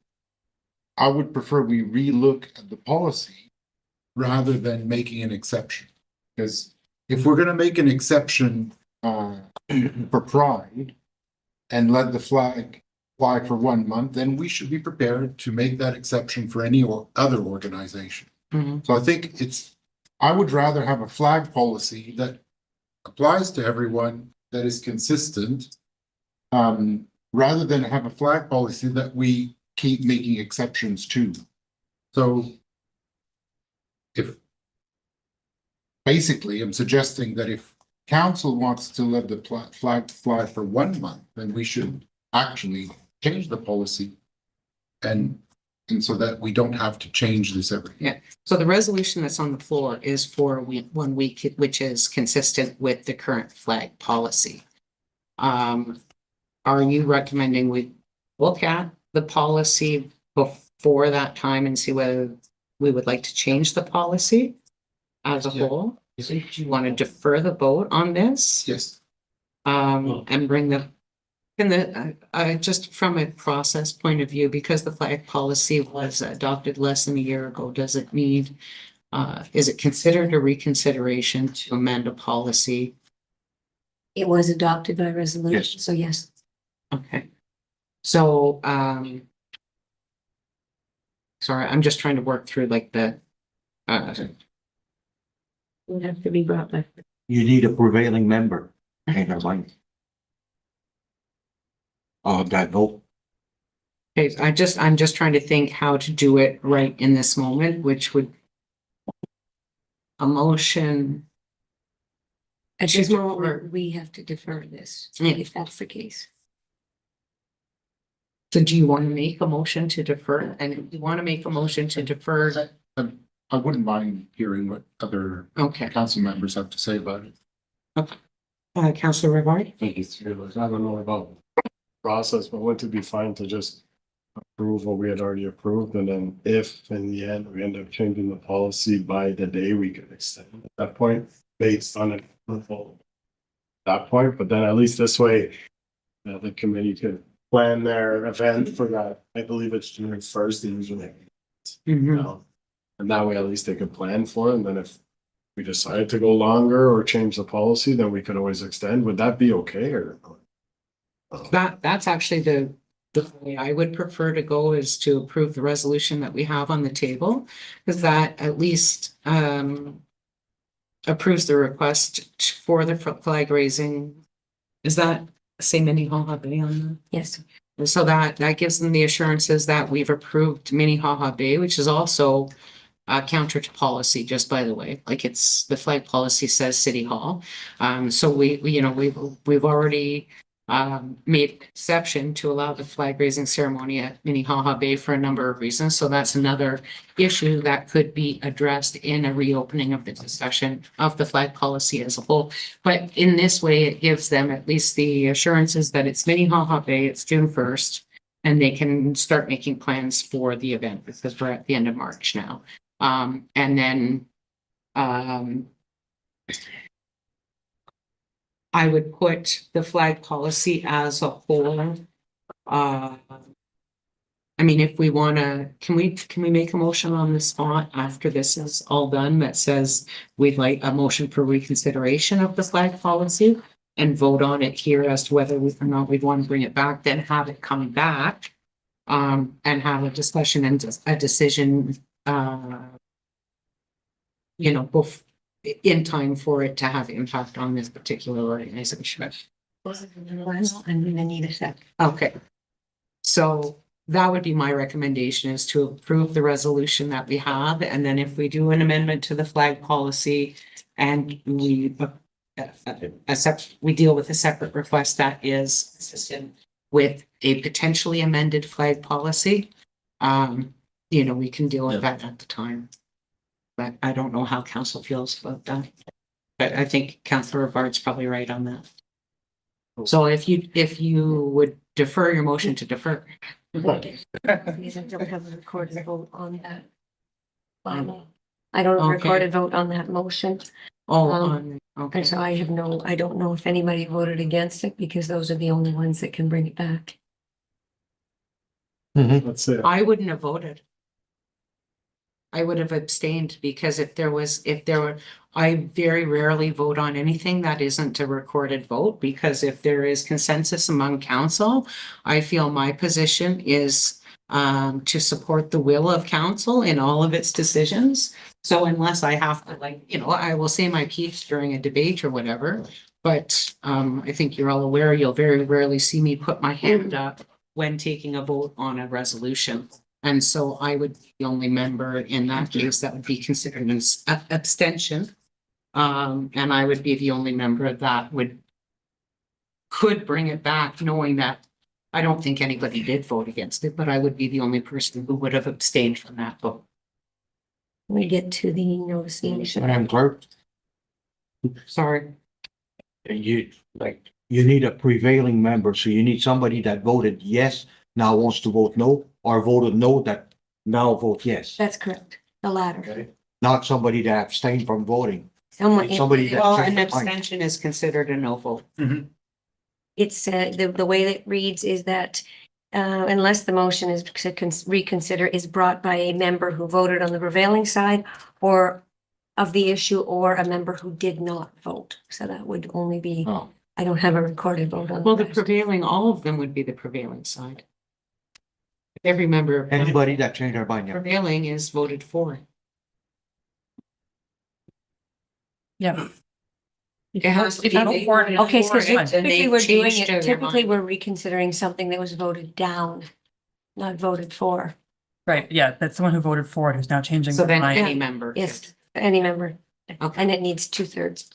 I would prefer we relook at the policy rather than making an exception. Because if we're going to make an exception for pride and let the flag fly for 1 month, then we should be prepared to make that exception for any other organization. So I think I would rather have a flag policy that applies to everyone, that is consistent, rather than have a flag policy that we keep making exceptions to. So basically, I'm suggesting that if council wants to let the flag fly for 1 month, then we should actually change the policy and so that we don't have to change this every year. So the resolution that's on the floor is for 1 week, which is consistent with the current flag policy. Are you recommending we look at the policy before that time and see whether we would like to change the policy as a whole? So do you want to defer the vote on this? Yes. And bring just from a process point of view, because the flag policy was adopted less than a year ago, does it need, is it considered a reconsideration to amend a policy? It was adopted by resolution, so yes. Okay. So, sorry, I'm just trying to work through like the, Would have to be brought back. You need a prevailing member. That vote. okay, I'm just trying to think how to do it right in this moment, which would a motion. At this To moment, defer. we have to defer this, Yeah. if that's the case. So do you want to make a motion to defer? And if you want to make a motion to defer, I wouldn't mind hearing what other okay, council members have to say about it. Councillor Rivard? Thank you. I don't know about process, but wouldn't it be fine to just approve what we had already approved, and then if in the end we end up changing the policy by the day, we could extend at that point based on it. That point, but then at least this way, the committee could plan their event for that. I believe it's June 1st usually. And that way at least they could plan for it. And then if we decided to go longer or change the policy, then we could always extend. Would that be okay or? That's actually the way I would prefer to go, is to approve the resolution that we have on the table, because that at least approves the request for the flag raising. Is that say Minnehaha Bay on that? Yes. So that gives them the assurances that we've approved Minnehaha Bay, which is also counter to policy, just by the way, like it's the flag policy says City Hall. So we've already made an exception to allow the flag raising ceremony at Minnehaha Bay for a number of reasons. So that's another issue that could be addressed in a reopening of the discussion of the flag policy as a whole. But in this way, it gives them at least the assurances that it's Minnehaha Bay, it's June 1st. and they can start making plans for the event because we're at the end of March now. And then, I would put the flag policy as a whole. I mean, if we wanna, can we make a motion on the spot after this is all done that says we'd like a motion for reconsideration of the flag policy and vote on it here as to whether or not we'd want to bring it back, then have it come back, and have a discussion and a decision, you know, both in time for it to have impact on this particular organization. I'm gonna need a sec. Okay. So that would be my recommendation, is to approve the resolution that we have, and then if we do an amendment to the flag policy and we we deal with a separate request that is consistent with a potentially amended flag policy, you know, we can deal with that at the time. But I don't know how council feels about that. But I think Councillor Bard's probably right on that. So if you would defer your motion to defer. Because I don't have a recorded vote on that. I don't have a Okay. recorded vote on that motion. Oh, And so I don't know if anybody voted against it because those are the only ones that can bring it back. That's it. I wouldn't have voted. I would have abstained because if there were, I very rarely vote on anything that isn't a recorded vote, because if there is consensus among council, I feel my position is to support the will of council in all of its decisions. So unless I have to, like, you know, I will say my piece during a debate or whatever, but I think you're all aware, you'll very rarely see me put my hand up when taking a vote on a resolution. And so I would be the only member in that case that would be considered an abstention. And I would be the only member that could bring it back, knowing that I don't think anybody did vote against it, but I would be the only person who would have abstained from that vote. We get to the negotiation. Madam Clerk, Sorry. you need a prevailing member, so you need somebody that voted yes, now wants to vote no, or voted no that now vote yes. That's correct. The latter. Okay, not somebody that abstained from voting. Someone, Somebody that- Well, an abstention is considered a no vote. it's the way that it reads is that unless the motion is to reconsider is brought by a member who voted on the prevailing side or of the issue, or a member who did not vote. So that would only be, Oh. I don't have a recorded vote on. Well, the rest. prevailing, all of them would be the prevailing side. Every member of Anybody that changed their mind. yeah. prevailing is voted for. Yeah. It has to If you be- don't forward it Okay, so for it, then typically they've we're doing changed it, their typically mind. we're reconsidering something that was voted down, not voted for. Right, yeah, that's someone who voted for it who's now changing So their then mind. any member. Yes, any member. Okay. And it needs 2/3.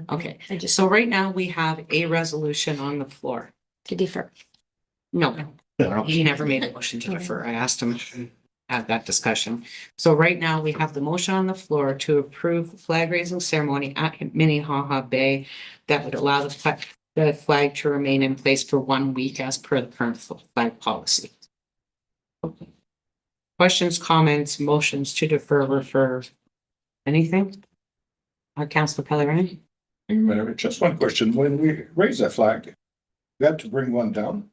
Okay, I just so right now we have a resolution on the floor. to defer. No, he never made a motion to defer. I asked him to have that discussion. So right now we have the motion on the floor to approve the flag raising ceremony at Minnehaha Bay that would allow the flag to remain in place for 1 week as per the current flag policy. Questions, comments, motions to defer, refer, anything? Councilor Pellegrini? Whatever, just one question. When we raise that flag, we have to bring one down?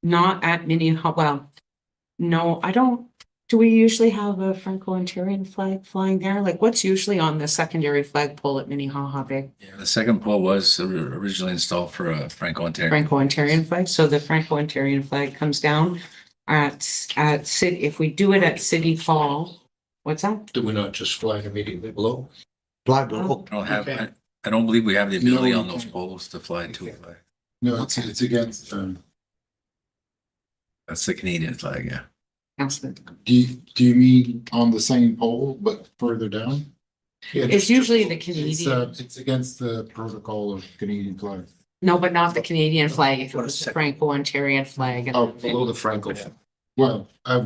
Not at Minnehaha, well, no, I don't, do we usually have a Franco-Ontarian flag flying there? Like, what's usually on the secondary flagpole at Minnehaha Bay? Yeah, the second pole was originally installed for a Franco-Ontarian. Franco-Ontarian flag, so the Franco-Ontarian flag comes down at city, if we do it at City Hall, what's that? Do we not just flag immediately below? Flag below. I don't have, I don't believe we have the ability No, on we those can't. poles to fly to a flag. No, it's against, That's the Canadian flag, yeah. Councilor. do you mean on the same pole, but further down? It's usually the It's, Canadian, it's against the protocol of Canadian flag. no, but not the Canadian flag, if it was the Franco-Ontarian flag. Oh, Below the Franco. Well, I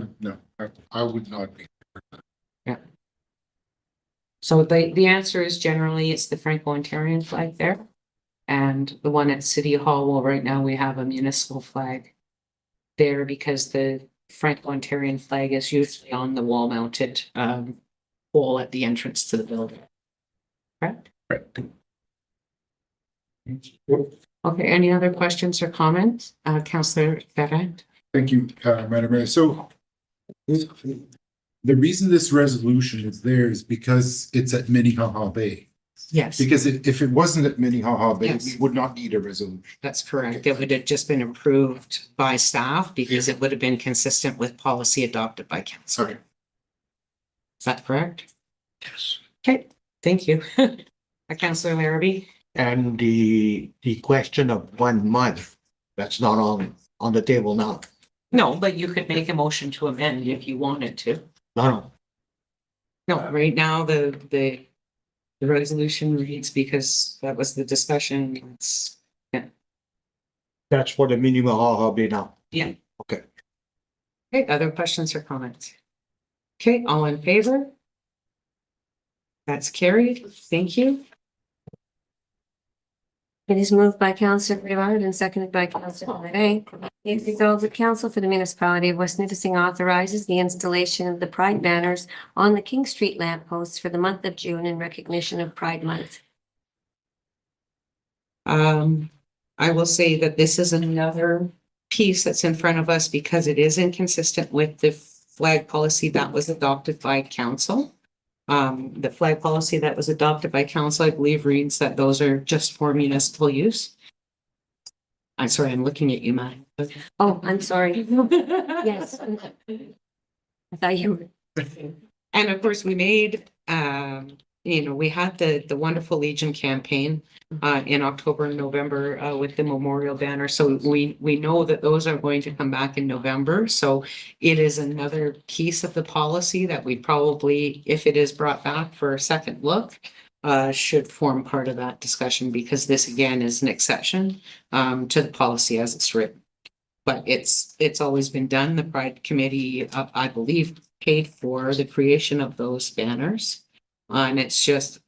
would not be. So the answer is generally it's the Franco-Ontarian flag there. And the one at City Hall, well, right now we have a municipal flag. there because the Franco-Ontarian flag is usually on the wall mounted pole at the entrance to the building. Correct? Right. Okay, any other questions or comments? Councillor Ferrand? Thank you, Madam Mayor. So the reason this resolution is there is because it's at Minnehaha Bay. Yes, Because if it wasn't at Minnehaha Bay, Yes. we would not need a resolution. that's correct. It would have just been approved by staff because it would have been consistent with policy adopted by council. Sorry. Is that correct? Yes. Okay, thank you. Councillor Larrabee? And the question of 1 month, that's not on the table now. No, but you could make a motion to amend if you wanted to. No, No, right now, the resolution reads because that was the discussion. It's, that's for the Minnehaha Bay now. yeah. Okay. Okay, other questions or comments? Okay, all in favor? That's carried. Thank you. It is moved by Councillor Rivard and seconded by Councillor Honoret. It resolves the Council for the Municipality of West Nipissing authorizes the installation of the Pride banners on the King Street lampposts for the month of June in recognition of Pride Month. I will say that this is another piece that's in front of us because it is inconsistent with the flag policy that was adopted by council. The flag policy that was adopted by council, I believe, reads that those are just for municipal use. I'm sorry, I'm looking at you, Matt. Oh, I'm sorry. Yes. I thought you were. And of course, we made, we had the Wonderful Legion campaign in October and November with the memorial banner. So we know that those are going to come back in November. So it is another piece of the policy that we probably, if it is brought back for a second look, should form part of that discussion because this again is an exception to the policy as it's written. But it's always been done. The Pride Committee, I believe, paid for the creation of those banners. And it's just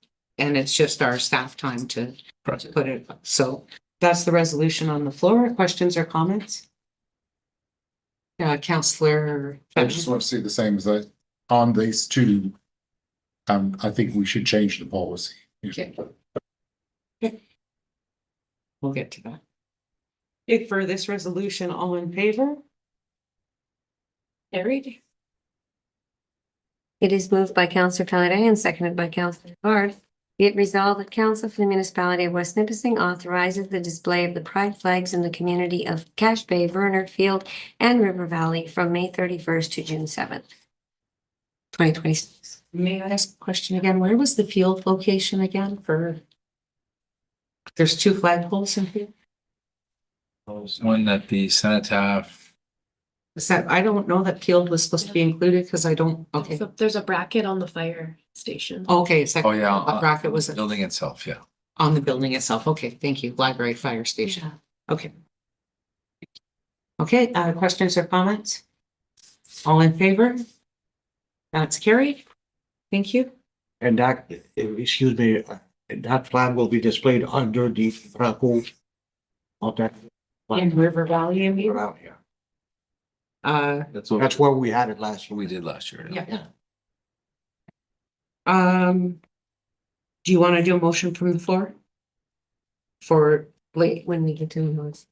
our staff time to put it. So that's the resolution on the floor. Questions or comments? Councillor. I just want to say the same as that on these two. I think we should change the policy. Okay. We'll get to that. If for this resolution, all in favor? Carried. It is moved by Councillor Honoret and seconded by Councillor Rivard. Be it resolved that Council for the Municipality of West Nipissing authorizes the display of the Pride flags in the community of Cache Bay, Verner, Field, and River Valley from May 31st to June 7th. 2026. May I ask a question again? Where was the field location again for? There's 2 flagpoles in here. One that the cenotaph, Is that, I don't know that field was supposed to be included because I don't, okay. So there's a bracket on the fire station. Okay, it's like oh yeah. a bracket was Building itself, yeah. on the building itself. Okay, thank you. Library Fire Station. Okay. Okay, questions or comments? All in favor? That's carried. Thank you. And that, excuse me, that flag will be displayed under the Franco. Of that. In River Valley, you mean? Around here. That's That's where we had it last year. we did last year. Yeah. Do you want to do a motion from the floor? For Wait, when we get to those.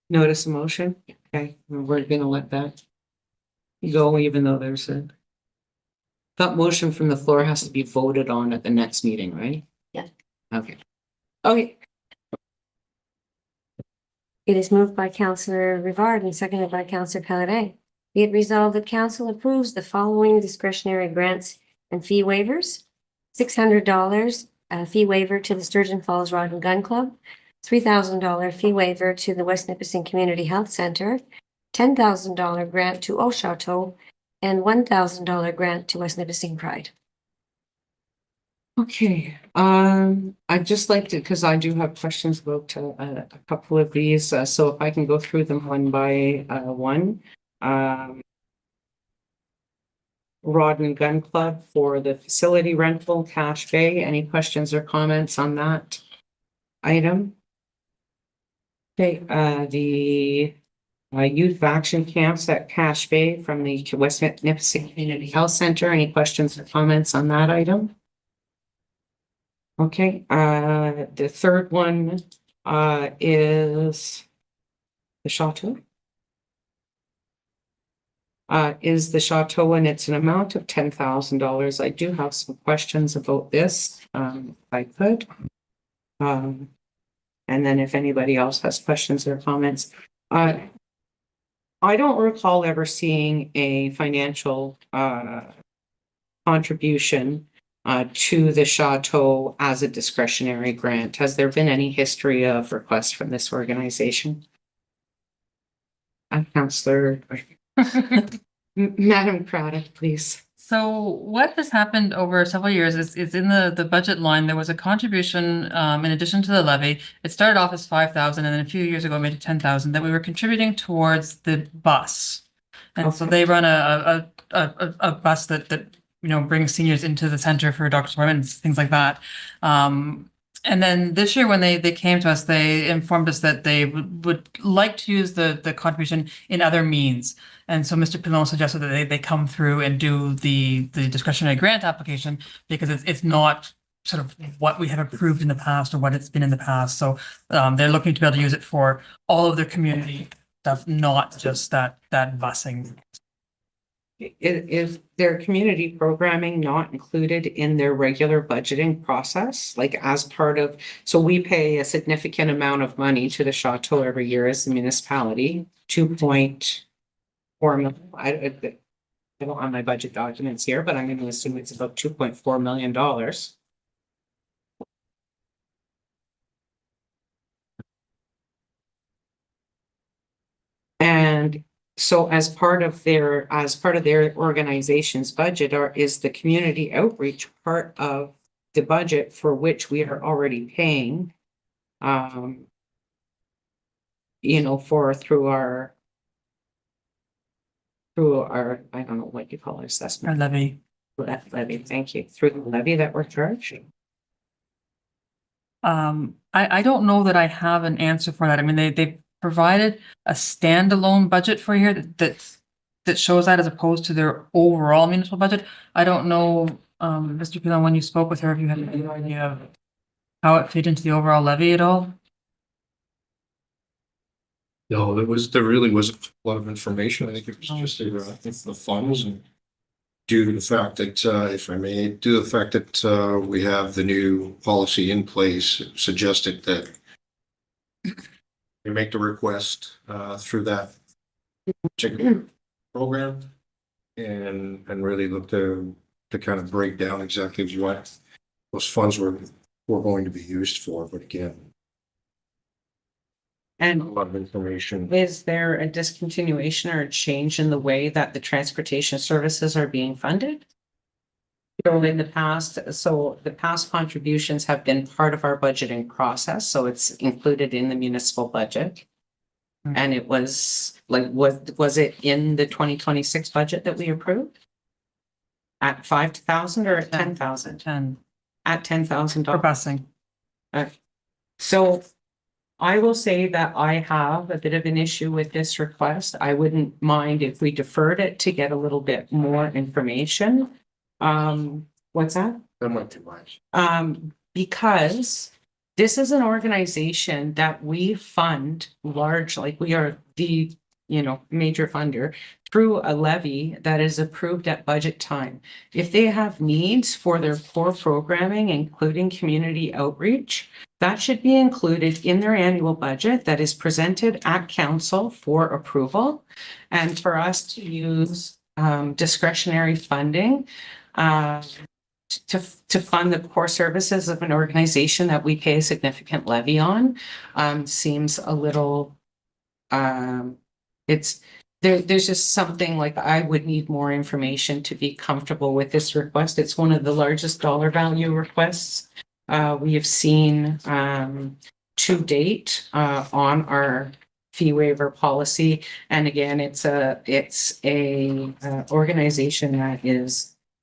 notice a motion? Okay, we're gonna let that go even though there's a that motion from the floor has to be voted on at the next meeting, right? Yeah. Okay. Okay, It is moved by Councillor Rivard and seconded by Councillor Honoret. Be it resolved that Council approves the following discretionary grants and fee waivers. $600 fee waiver to the Sturgeon Falls Rod and Gun Club, $3,000 fee waiver to the West Nipissing Community Health Center, $10,000 grant to Eau Chateau, and $1,000 grant to West Nipissing Pride. okay. I'd just like to, because I do have questions about a couple of these, so if I can go through them one by one. Rod and Gun Club for the facility rental, Cache Bay. Any questions or comments on that item? Okay, the youth action camps at Cache Bay from the West Nipissing Community Health Center. Any questions or comments on that item? Okay, the third one, is the Chateau. Is the Chateau, and it's an amount of $10,000. I do have some questions about this, if I could. And then if anybody else has questions or comments. I don't recall ever seeing a financial contribution to the Chateau as a discretionary grant. Has there been any history of requests from this organization? Councillor Madam Craddock, please. So what has happened over several years is in the budget line, there was a contribution in addition to the levy. It started off as 5,000 and then a few years ago made it 10,000 that we were contributing towards the bus. And so they run a bus that brings seniors into the center for doctor's appointments, things like that. And then this year when they came to us, they informed us that they would like to use the contribution in other means. And so Mr. Pilon suggested that they come through and do the discretionary grant application because it's not sort of what we have approved in the past or what it's been in the past. So they're looking to be able to use it for all of their community stuff, not just that busing. Is their community programming not included in their regular budgeting process? Like as part of, so we pay a significant amount of money to the Chateau every year as the municipality, 2.4 million. I don't have my budget documents here, but I'm going to assume it's about $2.4 million. And so as part of their organization's budget is the community outreach part of the budget for which we are already paying, through our, I don't know what you call it, assessment. Our levy. Levy, thank you. Through the levy that we're charged. I don't know that I have an answer for that. I mean, they provided a standalone budget for here that shows that as opposed to their overall municipal budget. I don't know, Mr. Pilon, when you spoke with her, if you had any idea of how it fit into the overall levy at all? No, there really wasn't a lot of information. I think it was just the funds and due to the fact that, if I may, due to the fact that we have the new policy in place, it suggested that you make the request through that particular program and really look to kind of break down exactly what those funds were going to be used for. But again, a And lot of information. is there a discontinuation or a change in the way that the transportation services are being funded? In the past, so the past contributions have been part of our budgeting process, so it's included in the municipal budget. And it was like, was it in the 2026 budget that we approved? At 5,000 or at 10,000? 10 At $10,000. for busing. So I will say that I have a bit of an issue with this request. I wouldn't mind if we deferred it to get a little bit more information. What's that? That might be much. Because this is an organization that we fund large, like we are the, major funder through a levy that is approved at budget time. If they have needs for their core programming, including community outreach, that should be included in their annual budget that is presented at council for approval. And for us to use discretionary funding to fund the core services of an organization that we pay a significant levy on seems a little, there's just something like I would need more information to be comfortable with this request. It's one of the largest dollar value requests we have seen to date on our fee waiver policy. And again, it's a organization that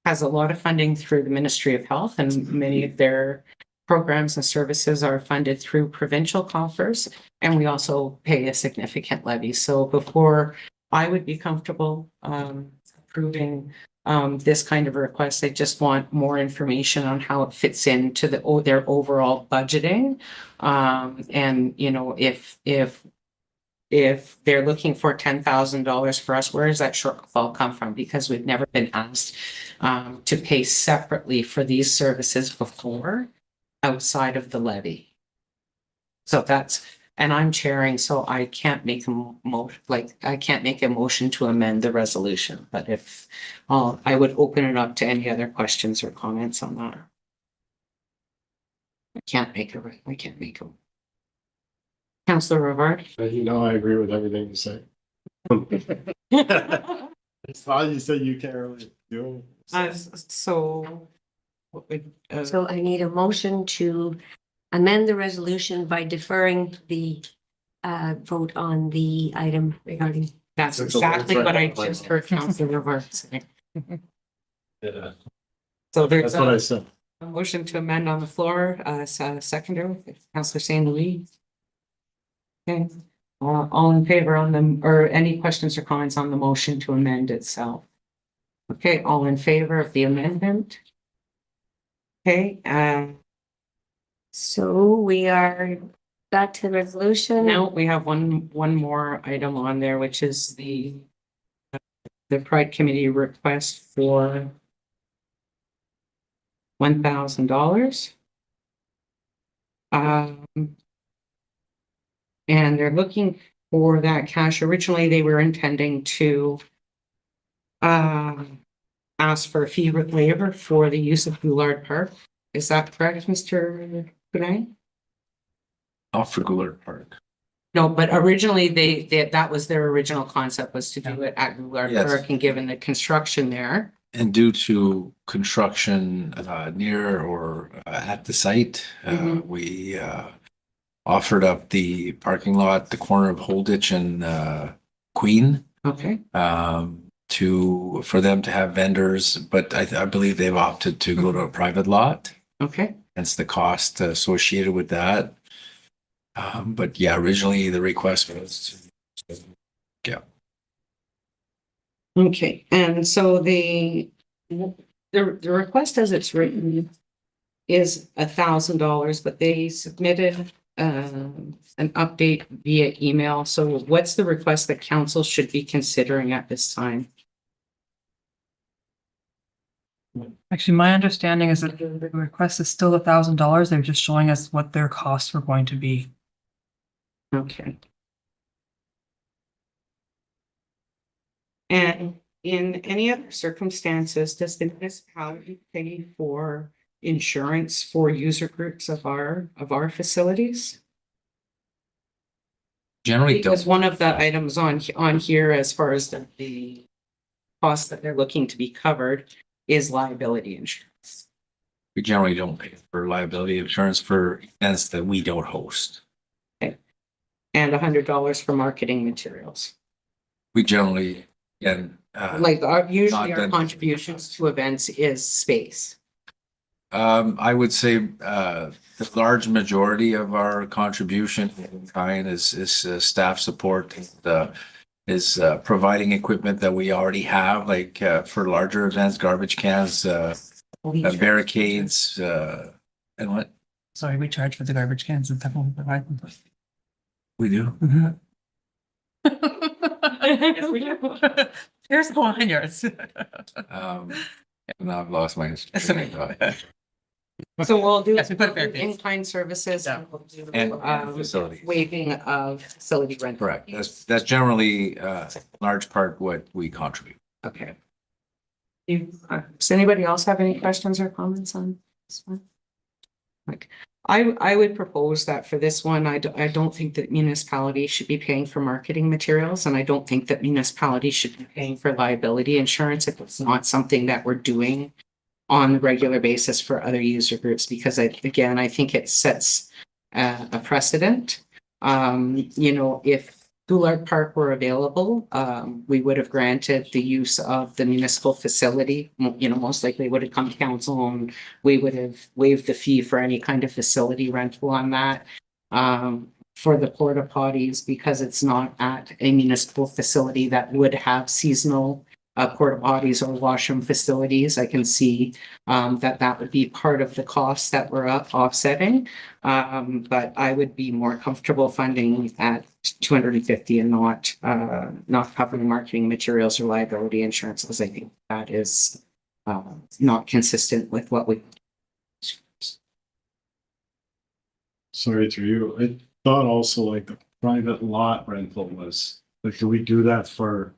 has a lot of funding through the Ministry of Health, and many of their programs and services are funded through provincial coffers, and we also pay a significant levy. So before I would be comfortable approving this kind of request, I just want more information on how it fits into their overall budgeting. And you know, if they're looking for $10,000 for us, where does that shortfall come from? Because we've never been asked to pay separately for these services before outside of the levy. So and I'm chairing, so I can't make I can't make a motion to amend the resolution, but if I would open it up to any other questions or comments on that. I can't make a. Councillor Rivard? You know, I agree with everything you say. It's fine, you said you can't really do it. So. So I need a motion to amend the resolution by deferring the vote on the item regarding. That's exactly what I just heard Councillor Rivard say. Yeah, So there's that's what I said. a motion to amend on the floor, seconder, Councillor St. Louis. Okay, all in favor on them, or any questions or comments on the motion to amend itself? Okay, all in favor of the amendment? Okay, So we are back to the resolution. now we have one more item on there, which is the Pride Committee request for $1,000. And they're looking for that cash. Originally, they were intending to ask for a fee waiver for the use of Goulart Park. Is that correct, Mr. Boudin? Off for Goulart Park. No, but originally that was their original concept, was to do it at Goulart Yes. Park, and given the construction there. And due to construction near or at the site, we offered up the parking lot, the corner of Holditch and Queen, Okay, for them to have vendors, but I believe they've opted to go to a private lot. okay. Hence the cost associated with that. But yeah, originally the request was, yeah. Okay, and so the request as it's written is $1,000, but they submitted an update via email. So what's the request that council should be considering at this time? Actually, my understanding is that the request is still $1,000. They're just showing us what their costs were going to be. Okay. And in any other circumstances, does the municipality pay for insurance for user groups of our facilities? Generally, Because one of the items on here, as far as the costs that they're looking to be covered, is liability insurance. we generally don't pay for liability insurance for events that we don't host. Okay. And $100 for marketing materials. We generally, again, Usually not our done. contributions to events is space. I would say the large majority of our contribution in kind is staff support, is providing equipment that we already have, like for larger events, garbage cans, barricades, and what Sorry, we charge for the garbage cans and stuff. When we provide them. we do. Yes, we do. Here's the line yards. Now I've lost my train of thought. So we'll do Yes, we put barricades. in-kind services. Yeah. And we'll do, And facilities. waiving of facility rent. Correct. That's generally large part what we contribute. Okay. Does anybody else have any questions or comments on this one? Like, I would propose that for this one, I don't think that municipalities should be paying for marketing materials, and I don't think that municipalities should be paying for liability insurance if it's not something that we're doing on a regular basis for other user groups, because I think it sets a precedent. You know, if Goulart Park were available, we would have granted the use of the municipal facility. You know, most likely would have come to council and we would have waived the fee for any kind of facility rental on that. For the porta potties, because it's not at a municipal facility that would have seasonal porta potties or washroom facilities, I can see that would be part of the costs that we're offsetting. But I would be more comfortable funding at 250 and not covering marketing materials or liability insurance, because I think that is not consistent with what we. Sorry to you. I thought also like the private lot rental was, like, do we do that for?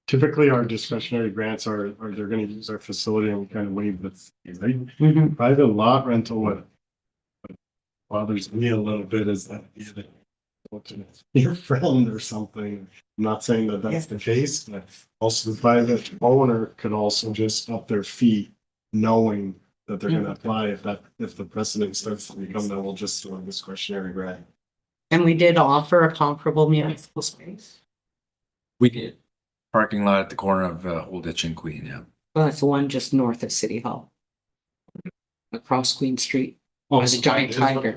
Typically, our discretionary grants are they're gonna use our facility and we kind of waive the fee, right? Mhm. Private lot rental, what bothers me a little bit is that either go to your friend or something. I'm not saying that that's the case, but also the private owner could also just up their fee knowing that they're gonna apply if the precedent starts to become that we'll just do a discretionary grant. And we did offer a comparable municipal space. We did. Parking lot at the corner of Old Ditch and Queen, yeah. Well, it's the one just north of City Hall. Across Queen Street. There's a giant tiger.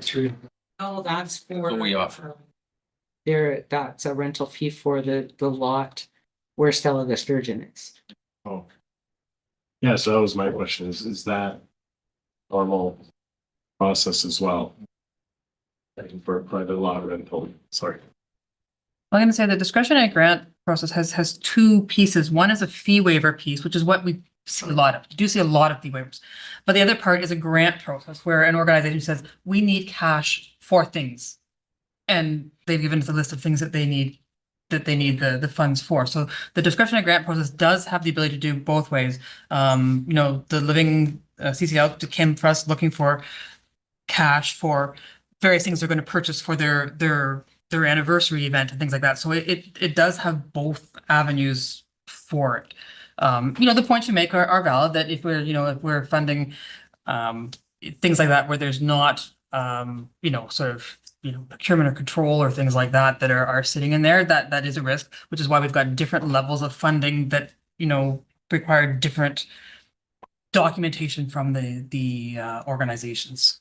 Oh, that's for. What we offer. That's a rental fee for the lot where Stella the Sturgeon is. Oh. Yeah, so that was my question, is that normal process as well? Like for a private lot rental, sorry. I'm going to say the discretionary grant process has two pieces. One is a fee waiver piece, which is what we see a lot of. You do see a lot of fee waivers. But the other part is a grant process where an organization says, we need cash for things. And they've given us a list of things that they need the funds for. So the discretionary grant process does have the ability to do both ways. You know, the living CCL to Kim for us looking for cash for various things they're going to purchase for their anniversary event and things like that. So it does have both avenues for it. You know, the points you make are valid, that if we're funding things like that where there's not you know, sort of, you know, procurement or control or things like that are sitting in there, that is a risk, which is why we've got different levels of funding that, you know, require different documentation from the organizations.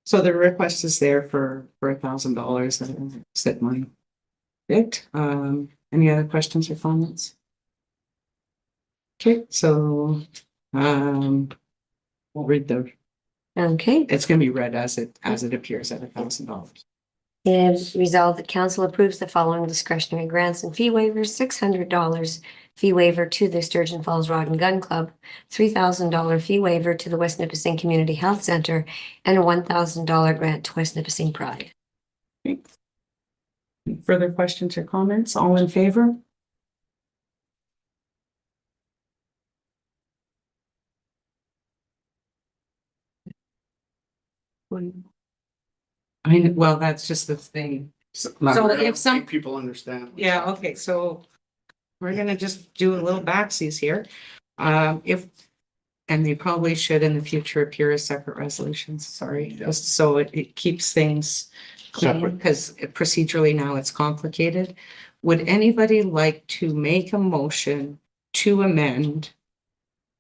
So the request is there for $1,000 and set my bit. Any other questions or comments? Okay, so we'll read Okay. it's gonna be read as it appears at $1,000. It is resolved that council approves the following discretionary grants and fee waivers: $600 fee waiver to the Sturgeon Falls Rod and Gun Club, $3,000 fee waiver to the West Nipissing Community Health Center, and a $1,000 grant to West Nipissing Pride. Any further questions or comments? All in favor? Well, that's just the thing. So if some- people understand. Yeah, okay, so we're gonna just do a little backsies here. And they probably should in the future appear as separate resolutions, sorry, just so it keeps things clean, Separate. because procedurally now it's complicated. Would anybody like to make a motion to amend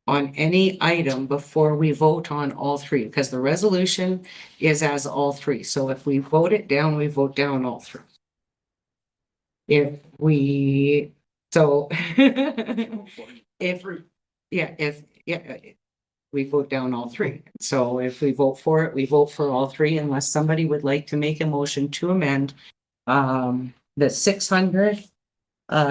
on any item before we vote on all three? Because the resolution is as all three, so if we vote it down, we vote down all three. If we, so if we vote down all three. So if we vote for it, we vote for all three, unless somebody would like to make a motion to amend the 600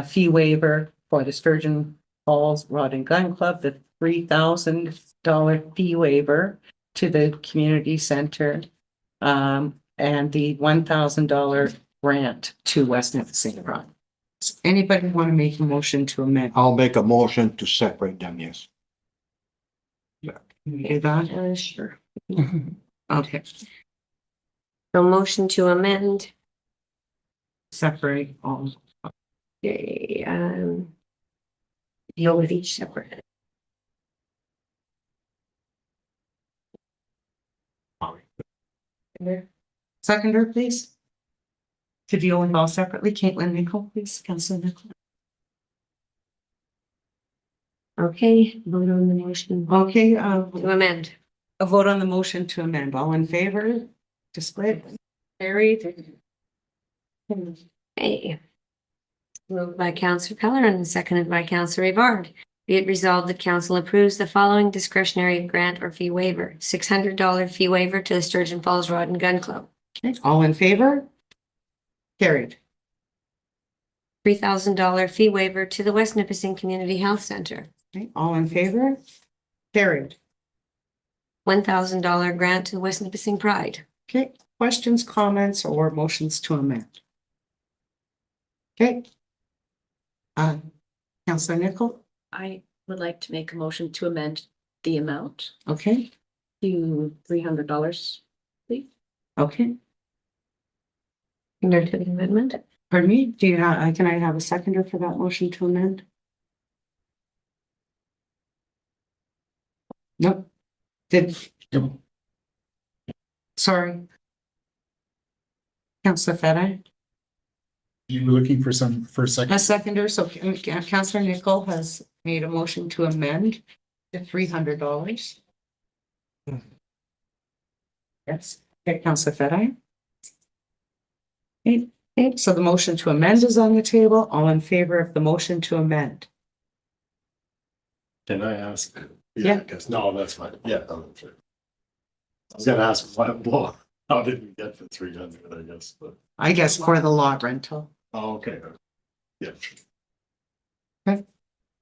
fee waiver for the Sturgeon Falls Rod and Gun Club, the $3,000 fee waiver to the community center, and the $1,000 grant to West Nipissing Rod. Does anybody want to make a motion to amend? I'll make a motion to separate them, yes. Can we do that? Sure. Okay, No motion to amend. separate all. Okay, deal with each separate. Seconder, please. To deal with all separately, Caitlin Nicol, please, Councilor Nicol. Okay, vote on the motion Okay, to amend. a vote on the motion to amend. All in favor? To split? Carried. Okay. Moved by Councillor Peller and seconded by Councillor Rivard. Be it resolved that council approves the following discretionary grant or fee waiver. $600 fee waiver to the Sturgeon Falls Rod and Gun Club. Okay, all in favor? Carried. $3,000 fee waiver to the West Nipissing Community Health Center. Okay, all in favor? Carried. $1,000 grant to the West Nipissing Pride. Okay, questions, comments, or motions to amend? Okay. Councilor Nicol, I would like to make a motion to amend the amount okay, to $300, please. okay. Under to the amendment. Pardon me, do you have, can I have a seconder for that motion to amend? Nope. Sorry. Councilor Fede, You looking for some, for a second? a seconder, so Councilor Nicol has made a motion to amend to $300. Yes, okay, Councilor Fede. Okay, so the motion to amend is on the table. All in favor of the motion to amend? Can I ask? Yeah. I guess, no, that's fine. Yeah. I'm sure. I was gonna ask, well, how did we get to 300, I guess, but, I guess for the lot rental. oh, okay. Yeah.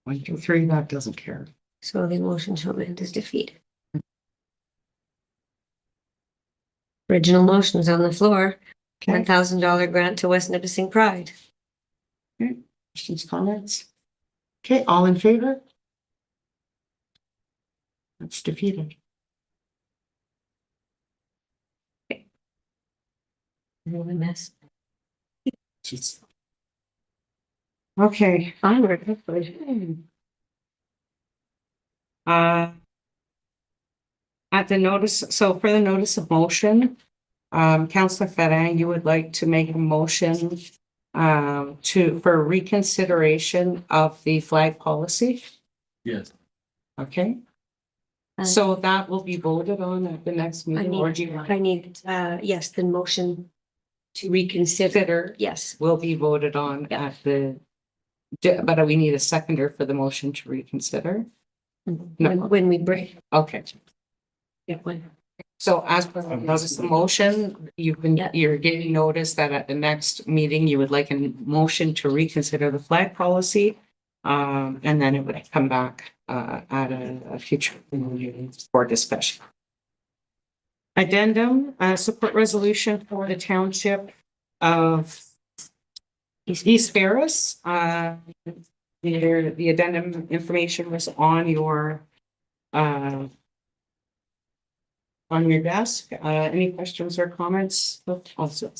1, 2, 3, that doesn't care. So the motion to amend is defeated. Original motion is on the floor. Okay, $1,000 grant to West Nipissing Pride. questions, comments? Okay, all in favor? That's defeated. Really mess. Just, Okay, Onward, hopefully. at the notice, so for the notice of motion, Councillor Fede, you would like to make a motion for reconsideration of the flag policy? yes. Okay, so that will be voted on at the next meeting, or do you want? I need, yes, the motion to reconsider, yes. Will be voted on at the, but we need a seconder for the motion to reconsider. When we break. Okay, Yeah, when. so as per the notice of motion, Yeah. you're getting notice that at the next meeting, you would like a motion to reconsider the flag policy. And then it would come back at a future meeting for discussion. Addendum, support resolution for the township of East Ferris. The addendum information was on your desk. Any questions or comments? Also,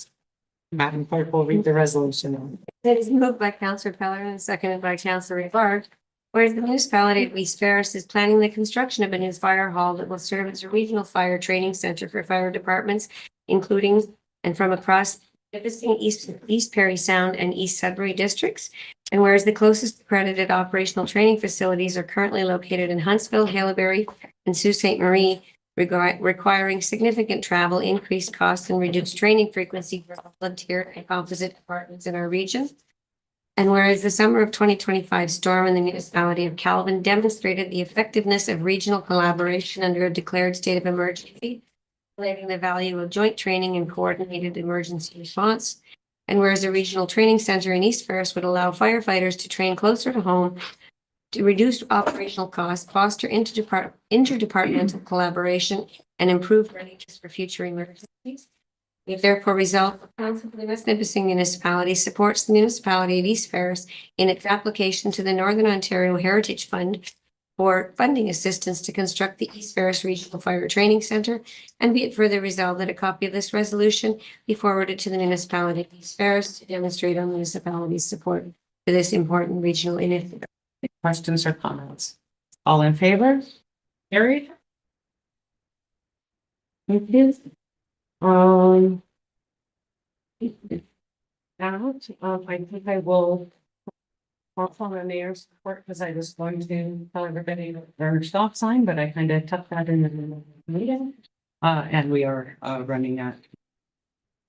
Madam Clerk will read the resolution. It is moved by Councillor Peller and seconded by Councillor Rivard. Whereas the municipality of East Ferris is planning the construction of a new fire hall that will serve as a regional fire training center for fire departments, including and from across Nipissing, East Perry Sound and East Sudbury districts. And whereas the closest accredited operational training facilities are currently located in Huntsville, Haileybury, and Sault Ste. Marie, requiring significant travel, increased costs, and reduced training frequency for volunteer and composite departments in our region. And whereas the summer of 2025 storm in the municipality of Calvin demonstrated the effectiveness of regional collaboration under a declared state of emergency, highlighting the value of joint training and coordinated emergency response. And whereas a regional training center in East Ferris would allow firefighters to train closer to home, to reduce operational costs, foster interdepartmental collaboration, and improve readiness for future emergencies. We have therefore resolved the Council of the West Nipissing Municipality supports the municipality of East Ferris in its application to the Northern Ontario Heritage Fund for funding assistance to construct the East Ferris Regional Fire Training Center, and be it further resolved that a copy of this resolution be forwarded to the municipality of East Ferris to demonstrate our municipality's support for this important regional initiative. Questions or comments? All in favor? Carried. Thank you. That, I think I will on the mayor's report because I was going to tell everybody their stop sign, but I kind of tucked that in the meeting. And we are running at.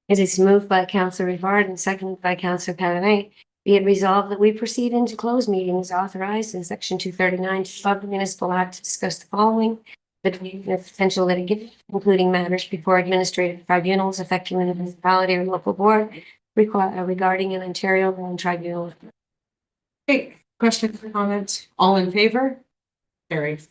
It is moved by Councillor Rivard and seconded by Councillor Pavanay. Be it resolved that we proceed into closed meetings authorized in section 239 of the Municipal Act to discuss the following: the potential litigation, including matters before administrative tribunals affecting the municipality or local board regarding an Ontario land tribunal. Okay, questions or comments? All in favor? Carried.